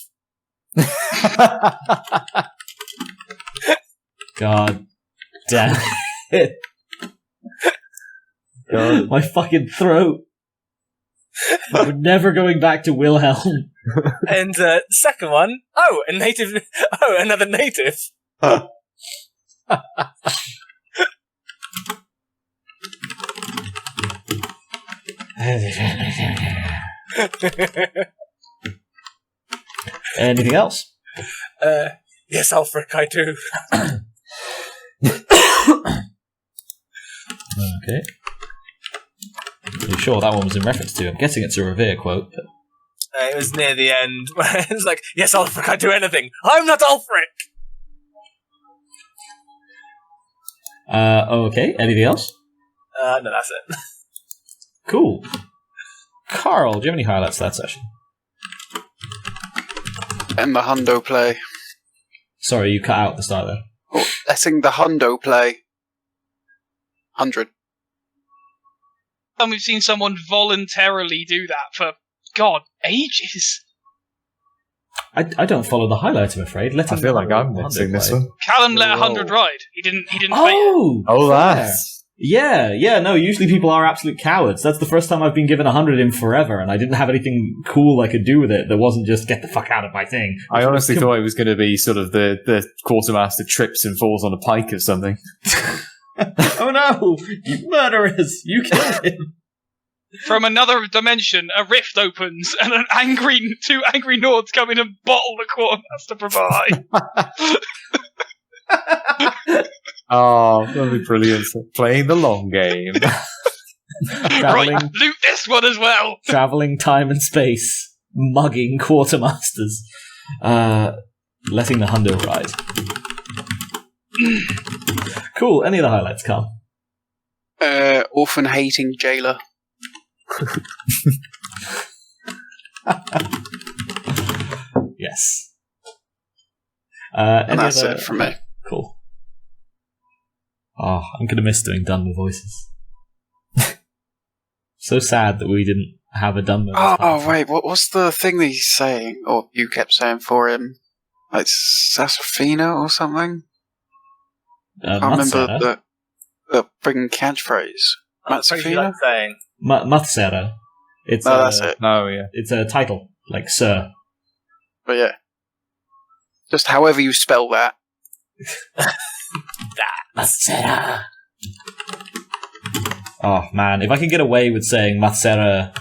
God damn it. God. My fucking throat. We're never going back to Wilhelm. And second one, a native. Oh, another native. Anything else? Yes, Ulfric, I do. Okay. Are you sure that one was in reference to? I'm guessing it's a Revere quote. But... It was near the end where it was like, yes, Ulfric, I do anything. I'm not Ulfric. Okay. Anything else? No, that's it. Cool. Carl, do you have any highlights to that session? And the hundo play. Sorry, you cut out at the start there. Oh, letting the hundo play. 100. And we've seen someone voluntarily do that for, God, ages. I don't follow the highlights, I'm afraid. I feel like I'm missing this one. Callum let 100 ride. He didn't fight it. Oh, that's... Yeah, no, usually people are absolute cowards. That's the first time I've been given 100 in forever, and I didn't have anything cool I could do with it that wasn't just get the fuck out of my thing. I honestly thought it was going to be sort of the quartermaster trips and falls on a pike or something. Oh no! You murderers! You killed him! From another dimension, a rift opens, and two angry Nords come in and bottle the quartermaster provide. Oh, that'd be brilliant. Playing the long game. Right, loot this one as well. Traveling time and space. Mugging quartermasters. Letting the hundo ride. Cool. Any other highlights, Carl? Orphan-hating jailer. Yes. And that's it from me. Cool. Oh, I'm going to miss doing Dunmer voices. So sad that we didn't have a Dunmer. Oh, wait, what's the thing that he's saying? Or you kept saying for him? Like Sassafina or something? I can't remember the friggin' catchphrase. Matsafina? saying. MUTHSERA. That's it. Oh, yeah. It's a title, like Sir. But yeah. Just however you spell that. MUTHSERA. Oh man, if I could get away with saying MUTHSERA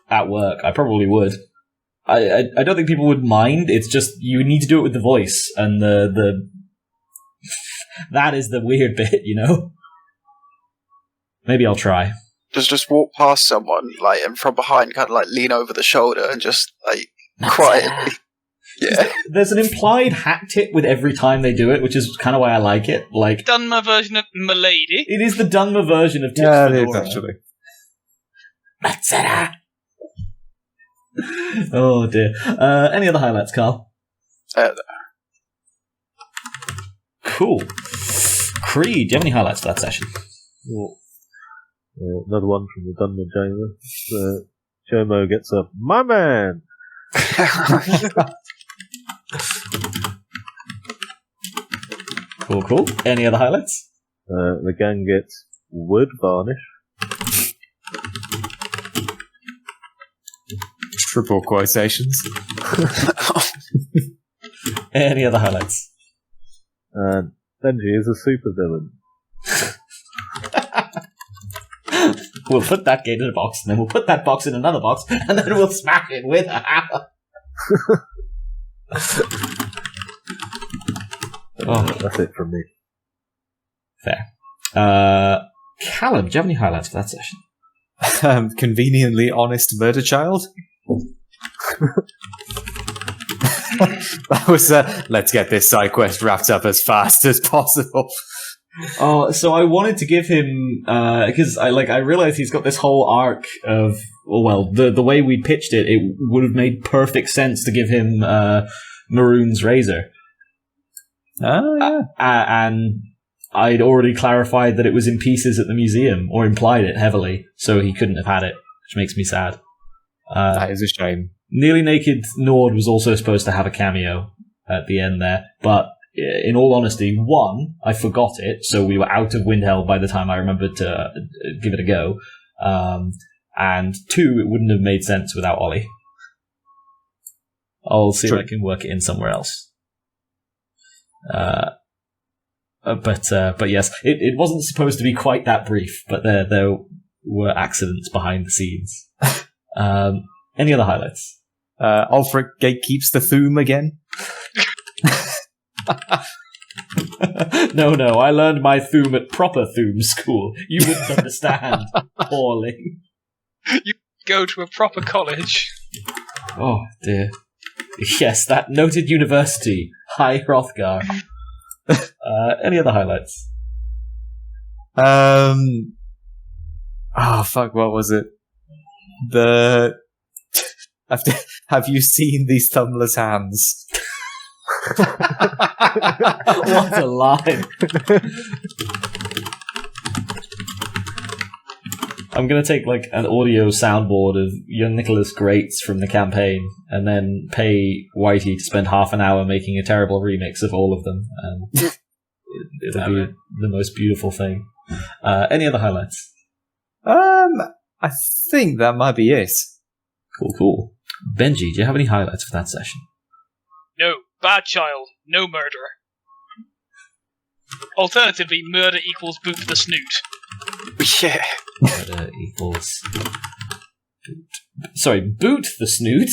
at work, I probably would. I don't think people would mind. It's just you need to do it with the voice, and the that is the weird bit, you know. Maybe I'll try. Just walk past someone, like, and from behind, kind of like lean over the shoulder and just like quietly. Yeah. There's an implied hat tip with every time they do it, which is kind of why I like it. Like Dunmer version of Milady. It is the Dunmer version of Tips Yeah, for it is, Nora. actually. MUTHSERA. Oh dear. Any other highlights, Carl? Cool. Creed, do you have any highlights for that session? Well, another one from the Dunmer Jailer. JoMo gets a my man. Cool. Any other highlights? The gang gets Wood Varnish. Triple quotations. Any other highlights? And Benji is a supervillain. We'll put that gate in a box, and then we'll put that box in another box, and then we'll smash it with a hammer. That's it from me. Fair. Callum, do you have any highlights for that session? Conveniently honest murder child. That was let's get this side quest wrapped up as fast as possible. Oh, so I wanted to give him because I realized he's got this whole arc of the way we pitched it would have made perfect sense to give him Maroon's razor. Oh yeah, and I'd already clarified that it was in pieces at the museum, or implied it heavily, so he couldn't have had it, which makes me sad. that is a shame. Nearly Naked Nord was also supposed to have a cameo at the end there, but in all honesty, one, I forgot it, so we were out of Windhelm by the time I remembered to give it a go. and 2, it wouldn't have made sense without Ollie. I'll see if I can work it in somewhere else. But yes, it wasn't supposed to be quite that brief, but there were accidents behind the scenes. Any other highlights? Ulfric gatekeeps the Thu'um again. No, I learned my Thu'um at proper Thu'um school. You wouldn't understand. Poorly. You go to a proper college. Oh, dear. Yes, that noted university. High Hrothgar. Any other highlights? Oh, fuck, what was it? Have you seen these thumbless hands? What a line. I'm going to take like an audio soundboard of young Nicholas Greats from the campaign and then pay Whitey to spend half an hour making a terrible remix of all of them. And it'll be the most beautiful thing. Any other highlights? I think that might be it. Cool. Benji, do you have any highlights for that session? No. Bad child. No murder. Alternatively, murder equals boot the snoot. Yeah. Murder equals... boot the snoot?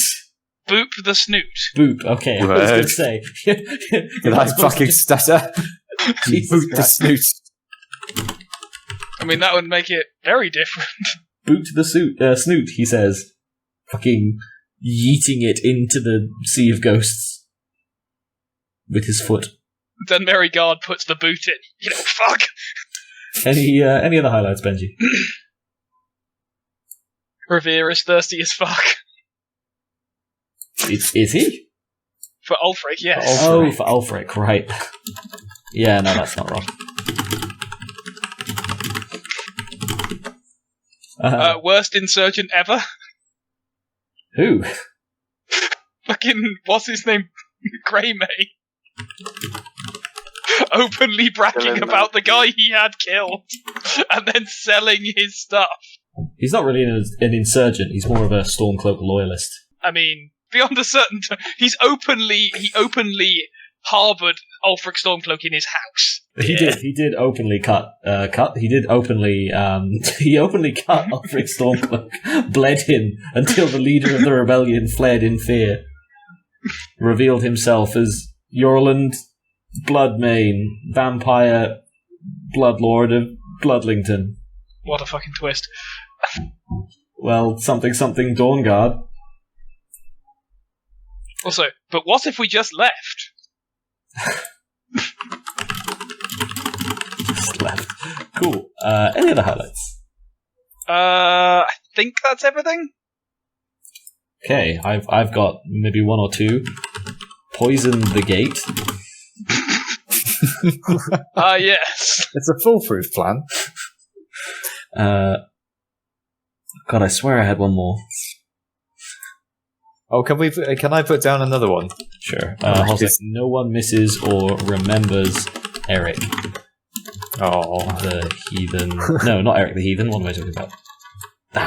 Boot the snoot. Boot, okay, I was going to say. Did I fucking stutter? Boot the snoot. I mean, that would make it very different. Boot the snoot, he says. Fucking yeeting it into the Sea of Ghosts. With his foot. Then Mary Guard puts the boot in. You know, fuck! Any other highlights, Benji? Revere is thirsty as fuck. Is he? For Ulfric, yes. Oh, for Ulfric, right. Yeah, no, that's not wrong. Worst insurgent ever? Who? Fucking, what's his name? Greymay. Openly bragging about the guy he had killed and then selling his stuff. He's not really an insurgent, he's more of a Stormcloak loyalist. I mean, beyond a certain he openly harboured Ulfric Stormcloak in his house. He did openly he openly cut Ulfric Stormcloak, bled him until the leader of the rebellion fled in fear. Revealed himself as Yorland Bloodmane, vampire bloodlord of Bloodlington. What a fucking twist. Well, something Dawnguard. Also, but what if we just left? Just left. Cool. Any other highlights? I think that's everything. Okay, I've got maybe one or two. Poison the gate. Yes. It's a foolproof plan. God, I swear I had one more. Oh, can I put down another one? Sure. Hold on. No one misses or remembers Erik. Oh, The heathen. No, not Erik the heathen. What am I talking about?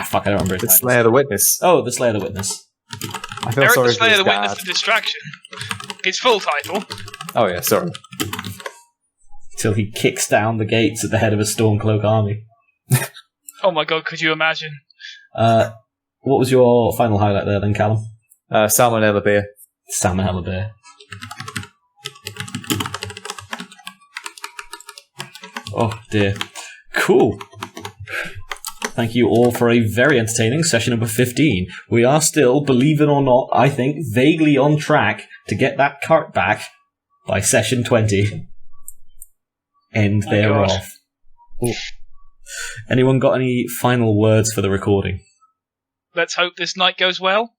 Fuck, I don't remember his it's title. Slayer the Witness. Oh, the Slayer the Witness. I feel Erik sorry the Slayer for the his Witness dad. for Distraction. His full title. Oh yeah, sorry. Till he kicks down the gates at the head of a Stormcloak army. Oh my god, could you imagine? What was your final highlight there then, Callum? Salmonella beer. Salmonella bear. Oh dear. Cool. Thank you all for a very entertaining session number 15. We are still, believe it or not, I think, vaguely on track to get that cart back by session 20. End thereof. Anyone got any final words for the recording? Let's hope this night goes well.